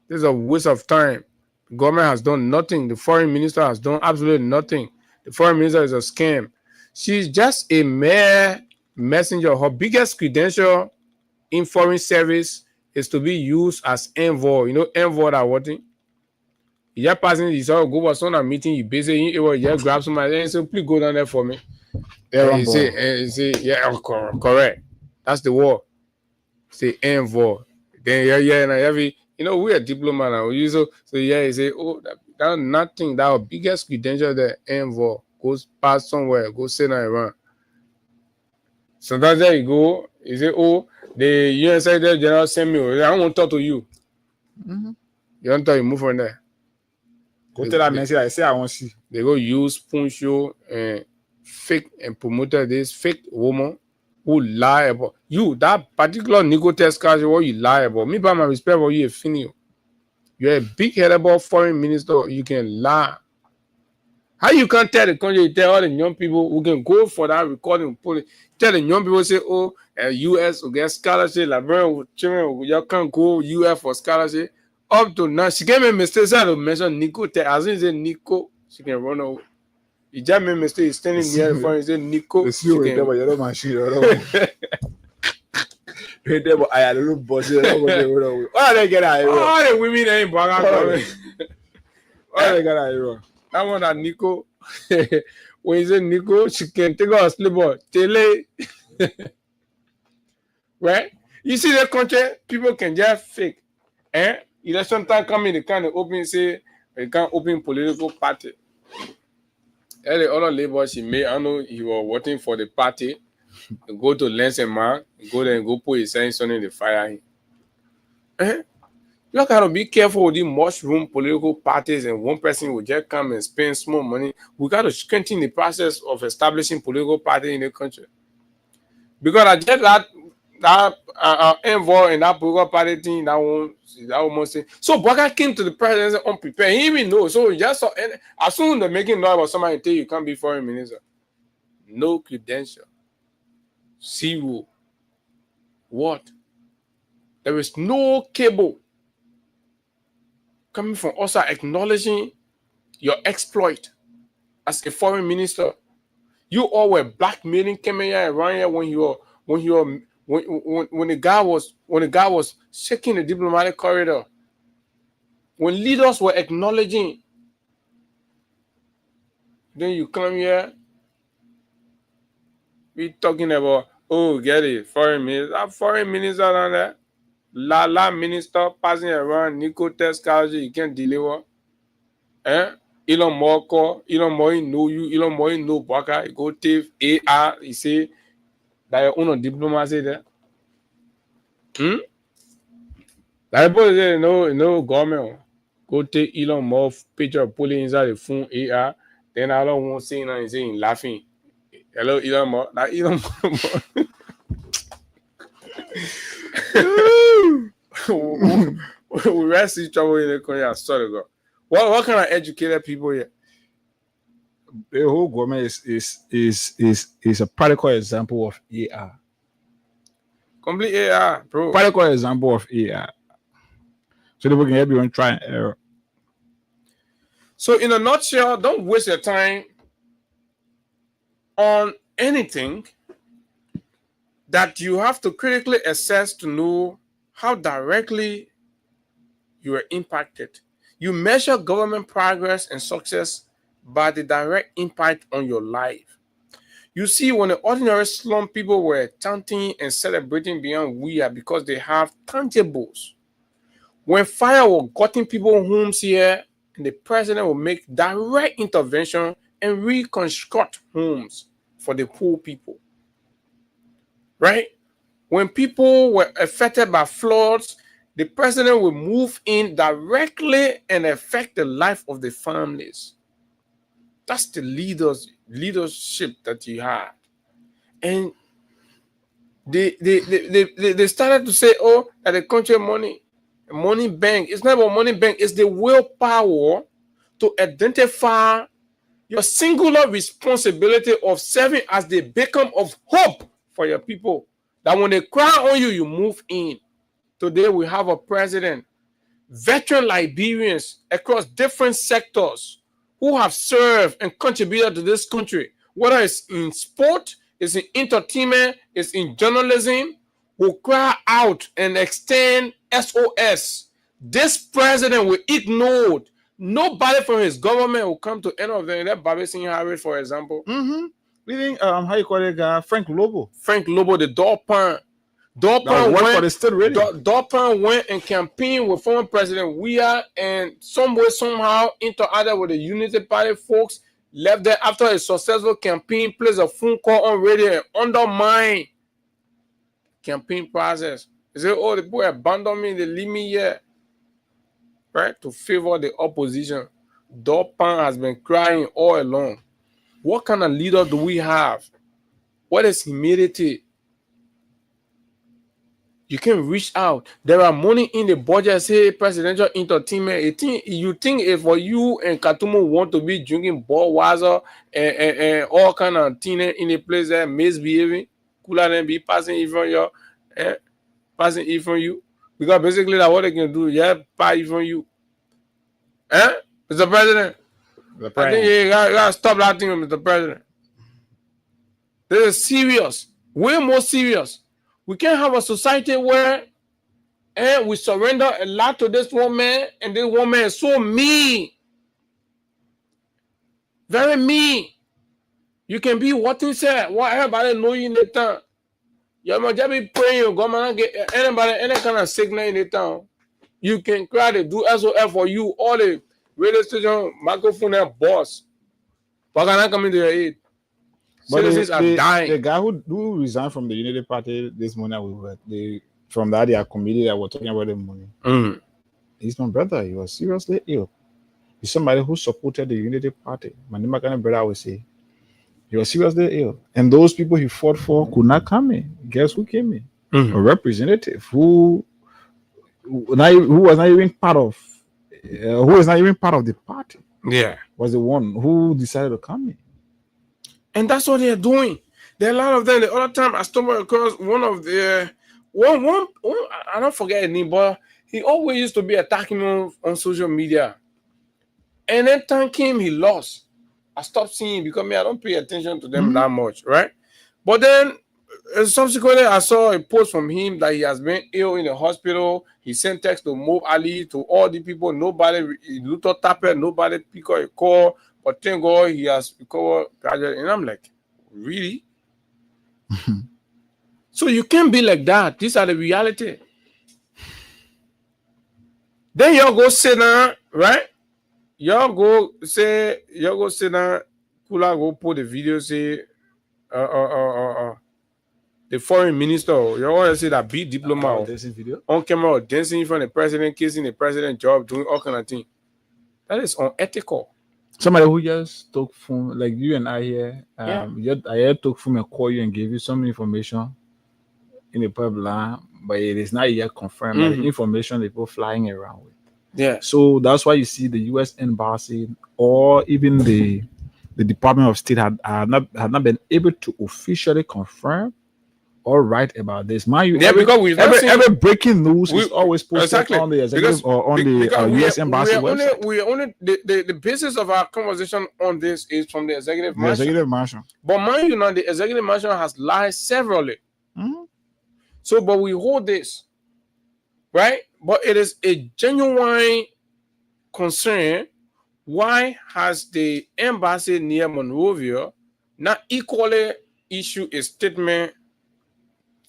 This is a waste of time. The government has done nothing. The foreign minister has done absolutely nothing. The foreign minister is a scam. She's just a mere messenger. Her biggest credential in foreign service is to be used as envoy. You know, envoy that what thing? You're passing this out, go for some meeting, you busy, you grab somebody and say, please go down there for me. And you say, yeah, correct. That's the word. Say envoy. Then and every, you know, we're a diplomat now. So yeah, you say, oh, that nothing, that our biggest credential, the envoy goes past somewhere, go sit down around. Sometimes there you go, you say, oh, the UN Secretary General sent me, I don't want to talk to you. Mm-hmm. You don't talk, you move from there.
Go tell that man, I say I want to see.
They go use Puncho and fake and promoted this fake woman who lie about you. That particular Nico test card, what you lie about. Me, by my respect for you, Finio. You're a big-headed foreign minister. You can lie. How you can't tell the country, you tell all the young people who can go for that recording, pull it. Tell the young people, say, oh, US will get scholarship, Liberian children, you can't go US for scholarship. Up to now, she can't make mistakes. I don't mention Nico. As in say Nico, she can run away. You just made mistake. Standing near the phone, say Nico.
The CEO right there, but you don't machine. Right there, but I had a little boss. What are they get out here?
All the women ain't banging.
What are they get out here?
That one that Nico. When you say Nico, she can take out a slipper. Tele. Right? You see the country, people can just fake. Election time coming, they can't open, say, they can't open political party. And the other labor she made, I know he was working for the party. Go to Lens and Mark, go there and go put his sign on in the fire. You gotta be careful with these mushroom political parties, and one person will just come and spend small money. We gotta strengthen the process of establishing political party in the country. Because I just that envoy in that political party thing, that one say. So Baka came to the president unprepared. He didn't even know. So he just saw, and as soon as they're making noise about somebody tell you can't be foreign minister. No credential. Zero. What? There is no cable coming from us acknowledging your exploit as a foreign minister. You all were blackmailing Kemenya around here when the guy was shaking the diplomatic corridor, when leaders were acknowledging, then you come here, we talking about, oh, get it, foreign minister, that foreign minister down there, la minister passing around, Nico test college, you can't deliver. Elon Musk know you, Elon Musk know Baka, you go take AR, he say, that your own diplomacy there. Like people say no government. Go take Elon Musk picture, pull it inside the phone AR. Then I don't want to say nothing, saying laughing. Hello, Elon Musk. Like Elon Musk. We rest each other in the country. I swear to God. What kind of educated people here?
The whole government is a practical example of AR.
Complete AR, bro.
Practical example of AR. So people can help you and try and error.
So in a nutshell, don't waste your time on anything that you have to critically assess to know how directly you are impacted. You measure government progress and success by the direct impact on your life. You see, when the ordinary slum people were chanting and celebrating beyond weird because they have tangibles. When fire was gutting people's homes here, and the president will make direct intervention and reconstruct homes for the poor people. Right? When people were affected by floods, the president will move in directly and affect the life of the families. That's the leadership that you have. And they started to say, oh, that the country money bank. It's not about money bank. It's the willpower to identify your singular responsibility of serving as the beacon of hope for your people. That when they cry on you, you move in. Today we have a president, veteran Liberians across different sectors who have served and contributed to this country, whether it's in sport, it's in entertainment, it's in journalism, who cry out and extend SOS. This president will ignore. Nobody from his government will come to any of them. That Bobby Singh Harris, for example.
Even how you call it, Frank Lobo.
Frank Lobo, the Dorpan. Dorpan went and campaigned with former President Weah, and somehow interacted with the Unity Party folks. Left there after a successful campaign, placed a phone call on radio and undermined campaign process. They say, oh, the boy abandoned me, they leave me here. Right? To favor the opposition. Dorpan has been crying all along. What kind of leader do we have? What is humility? You can reach out. There are money in the budget, say presidential entertainment. You think if for you and Katumu want to be drinking Budweiser and all kind of thing in the place that misbehaving, cooler than be passing it from you, passing it from you. Because basically that's what they can do. Yeah, buy it from you. Mr. President. I think you gotta stop that thing, Mr. President. This is serious. Way more serious. We can't have a society where we surrender a lot to this one man, and this one man is so mean. Very mean. You can be what you said. What everybody know you in the town. You must just be praying your government get anybody any kind of signal in the town. You can cry to do SOF for you, all the radio station, microphone and boss. But can I come into your aid? Citizens are dying.
The guy who resigned from the Unity Party this morning, from that their committee that were talking about the money. He's my brother. He was seriously ill. He's somebody who supported the Unity Party. My name kind of brother, I would say. He was seriously ill. And those people he fought for could not come in. Guess who came in? A representative who was not even part of the party.
Yeah.
Was the one who decided to come in.
And that's what they're doing. There are a lot of them. The other time I stumbled across one of the one I don't forget his name, but he always used to be attacking me on social media. And then time came, he lost. I stopped seeing him because I don't pay attention to them that much, right? But then subsequently, I saw a post from him that he has been ill in the hospital. He sent text to Mo Ali, to all the people. Nobody, Luther Tapper, nobody picked up a call. But thank God he has recovered gradually. And I'm like, really? So you can't be like that. These are the reality. Then y'all go sit down, right? Y'all go sit down. Kula go put the video, say, the foreign minister, you want to say that big diplomat on camera dancing in front of the president, kissing the president job, doing all kind of things. That is unethical.
Somebody who just took phone, like you and I here, I took phone and call you and gave you some information in the public, but it is not yet confirmed. The information they put flying around with.
Yeah.
So that's why you see the U.S. Embassy or even the Department of State had not been able to officially confirm or write about this.
Because we've
every breaking news is always posted on the executive or on the U.S. Embassy website.
The basis of our conversation on this is from the executive mansion.
The executive mansion.
But mind you, now the executive mansion has lied severally. So, but we hold this, right? But it is a genuine concern. Why has the embassy near Monrovia not equally issued a statement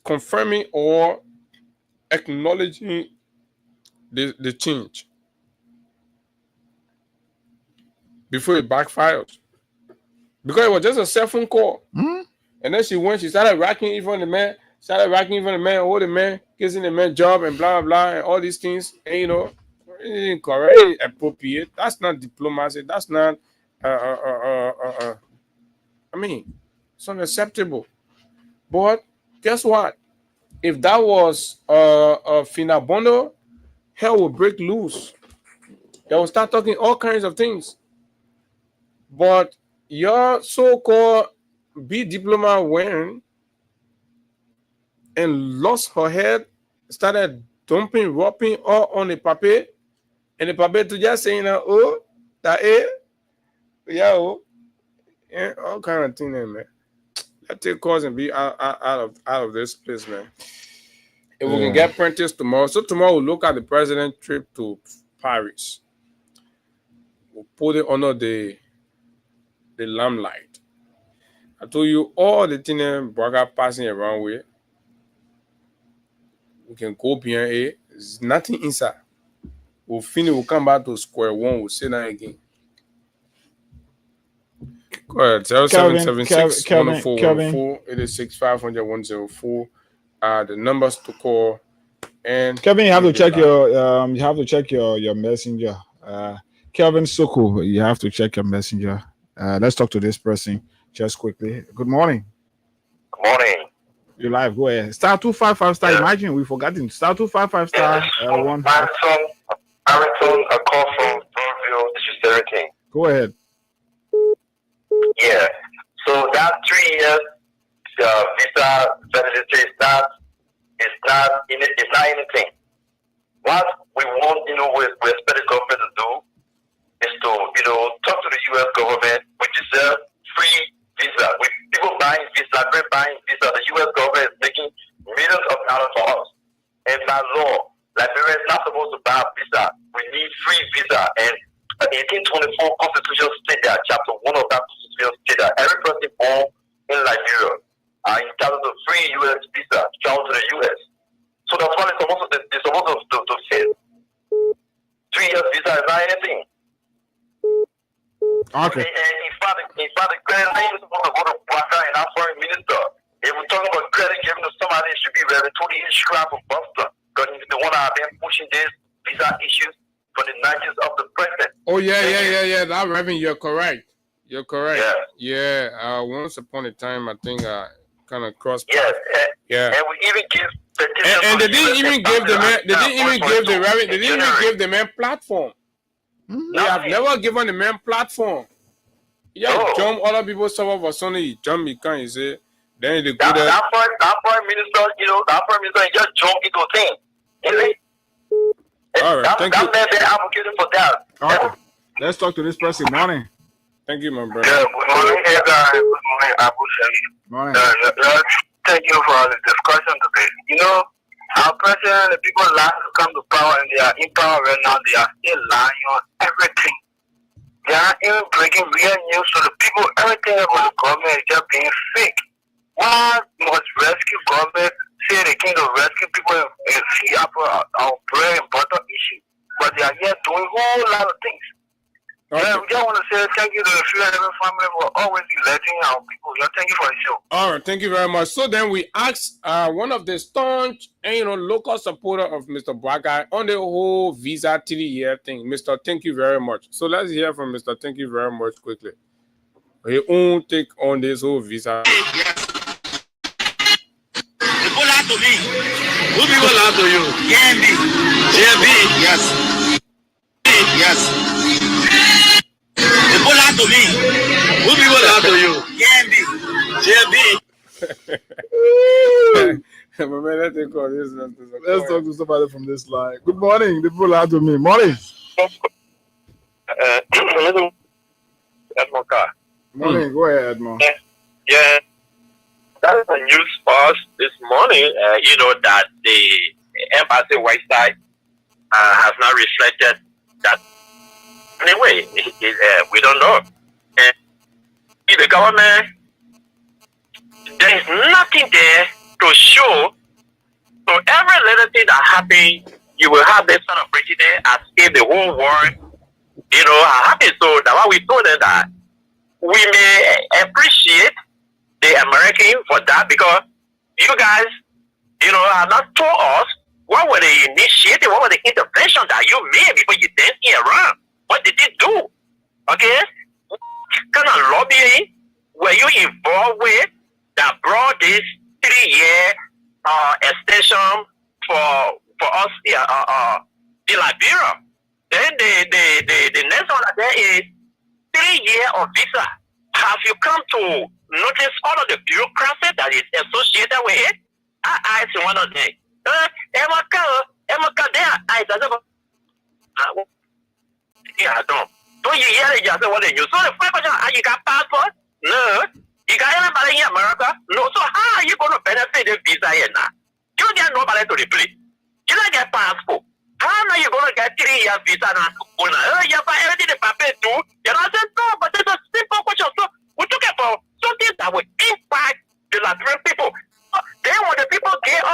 confirming or acknowledging the change before it backfires? Because it was just a cell phone call. And then she started racking in front of the man, all the man, kissing the man job and blah, blah, blah, and all these things. And, you know, it ain't correct, it ain't appropriate. That's not diplomacy. That's not, I mean, it's unacceptable. But guess what? If that was Finabondo, hell will break loose. They will start talking all kinds of things. But your so-called big diploma went and lost her head, started dumping, rapping all on the paper, and the paper to just saying, oh, that yeah, oh, yeah, all kind of thing, man. Let's take calls and be out of this place, man. If we can get prentice tomorrow, so tomorrow we'll look at the president's trip to Paris. We'll put it under the limelight. I told you all the things Braga passing around with. We can go behind it. There's nothing inside. We'll finish. We'll come back to square one. We'll say that again. Go ahead. 0776 104 86 500 104 are the numbers to call. And
Kevin, you have to check your messenger. Kelvin Soko, you have to check your messenger. Let's talk to this person just quickly. Good morning.
Good morning.
You live? Go ahead. Star 255 star. Yeah. Imagine we forgotten. Star 255 star. One.
Harrison, a call from Broadview. This is Derek King.
Go ahead.
Yeah. So that 3 years visa validity is not anything. What we want, we expect the government to do is to, talk to the U.S. government. We deserve free visa. With people buying visa, the U.S. government is making millions of dollars for us. And by law, Liberia is not supposed to buy a visa. We need free visa. And 1824 Constitution state that, Chapter 1 of that Constitution state that every person born in Liberia are entitled to free U.S. visa to travel to the U.S. So that's what they're supposed to say. 3 years visa is not anything.
Okay.
And in fact, the credit line is supposed to go to Baka and our foreign minister. If we're talking about credit given to somebody, it should be very totally inscribed for Boston. Because it's the one that have been pushing this visa issues for the 90s of the president.
Oh, yeah. That Reverend, you're correct. You're correct. Yeah. Once upon a time, I think kind of crossed.
Yes.
Yeah.
And we even give
and they didn't even give the man. They didn't even give the Reverend. They didn't even give the man platform. They have never given the man platform. Yeah, jump other people suffer for something. You jump, you can't. You say, then they go there.
That prime minister just jump into things.
All right, thank you.
They're advocating for that.
Okay. Let's talk to this person. Morning.
Thank you, my brother.
Yeah, good morning, guys. Good morning, Abu Shali.
Morning.
Thank you for the discussion today. Our president, the people like to come to power and they are in power right now. They are still lying on everything. They are even breaking real news to the people. Everything about the government is just being fake. Why must rescue government say they came to rescue people and see up our bread and butter issue? But they are here doing a whole lot of things.
Okay.
Yeah, we just want to say thank you to the Free Heaven family for always electing our people. Yeah, thank you for the show.
All right, thank you very much. So then we asked one of the staunch and local supporter of Mr. Braga on the whole visa 3-year thing. Mr. Thank you very much. So let's hear from Mr. Thank you very much quickly. He won't take on this whole visa.
Yes. People lie to me. Who people lie to you? JMB. Yes. Yes. People lie to me. Who people lie to you? JMB.
Let's talk to somebody from this line. Good morning. The people are to me. Morning. Morning. Go ahead, Edmond.
Yeah. That is the news for us this morning. That the embassy website has not reflected that. Anyway, we don't know. And the government, there is nothing there to show. So every little thing that happens, you will have this sort of president as if the whole world, happy. So that's why we told them that we may appreciate the American for that, because you guys, have not told us what were the initiative, what were the intervention that you made before you did in Iran. What did you do? Okay? What kind of lobbying were you involved with that brought this 3-year extension for us here in Liberia. Then the next one there is 3 years of visa. Have you come to notice all of the bureaucracy that is associated with it? I asked one of them. Yeah, don't you hear it? Just what they use. So the first question, you got passport? No. You got anybody in America? No. So how are you going to benefit the visa here now? You get nobody to the place. You don't get passport. How are you going to get 3 years visa now? You have everything the paper too. You know, I said, no, but it's a simple question. So we took it for something that will impact the Liberian people. Then when the people get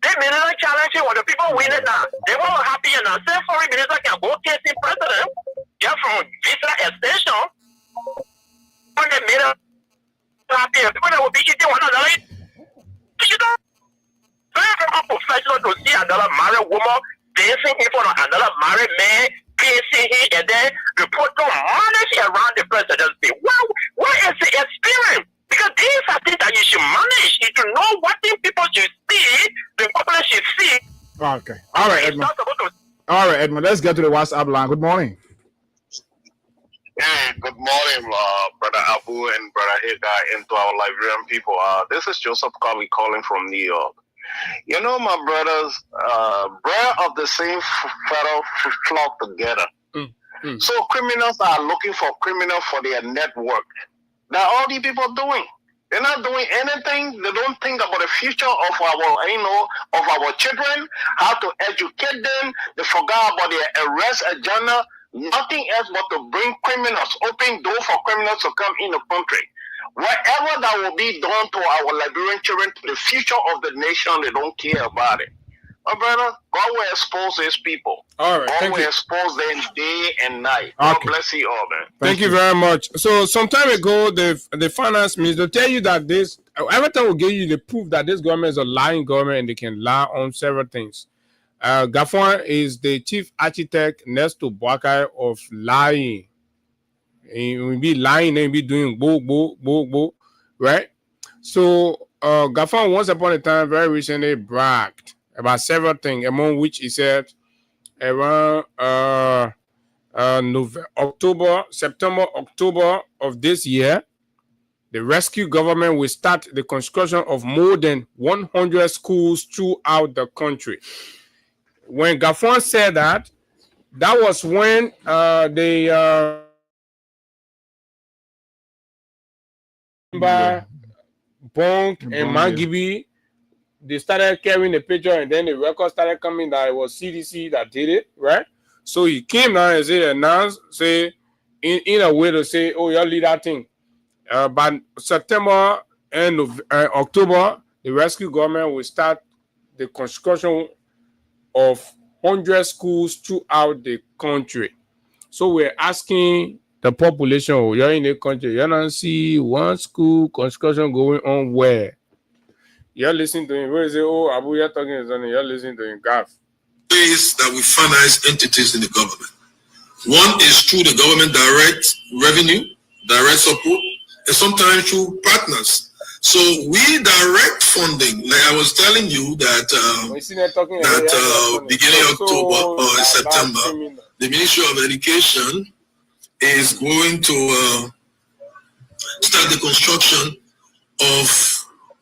they minister challenging when the people win it now. They were happy and now. Say foreign minister can go case in president. Yeah, from visa extension. When they made up happy, people that will be eating one another. You know, very unprofessional to see another married woman dancing in front of another married man, kissing him, and then report to manage around the president. What is the experience? Because these are things that you should manage. You should know what things people should see, the public should see.
Okay. All right, Edmund. All right, Edmund. Let's get to the WhatsApp line. Good morning.
Hey, good morning, Brother Abu and Brother Hagar, and to our Liberian people. This is Joseph Colley calling from New York. You know, my brothers, bread of the same feather flock together. So criminals are looking for criminals for their network. That all these people doing. They're not doing anything. They don't think about the future of our children, how to educate them. They forgot about their arrest agenda. Nothing else but to bring criminals, open door for criminals to come in the country. Whatever that will be done to our Liberian children, to the future of the nation, they don't care about it. My brother, God will expose his people.
All right,
God will expose them day and night. God bless you all, man.
Thank you very much. So some time ago, the finance minister tell you that this, every time we give you the proof that this government is a lying government and they can lie on several things. Gafon is the chief architect next to Boakai of lying. He will be lying and be doing bo, right? So Gafon once upon a time very recently bragged about several things, among which he said around September, October of this year, the rescue government will start the construction of more than 100 schools throughout the country. When Gafon said that was when they Bonk and Mangibi, they started carrying the picture, and then the record started coming that it was CDC that did it, right? So he came down and announced, say, in a way to say, oh, y'all lead that thing. By September and October, the rescue government will start the construction of 100 schools throughout the country. So we're asking the population, you're in the country, you don't see one school construction going on where? You're listening to him. Where is it? Oh, Abu, you're talking to him. You're listening to him. Gaff.
Ways that we finance entities in the government. One is through the government direct revenue, direct support, and sometimes through partners. So we direct funding. Like I was telling you that beginning of October or September, the Ministry of Education is going to start the construction of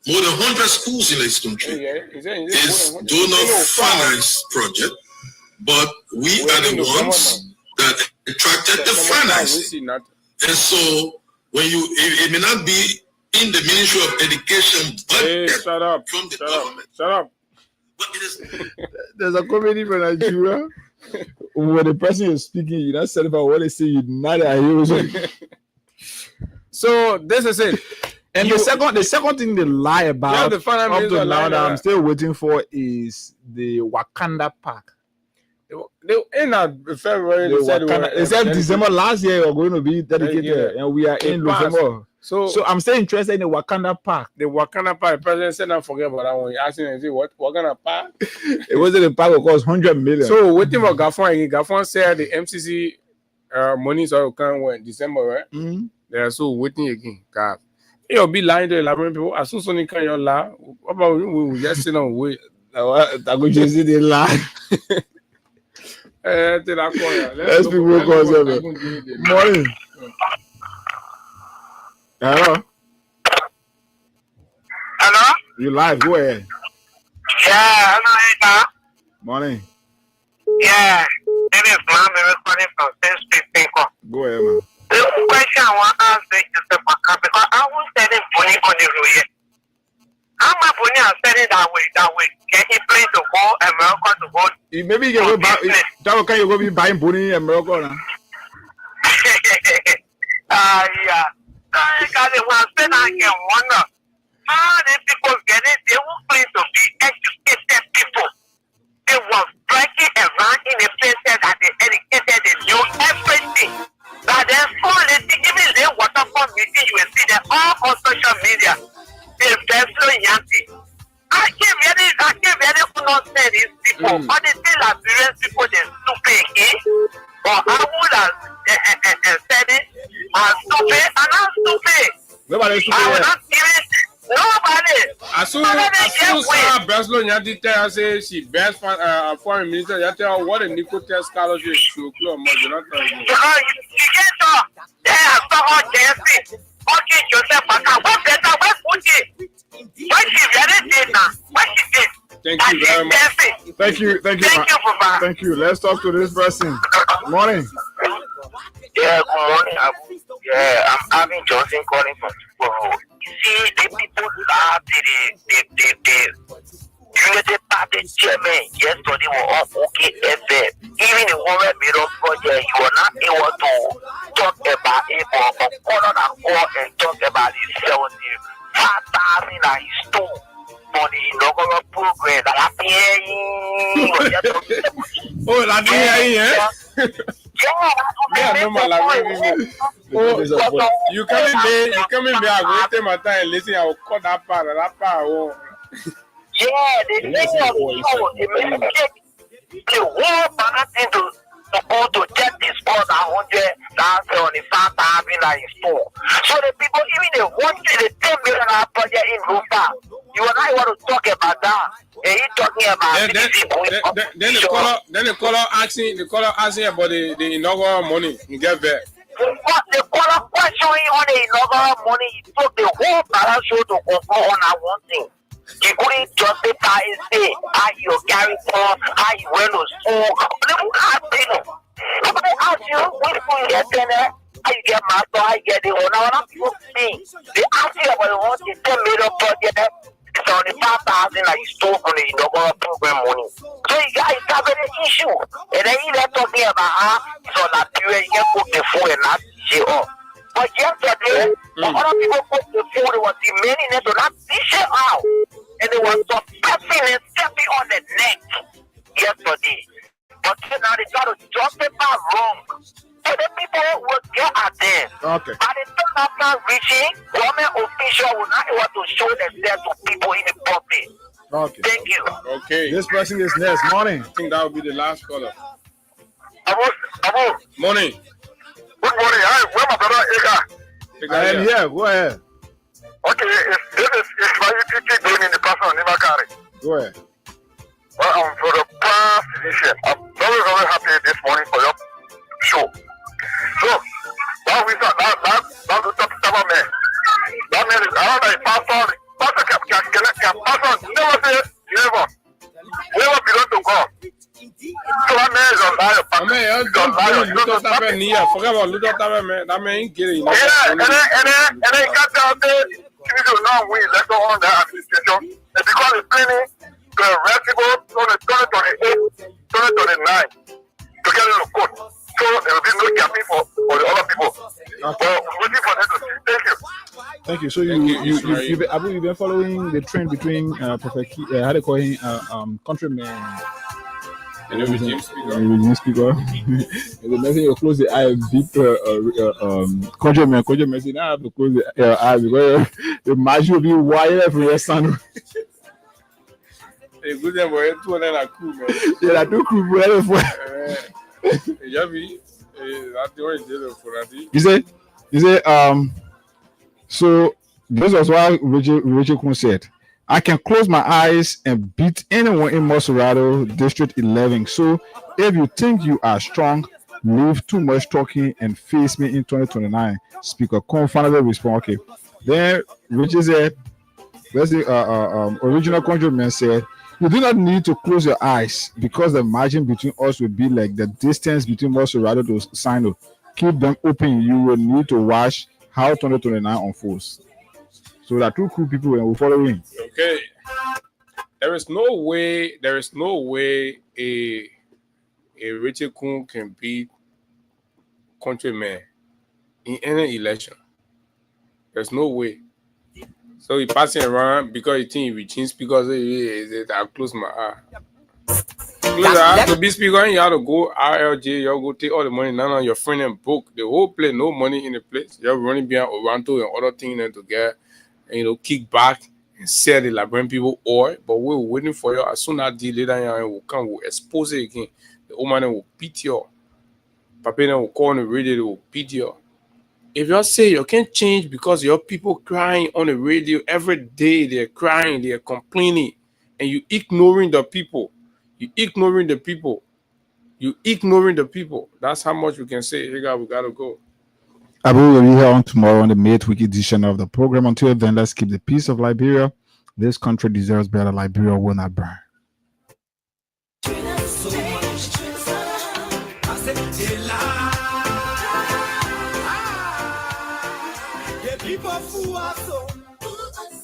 more than 100 schools in this country. It's donor finance project, but we are the ones that attracted the financing. And so when it may not be in the Ministry of Education, but from the government.
Shut up.
But it is
There's a comedy from Nigeria. When the person is speaking, you not said about what they say, you not a
So this is it.
And the second thing they lie about
the final
up to now that I'm
that.
still waiting for is the Wakanda Park.
They in February.
They said December last year we're going to be dedicated, and we are in November. So I'm still interested in the Wakanda Park.
The Wakanda Park. The president said, "Don't forget about that one." He asked him, "Is it what Wakanda Park?"
It wasn't a park. It cost 100 million.
So waiting for Gafon. Gafon said the MCC money is all come when December, right?
Mm-hmm.
They are so waiting again. God. You'll be lying to 11 people. As soon as you can, you're lie. What about we just sit on wait?
I go just see the lie. Let's be more concerned. Morning. Hello.
Hello?
You live? Go ahead.
Yeah, hello,
Morning.
yeah. It is Mama recording from State
Go ahead, man.
The question I want to ask is because I was selling money on the road. How much money I'm selling that way? Can he play to go America to go?
Maybe you can go buy. That can you go be buying bunny in America now?
Yeah. Because they want to spend, I can wonder how these people get it. They will claim to be educated people. They were breaking around in a place that they educated, they knew everything. But then even they waterfall meeting, you will see them all on social media. They're very yanky. I can't really not say these people. But they still Liberian people, they're stupid. Or I would have said it. I'm stupid and I'm stupid.
Nobody's stupid.
I will not give it. Nobody.
As soon as Sarah Breslow Nyanti tell her say she best foreign minister, you tell her what a Nicotech scholarship to club you not tell you.
Because you can't talk. Yeah, someone dancing. Okay, Joseph, what better? What put it? What she really did now? What she did?
Thank you very much.
Thank you,
Papa.
Thank you. Let's talk to this person. Morning.
Yeah, good morning. I'm Avin Johnson calling from Chicago. You see, the people love the Unity Party chairman yesterday were all okay FM. Even the Warren Mirror project, you were not able to talk about it or call on a call and talk about the 75,000 that he stole for the inaugural program that
Oh, that's yeah. You coming there, I go take my time and listen, I will cut that part.
Yeah, the thing of the whole thing to go to check this spot 175,000 that is store. So the people, even the 10 million project in Rumba, you are not able to talk about that. And you talking about
then the caller asking about the inaugural money you get there.
The caller questioning on the inaugural money, he took the whole balance show to conclude on that one thing. You couldn't justify and say how you carry on, how you went to school. People ask people. Nobody ask you which school you get there, how you get master, how you get the one. Now, what people see, they ask you about the 10 million project. 75,000 that you stole from the inaugural program money. So you guys have an issue. And then you're talking about how so that period you put the phone and not shit up. But yesterday, other people put the phone, it was demanding them to not dish it out. And they were suppressing and stepping on the neck yesterday. But now they try to justify wrong. So the people will get at them.
Okay.
By the time after reaching, government officials will not able to show themselves to people in the public.
Okay.
Thank you.
Okay.
This person is next. Morning.
I think that will be the last caller.
Abu.
Morning.
Good morning. Hi, where my brother Ega?
I am here. Go ahead.
Okay, this is my UTT doing in the person of Nibakari.
Go ahead.
Well, for the past physician, I'm very, very happy this morning for your show. So, now we start, now we talk about man. That man is around a pastor. Pastor can never say never. Never belong to God. So that man is a liar.
Forget about Luther, man. That man ain't getting enough.
Yeah, and then got down there. You need to know we let go on the administration. And because it's planning to arrest people on the 2028, 2029 to get in the court. So there will be no campaign for the other people. But we're waiting for them to see. Thank you.
Thank you. So you've been following the trend between Prophet how they call him Countryman and the regime speaker. The message you close the eye deep Countryman say now I have to close the eye because the match will be wired from your son.
Hey, good day, boy. 200 crew, man.
Yeah, 2 crew, boy. You say so This was what Richard Kun said. I can close my eyes and beat anyone in Moserado District 11. So if you think you are strong, leave too much talking and face me in 2029. Speaker Kun finally respond. Okay. Then Richard said, let's say, original countryman said, you do not need to close your eyes because the margin between us will be like the distance between Moserado to Sino. Keep them open. You will need to watch how 2029 unfolds. So there are two cool people and we're following.
Okay. There is no way a Richard Kun can beat countryman in any election. There's no way. So he passing around because he think he change because I close my eye. Close your eye to be speaker and you have to go RLJ, you have to go take all the money. Now your friend and broke the whole place, no money in the place. You're running behind Oranto and other things to get, and, kick back and sell the Liberian people oil. But we're waiting for you. As soon as the later and will come, we'll expose it again. The old man will beat you. Papa will call on the radio, they will beat you. If you say you can't change because your people crying on the radio every day, they're crying, they're complaining, and you ignoring the people. That's how much we can say. Hey, God, we gotta go.
Abu will be here on tomorrow on the midweek edition of the program. Until then, let's keep the peace of Liberia. This country deserves better. Liberia will not burn.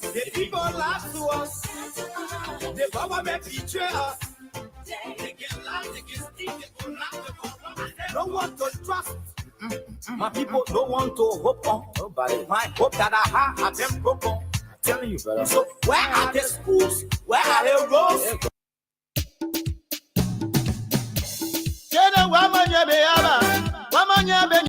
The people lie to us. The government betray us. They get lies, they get steal, they go lie, don't want to trust. My people don't want to hope on nobody. My hope that I have them broken. I'm telling you, brother. So where are the schools? Where are the roads?